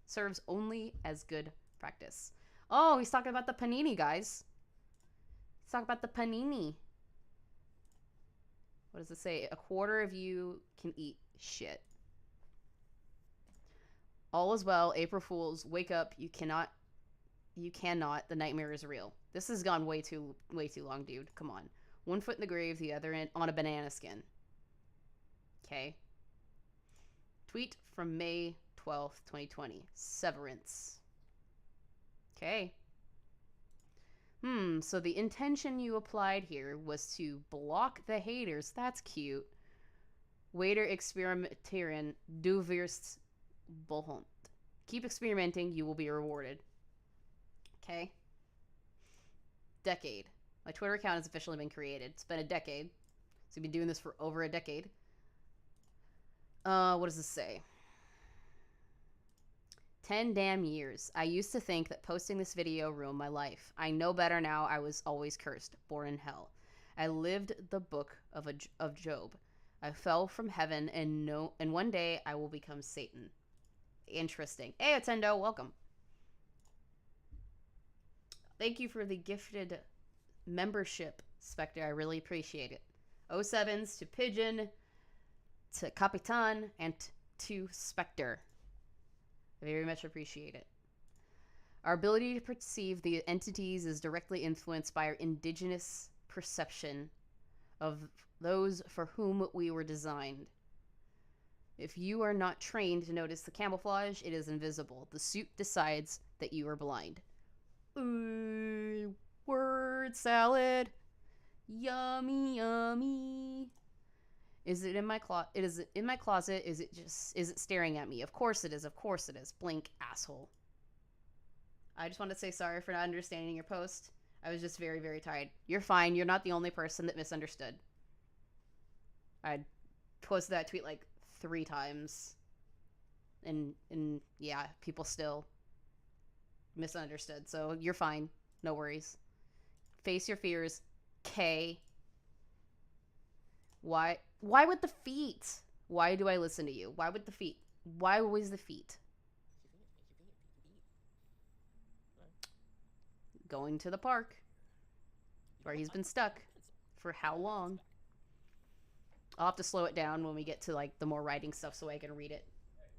serves only as good practice. Oh, he's talking about the panini, guys. He's talking about the panini. What does it say? A quarter of you can eat shit. All is well. April Fools, wake up. You cannot. The nightmare is real. This has gone way too long, dude. Come on. One foot in the grave, the other on a banana skin. Okay. Tweet from May 12th, 2020. Severance. Okay. So the intention you applied here was to block the haters. That's cute. Waiter experimentarian, du wirst belohnt. Keep experimenting, you will be rewarded. Okay. Decade. My Twitter account has officially been created. It's been a decade. So we've been doing this for over a decade. What does this say? 10 damn years. I used to think that posting this video ruined my life. I know better now. I was always cursed, born in hell. I lived the book of Job. I fell from heaven, and one day I will become Satan. Interesting. Hey, Attendo, welcome. Thank you for the gifted membership, Spectre. I really appreciate it. 07s to Pigeon, to Capitan, and to Spectre. I very much appreciate it. Our ability to perceive the entities is directly influenced by our indigenous perception of those for whom we were designed. If you are not trained to notice the camouflage, it is invisible. The suit decides that you are blind. Word salad. Yummy, yummy. Is it in my closet? It is in my closet. Is it staring at me? Of course it is. Of course it is. Blink, asshole. I just want to say sorry for not understanding your post. I was just very, very tired. You're fine. You're not the only person that misunderstood. I posted that tweet like 3 times. And yeah, people still misunderstood. So you're fine. No worries. Face your fears. K. Why with the feet? Why do I listen to you? Why with the feet? Why always the feet? Going to the park. Where he's been stuck. For how long? I'll have to slow it down when we get to like the more writing stuff so I can read it.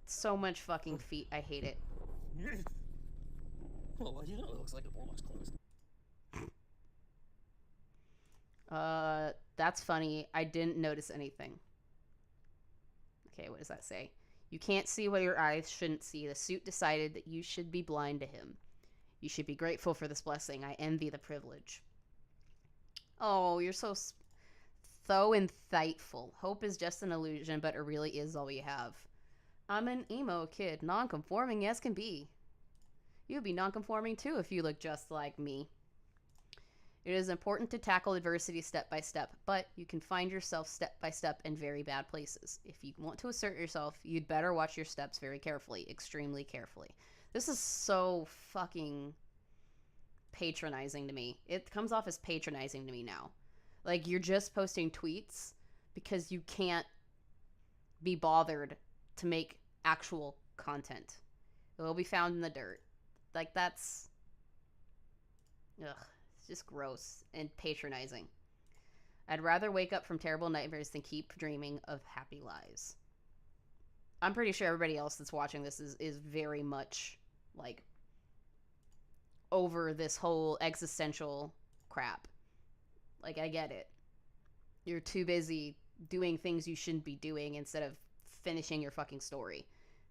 So much fucking feet. I hate it. Well, you know, it looks like the boardwalk's closed. That's funny. I didn't notice anything. Okay, what does that say? You can't see what your eyes shouldn't see. The suit decided that you should be blind to him. You should be grateful for this blessing. I envy the privilege. Oh, you're so insightful. Hope is just an illusion, but it really is all we have. I'm an emo kid, non-conforming as can be. You'd be non-conforming too if you look just like me. It is important to tackle adversity step by step, but you can find yourself step by step in very bad places. If you want to assert yourself, you'd better watch your steps very carefully, extremely carefully. This is so fucking patronizing to me. It comes off as patronizing to me now. Like, you're just posting tweets because you can't be bothered to make actual content. It will be found in the dirt. Like, that's... Ugh. It's just gross and patronizing. I'd rather wake up from terrible nightmares than keep dreaming of happy lies. I'm pretty sure everybody else that's watching this is very much, like, over this whole existential crap. Like, I get it. You're too busy doing things you shouldn't be doing instead of finishing your fucking story.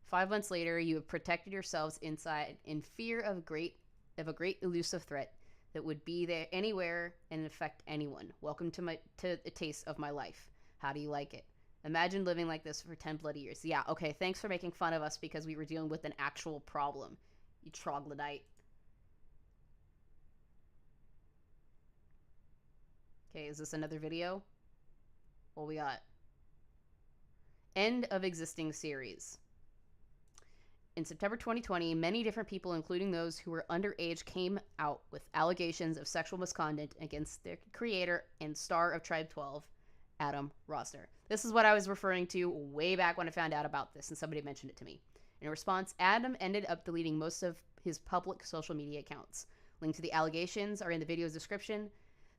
5 months later, you have protected yourselves inside in fear of a great elusive threat that would be there anywhere and affect anyone. Welcome to a taste of my life. How do you like it? Imagine living like this for 10 bloody years. Yeah, okay, thanks for making fun of us because we were dealing with an actual problem. You troglodyte. Okay, is this another video? What we got? End of existing series. In September 2020, many different people, including those who were underage, came out with allegations of sexual misconduct against their creator and star of TribeTwelve, Adam Rosner. This is what I was referring to way back when I found out about this, and somebody mentioned it to me. In response, Adam ended up deleting most of his public social media accounts. Links to the allegations are in the video's description.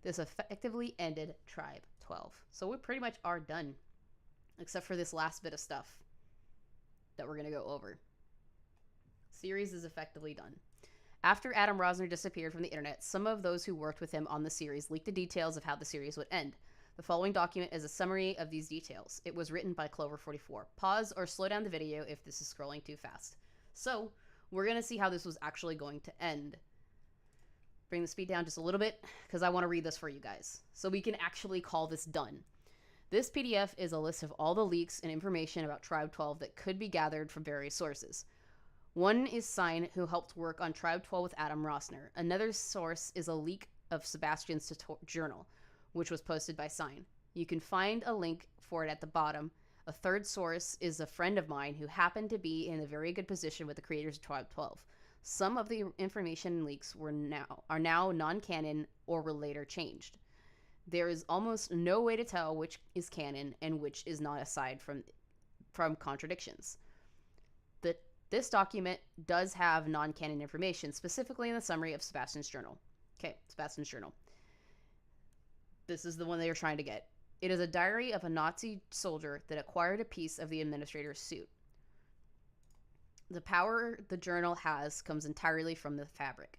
This effectively ended TribeTwelve. So we pretty much are done, except for this last bit of stuff that we're going to go over. Series is effectively done. After Adam Rosner disappeared from the internet, some of those who worked with him on the series leaked the details of how the series would end. The following document is a summary of these details. It was written by Clover44. Pause or slow down the video if this is scrolling too fast. So, we're going to see how this was actually going to end. Bring the speed down just a little bit, because I want to read this for you guys, so we can actually call this done. This PDF is a list of all the leaks and information about TribeTwelve that could be gathered from various sources. One is Sign, who helped work on TribeTwelve with Adam Rosner. Another source is a leak of Sebastian's journal, which was posted by Sign. You can find a link for it at the bottom. A third source is a friend of mine who happened to be in a very good position with the creators of TribeTwelve. Some of the information leaks are now non-canon or were later changed. There is almost no way to tell which is canon and which is not, aside from contradictions. This document does have non-canon information, specifically in the summary of Sebastian's journal. Okay, Sebastian's journal. This is the one they are trying to get. It is a diary of a Nazi soldier that acquired a piece of the administrator's suit. The power the journal has comes entirely from the fabric.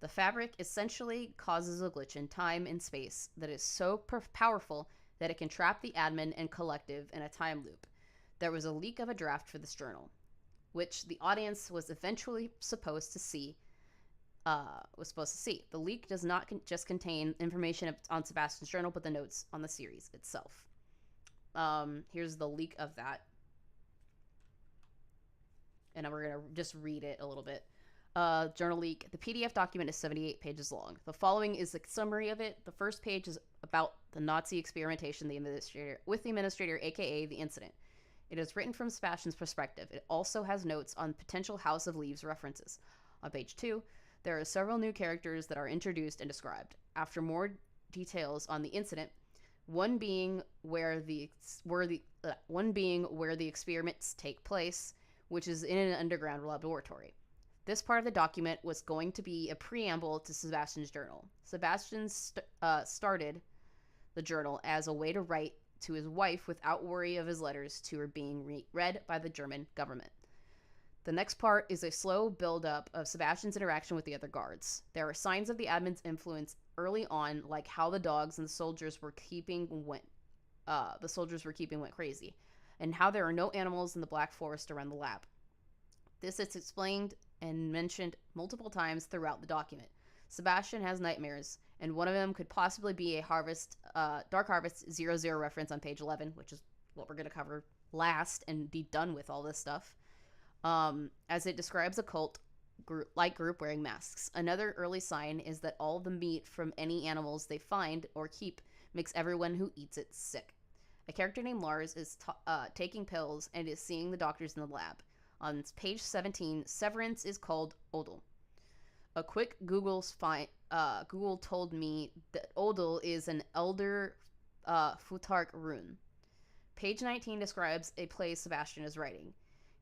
The fabric essentially causes a glitch in time and space that is so powerful that it can trap the admin and collective in a time loop. There was a leak of a draft for this journal, which the audience was eventually supposed to see. The leak does not just contain information on Sebastian's journal, but the notes on the series itself. Here's the leak of that. And we're going to just read it a little bit. Journal leak. The PDF document is 78 pages long. The following is a summary of it. The first page is about the Nazi experimentation with the administrator, aka the incident. It is written from Sebastian's perspective. It also has notes on potential House of Leaves references. On page 2, there are several new characters that are introduced and described. After more details on the incident, one being where the experiments take place, which is in an underground laboratory. This part of the document was going to be a preamble to Sebastian's journal. Sebastian started the journal as a way to write to his wife without worry of his letters to her being read by the German government. The next part is a slow build-up of Sebastian's interaction with the other guards. There are signs of the admin's influence early on, like how the dogs and the soldiers were keeping went crazy, and how there are no animals in the Black Forest around the lab. This is explained and mentioned multiple times throughout the document. Sebastian has nightmares, and one of them could possibly be a Dark Harvest 00 reference on page 11, which is what we're going to cover last and be done with all this stuff. As it describes a cult group wearing masks. Another early sign is that all the meat from any animals they find or keep makes everyone who eats it sick. A character named Lars is taking pills and is seeing the doctors in the lab. On page 17, Severance is called Odal. A quick Google told me that Odal is an elder Futhark rune. Page 19 describes a play Sebastian is writing.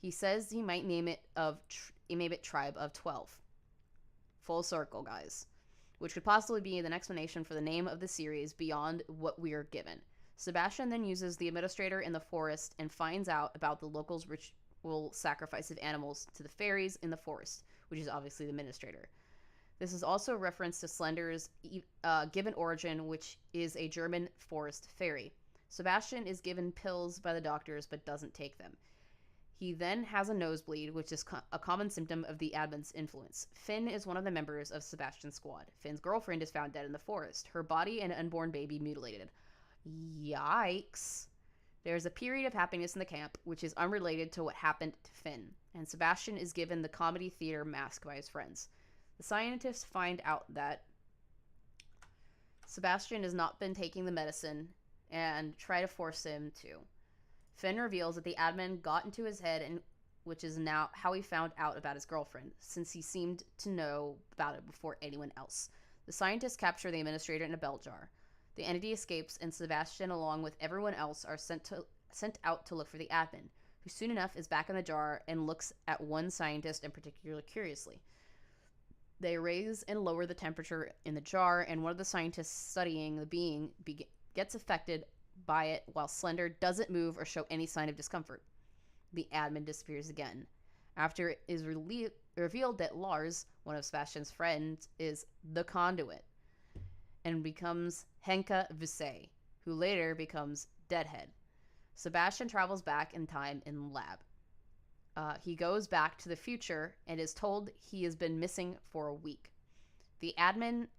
He says he might name it Tribe of 12. Full circle, guys. Which could possibly be an explanation for the name of the series beyond what we are given. Sebastian then uses the administrator in the forest and finds out about the locals' ritual sacrifice of animals to the fairies in the forest, which is obviously the administrator. This is also a reference to Slender's given origin, which is a German forest fairy. Sebastian is given pills by the doctors but doesn't take them. He then has a nosebleed, which is a common symptom of the admin's influence. Finn is one of the members of Sebastian's squad. Finn's girlfriend is found dead in the forest, her body and unborn baby mutilated. Yikes. There's a period of happiness in the camp, which is unrelated to what happened to Finn, and Sebastian is given the comedy theater mask by his friends. The scientists find out that Sebastian has not been taking the medicine and try to force him to. Finn reveals that the admin got into his head, and which is now how he found out about his girlfriend, since he seemed to know about it before anyone else. The scientists capture the administrator in a bell jar. The entity escapes, and Sebastian, along with everyone else, are sent out to look for the admin, who soon enough is back in the jar and looks at one scientist in particular curiously. They raise and lower the temperature in the jar, and one of the scientists studying the being gets affected by it, while Slender doesn't move or show any sign of discomfort. The admin disappears again. After it is revealed that Lars, one of Sebastian's friends, is the conduit, and becomes Henka Visay, who later becomes Deadhead. Sebastian travels back in time in the lab. He goes back to the future and is told he has been missing for a week. The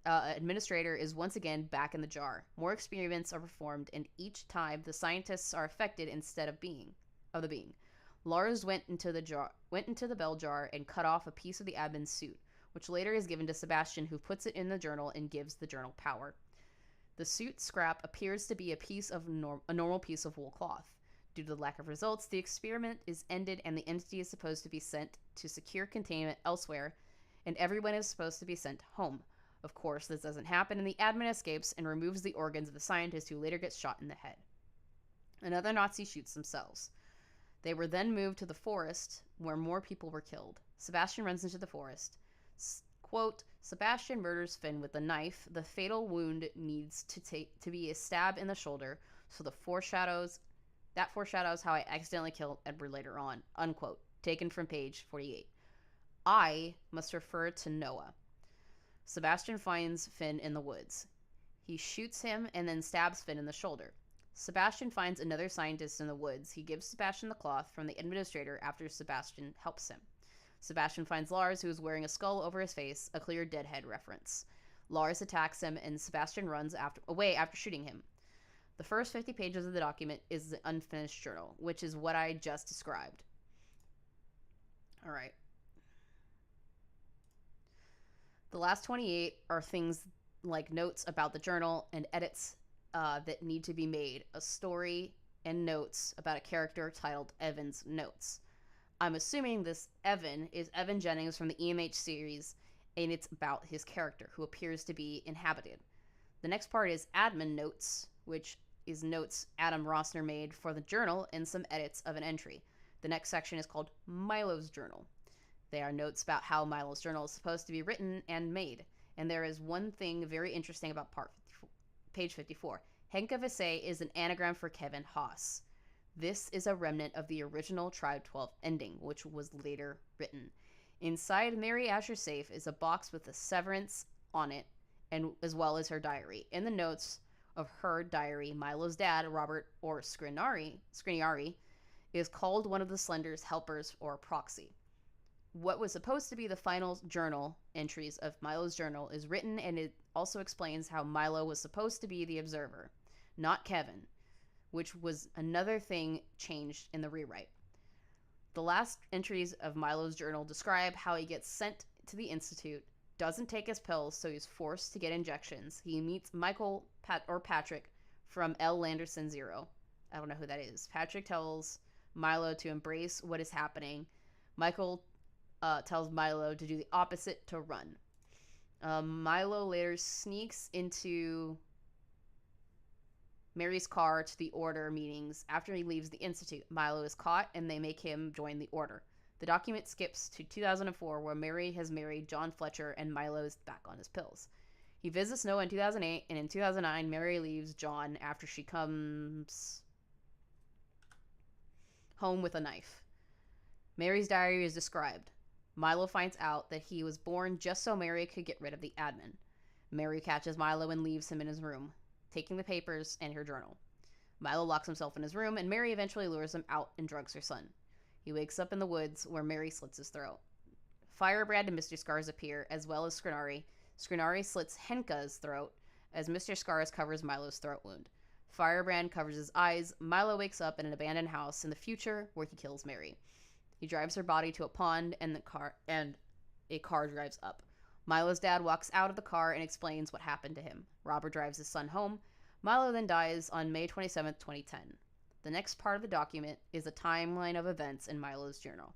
administrator is once again back in the jar. More experiments are performed, and each time the scientists are affected instead of the being. Lars went into the bell jar and cut off a piece of the admin's suit. which later is given to Sebastian, who puts it in the journal and gives the journal power. The suit scrap appears to be a normal piece of wool cloth. Due to the lack of results, the experiment is ended and the entity is supposed to be sent to secure containment elsewhere, and everyone is supposed to be sent home. Of course, this doesn't happen, and the admin escapes and removes the organs of the scientist, who later gets shot in the head. Another Nazi shoots themselves. They were then moved to the forest, where more people were killed. Sebastian runs into the forest. Quote, Sebastian murders Finn with a knife. The fatal wound needs to be a stab in the shoulder, so that foreshadows how I accidentally killed Edward later on. Unquote. Taken from page 48. I must refer to Noah. Sebastian finds Finn in the woods. He shoots him and then stabs Finn in the shoulder. Sebastian finds another scientist in the woods. He gives Sebastian the cloth from the administrator after Sebastian helps him. Sebastian finds Lars, who is wearing a skull over his face, a clear Deadhead reference. Lars attacks him, and Sebastian runs away after shooting him. The first 50 pages of the document is the unfinished journal, which is what I just described. All right. The last 28 are things like notes about the journal and edits that need to be made, a story and notes about a character titled Evan's Notes. I'm assuming this Evan is Evan Jennings from the EMH series, and it's about his character, who appears to be inhabited. The next part is admin notes, which is notes Adam Rossner made for the journal and some edits of an entry. The next section is called Milo's Journal. They are notes about how Milo's journal is supposed to be written and made. And there is one thing very interesting about page 54. Henka Vise is an anagram for Kevin Haas. This is a remnant of the original TribeTwelve ending, which was later written. Inside Mary Asher's safe is a box with a severance on it, and as well as her diary. In the notes of her diary, Milo's dad, Robert or Skriniari, is called one of the Slender's helpers or proxy. What was supposed to be the final journal entries of Milo's journal is written, and it also explains how Milo was supposed to be the observer, not Kevin, which was another thing changed in the rewrite. The last entries of Milo's journal describe how he gets sent to the institute, doesn't take his pills, so he's forced to get injections. He meets Patrick from L. Landerson Zero. I don't know who that is. Patrick tells Milo to embrace what is happening. Michael tells Milo to do the opposite, to run. Milo later sneaks into Mary's car to the Order meetings. After he leaves the Institute, Milo is caught and they make him join the Order. The document skips to 2004, where Mary has married John Fletcher and Milo is back on his pills. He visits Noah in 2008, and in 2009, Mary leaves John after she comes home with a knife. Mary's diary is described. Milo finds out that he was born just so Mary could get rid of the admin. Mary catches Milo and leaves him in his room, taking the papers and her journal. Milo locks himself in his room, and Mary eventually lures him out and drugs her son. He wakes up in the woods, where Mary slits his throat. Firebrand and Mr. Scars appear, as well as Skriniari. Skriniari slits Henka's throat, as Mr. Scars covers Milo's throat wound. Firebrand covers his eyes. Milo wakes up in an abandoned house in the future, where he kills Mary. He drives her body to a pond, and a car drives up. Milo's dad walks out of the car and explains what happened to him. Robert drives his son home. Milo then dies on May 27, 2010. The next part of the document is a timeline of events in Milo's journal.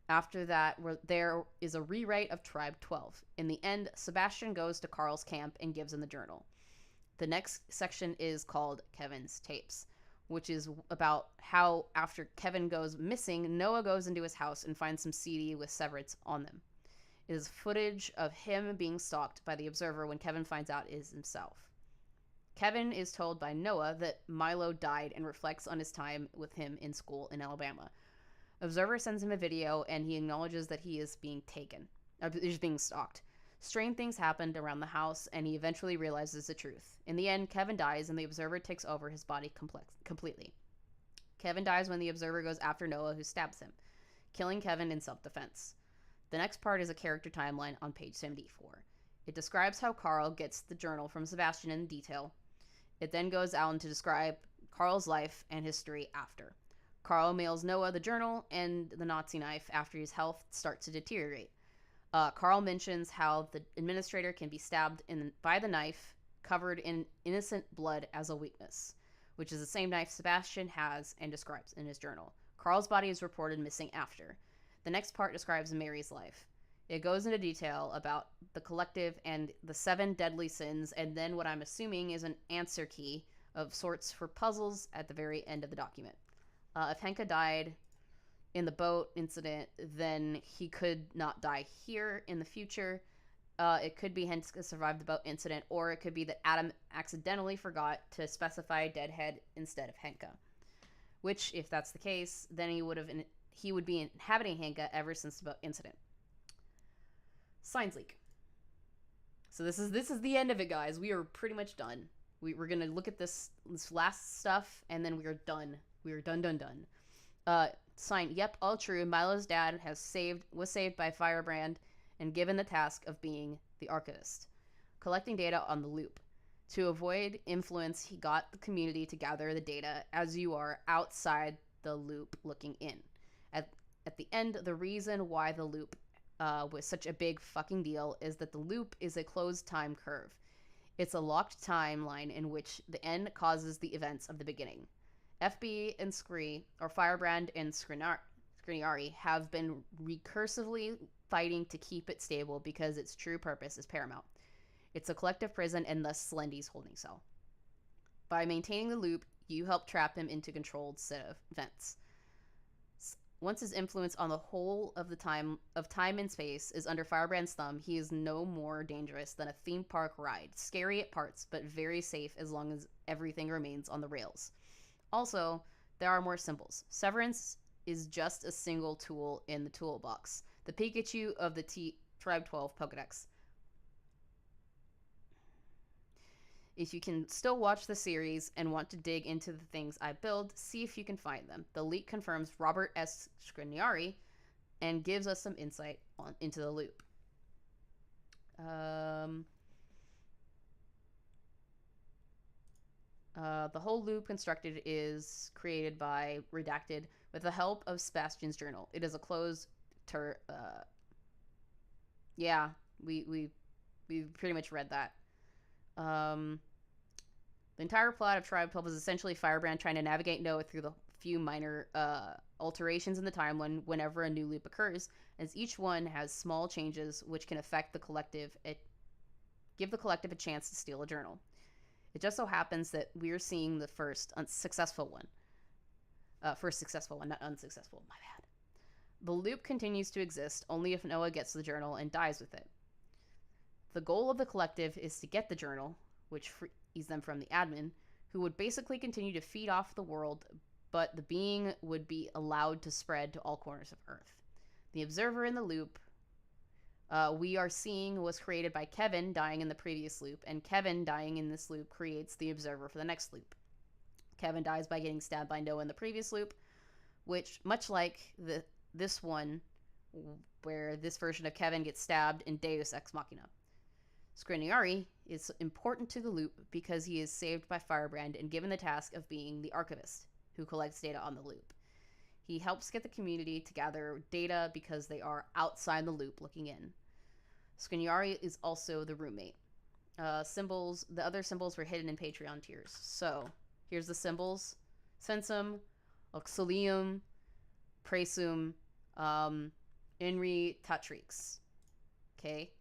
After that, there is a rewrite of TribeTwelve. In the end, Sebastian goes to Karl's camp and gives him the journal. The next section is called Kevin's Tapes, which is about how after Kevin goes missing, Noah goes into his house and finds some CD with severance on them. It is footage of him being stalked by the Observer when Kevin finds out it is himself. Kevin is told by Noah that Milo died and reflects on his time with him in school in Alabama. Observer sends him a video and he acknowledges that he is being stalked. Strange things happened around the house and he eventually realizes the truth. In the end, Kevin dies and the Observer takes over his body completely. Kevin dies when the Observer goes after Noah, who stabs him, killing Kevin in self-defense. The next part is a character timeline on page 74. It describes how Karl gets the journal from Sebastian in detail. It then goes on to describe Karl's life and history after. Karl mails Noah the journal and the Nazi knife after his health starts to deteriorate. Karl mentions how the administrator can be stabbed by the knife covered in innocent blood as a weakness, which is the same knife Sebastian has and describes in his journal. Karl's body is reported missing after. The next part describes Mary's life. It goes into detail about the collective and the 7 deadly sins, and then what I'm assuming is an answer key of sorts for puzzles at the very end of the document. If Henka died in the boat incident, then he could not die here in the future. It could be Henka survived the boat incident, or it could be that Adam accidentally forgot to specify Deadhead instead of Henka. Which, if that's the case, then he would be inhabiting Henka ever since the boat incident. Signs leak. So this is the end of it, guys. We are pretty much done. We're gonna look at this last stuff, and then we are done. We are done. Sign. Yep, all true. Milo's dad was saved by Firebrand and given the task of being the archivist, collecting data on the loop. To avoid influence, he got the community to gather the data as you are outside the loop looking in. At the end, the reason why the loop was such a big fucking deal is that the loop is a closed time curve. It's a locked timeline in which the end causes the events of the beginning. FB and Scree, or Firebrand and Skriniari, have been recursively fighting to keep it stable because its true purpose is paramount. It's a collective prison and thus Slendy's holding cell. By maintaining the loop, you help trap him into controlled set of events. Once his influence on the whole of time and space is under Firebrand's thumb, he is no more dangerous than a theme park ride, scary at parts, but very safe as long as everything remains on the rails. Also, there are more symbols. Severance is just a single tool in the toolbox. The Pikachu of the TribeTwelve Pokedex. If you can still watch the series and want to dig into the things I build, see if you can find them. The leak confirms Robert S. Skriniari and gives us some insight into the loop. The whole loop constructed is created by Redacted with the help of Sebastian's journal. It is a closed yeah, we pretty much read that. The entire plot of TribeTwelve is essentially Firebrand trying to navigate Noah through the few minor alterations in the timeline whenever a new loop occurs, as each one has small changes which can affect the collective, give the collective a chance to steal a journal. It just so happens that we're seeing the first successful one, not unsuccessful, my bad. The loop continues to exist only if Noah gets the journal and dies with it. The goal of the collective is to get the journal, which frees them from the admin, who would basically continue to feed off the world, but the being would be allowed to spread to all corners of Earth. The observer in the loop we are seeing was created by Kevin dying in the previous loop, and Kevin dying in this loop creates the observer for the next loop. Kevin dies by getting stabbed by Noah in the previous loop, which, much like this one, where this version of Kevin gets stabbed in Deus Ex Machina. Skriniari is important to the loop because he is saved by Firebrand and given the task of being the archivist, who collects data on the loop. He helps get the community to gather data because they are outside the loop looking in. Skriniari is also the roommate. The other symbols were hidden in Patreon tiers. So, here's the symbols. Sensum, Auxilium, Presum, Inri Tatrix. Okay?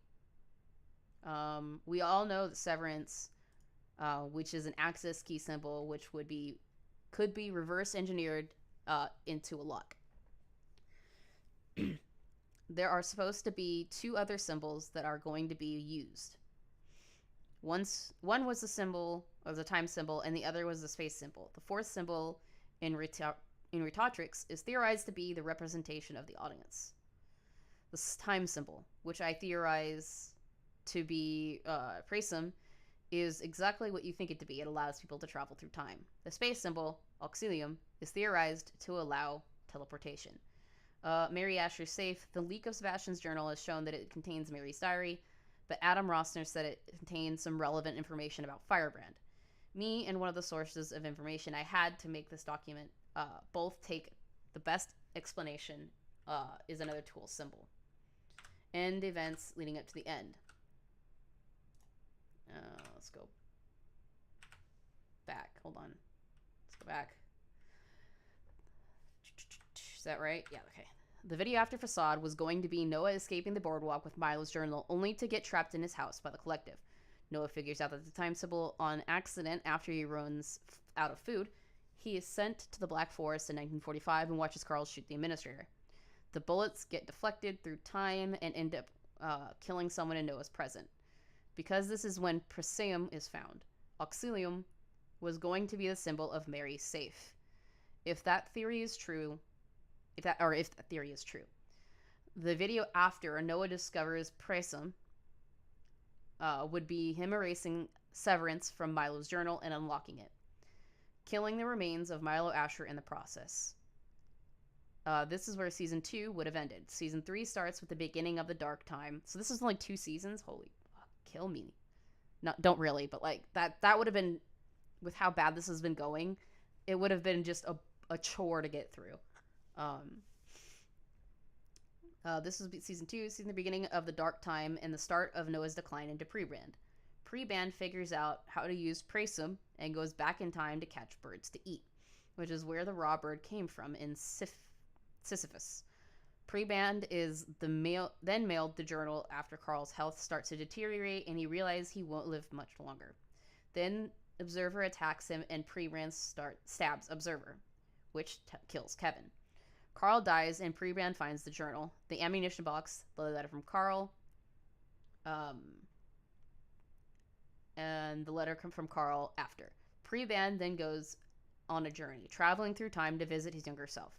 We all know that Severance, which is an access key symbol, which could be reverse engineered into a lock. There are supposed to be 2 other symbols that are going to be used. One was the symbol, or the time symbol, and the other was the space symbol. The 4th symbol in Retatrix is theorized to be the representation of the audience. The time symbol, which I theorize to be Presum, is exactly what you think it to be. It allows people to travel through time. The space symbol, Auxilium, is theorized to allow teleportation. Mary Asher's safe. The leak of Sebastian's journal has shown that it contains Mary's diary, but Adam Rossner said it contains some relevant information about Firebrand. Me and one of the sources of information I had to make this document both take the best explanation is another tool symbol. and events leading up to the end. Let's go back. Hold on. Let's go back. Is that right? Yeah, okay. The video after Facade was going to be Noah escaping the boardwalk with Milo's journal, only to get trapped in his house by the collective. Noah figures out that the time symbol on accident after he runs out of food. He is sent to the Black Forest in 1945 and watches Karl shoot the administrator. The bullets get deflected through time and end up killing someone in Noah's present. Because this is when Priscium is found, Auxilium was going to be the symbol of Mary's safe. If that theory is true, if that theory is true, the video after Noah discovers Priscium would be him erasing Severance from Milo's journal and unlocking it, killing the remains of Milo Asher in the process. This is where Season 2 would have ended. Season 3 starts with the beginning of the Dark Time. So this is only 2 seasons? Holy fuck, kill me. No, don't really, but like, that would have been, with how bad this has been going, it would have been just a chore to get through. This is Season 2, seeing the beginning of the Dark Time and the start of Noah's decline into Pre-Band. Pre-Band figures out how to use Prism and goes back in time to catch birds to eat, which is where the raw bird came from in Sisyphus. Pre-Band is then mailed the journal after Karl's health starts to deteriorate and he realizes he won't live much longer. Then Observer attacks him and Pre-Band stabs Observer, which kills Kevin. Karl dies and Pre-Band finds the journal, the ammunition box, the letter from Karl, and the letter from Karl after. Pre-Band then goes on a journey, traveling through time to visit his younger self.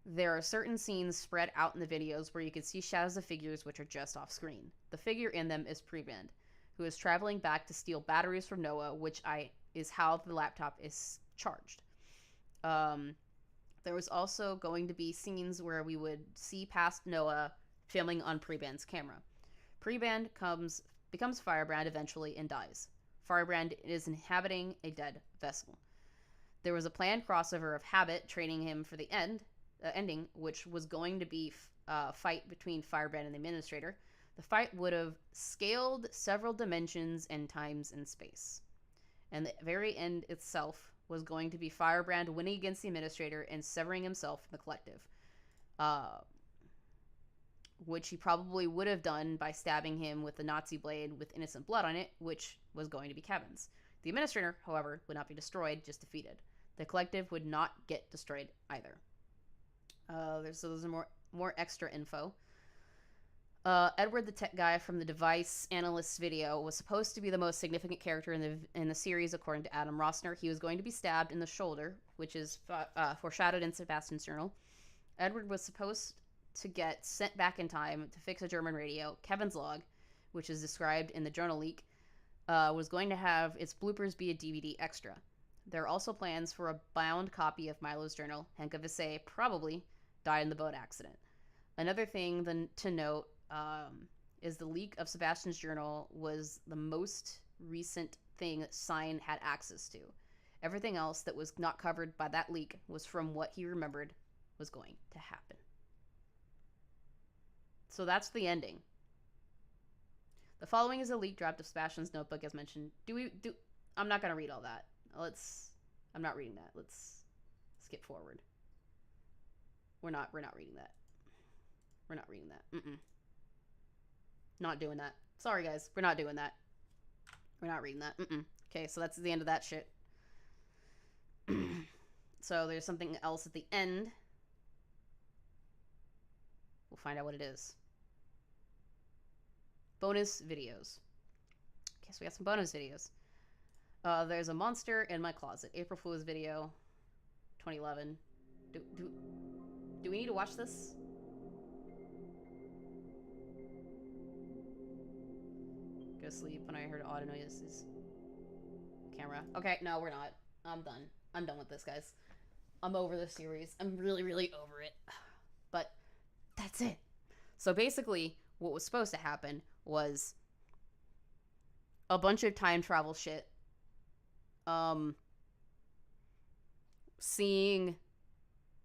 There are certain scenes spread out in the videos where you can see shadows of figures which are just off screen. The figure in them is Pre-Band, who is traveling back to steal batteries from Noah, which is how the laptop is charged. There was also going to be scenes where we would see past Noah filming on Pre-Band's camera. Pre-Band becomes Firebrand eventually and dies. Firebrand is inhabiting a dead vessel. There was a planned crossover of Habit training him for the ending, which was going to be a fight between Firebrand and the Administrator. The fight would have scaled several dimensions and times and space. And the very end itself was going to be Firebrand winning against the Administrator and severing himself from the collective. Which he probably would have done by stabbing him with the Nazi blade with innocent blood on it, which was going to be Kevin's. The Administrator, however, would not be destroyed, just defeated. The collective would not get destroyed either. So those are more extra info. Edward, the tech guy from the device analyst's video, was supposed to be the most significant character in the series, according to Adam Rossner. He was going to be stabbed in the shoulder, which is foreshadowed in Sebastian's journal. Edward was supposed to get sent back in time to fix a German radio. Kevin's log, which is described in the journal leak, was going to have its bloopers be a DVD extra. There are also plans for a bound copy of Milo's journal. Henka Visay probably died in the boat accident. Another thing to note is the leak of Sebastian's journal was the most recent thing that Sign had access to. Everything else that was not covered by that leak was from what he remembered was going to happen. So that's the ending. The following is a leaked draft of Sebastian's notebook, as mentioned. I'm not going to read all that. I'm not reading that. Let's skip forward. We're not reading that. We're not reading that. Not doing that. Sorry, guys. We're not doing that. We're not reading that. Okay, so that's the end of that shit. So there's something else at the end. We'll find out what it is. Bonus videos. Okay, so we got some bonus videos. There's a monster in my closet. April Fool's video, 2011. Do we need to watch this? Go sleep when I heard audio noises. Camera. Okay, no, we're not. I'm done. I'm done with this, guys. I'm over this series. I'm really, really over it. But that's it. So basically, what was supposed to happen was a bunch of time travel shit. Seeing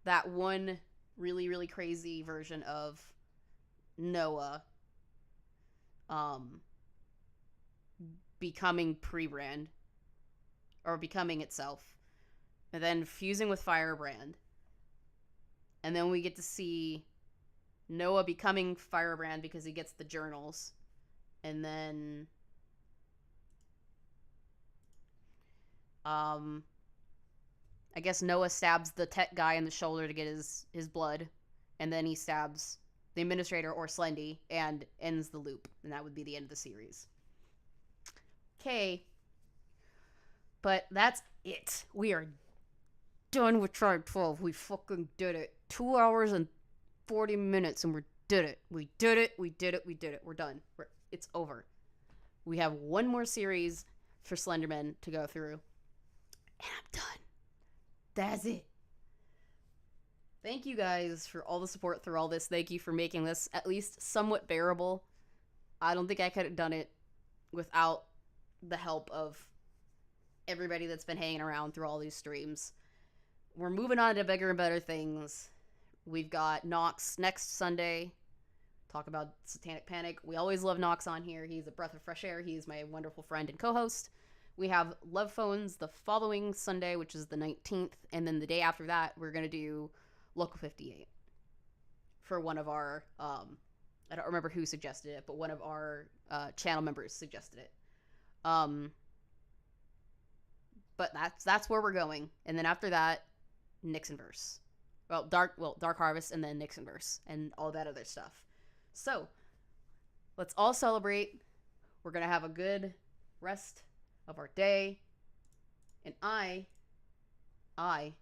that one really, really crazy version of Noah becoming pre-brand, or becoming itself, and then fusing with Firebrand. And then we get to see Noah becoming Firebrand because he gets the journals. And then I guess Noah stabs the tech guy in the shoulder to get his blood, and then he stabs the administrator or Slendy and ends the loop, and that would be the end of the series. Okay. But that's it. We are done with TribeTwelve. We fucking did it. 2 hours and 40 minutes, and we did it. We did it. We did it. We did it. We're done. It's over. We have one more series for Slenderman to go through, and I'm done. That's it. Thank you guys for all the support through all this. Thank you for making this at least somewhat bearable. I don't think I could have done it without the help of everybody that's been hanging around through all these streams. We're moving on to bigger and better things. We've got Nox next Sunday. Talk about Satanic Panic. We always love Nox on here. He's a breath of fresh air. He's my wonderful friend and co-host. We have Love Phones the following Sunday, which is the 19th. And then the day after that, we're going to do Local 58 for one of our, I don't remember who suggested it, but one of our channel members suggested it. But that's where we're going. And then after that, Nixonverse. Dark Harvest, and then Nixonverse, and all that other stuff. So, let's all celebrate. We're going to have a good rest of our day. And I'm going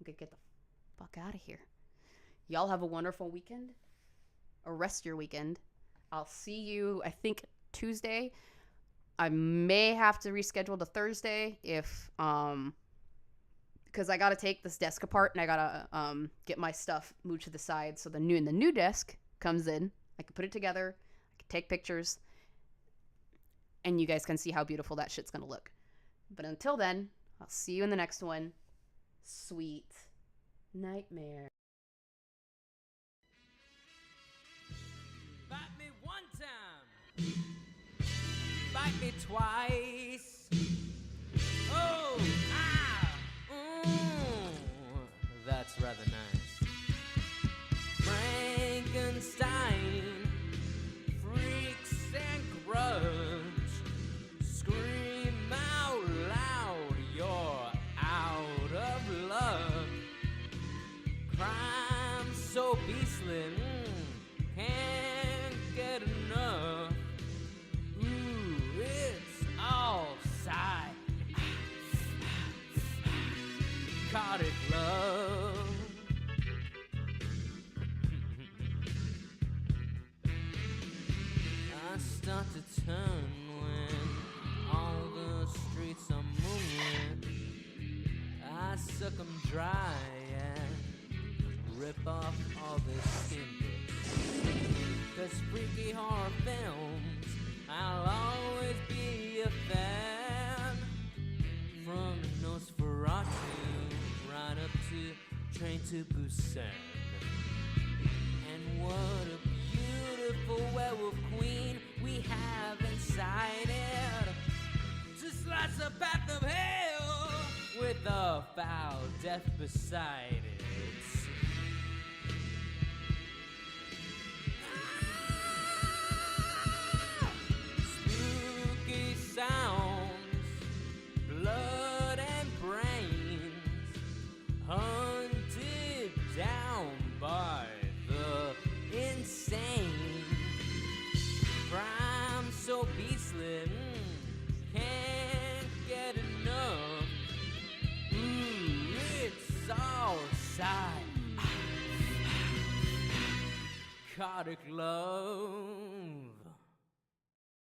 to get the fuck out of here. Y'all have a wonderful weekend. Or rest your weekend. I'll see you, I think, Tuesday. I may have to reschedule to Thursday if, because I gotta take this desk apart and I gotta get my stuff moved to the side so the new desk comes in. I can put it together, I can take pictures, and you guys can see how beautiful that shit's gonna look. But until then, I'll see you in the next one. Sweet nightmare. Bite me one time. Bite me twice. Oh, ah, that's rather nice. Frankenstein, freaks and grudge. Scream out loud, you're out of luck. Crime so beastly, can't get enough. Ooh, it's all Psychotic Love. I start to turn when all the streets are moving. I suck 'em dry and rip off all the skin bits. 'Cause freaky horror films, I'll always be a fan. From Nosferatu right up to Train to Busan. And what a beautiful werewolf queen we have inside it, to slice a path of hell with a foul death beside it. Spooky sounds, blood and brains, hunted down by the insane. Crime so beastly, can't get enough. Ooh, it's all Psychotic Love.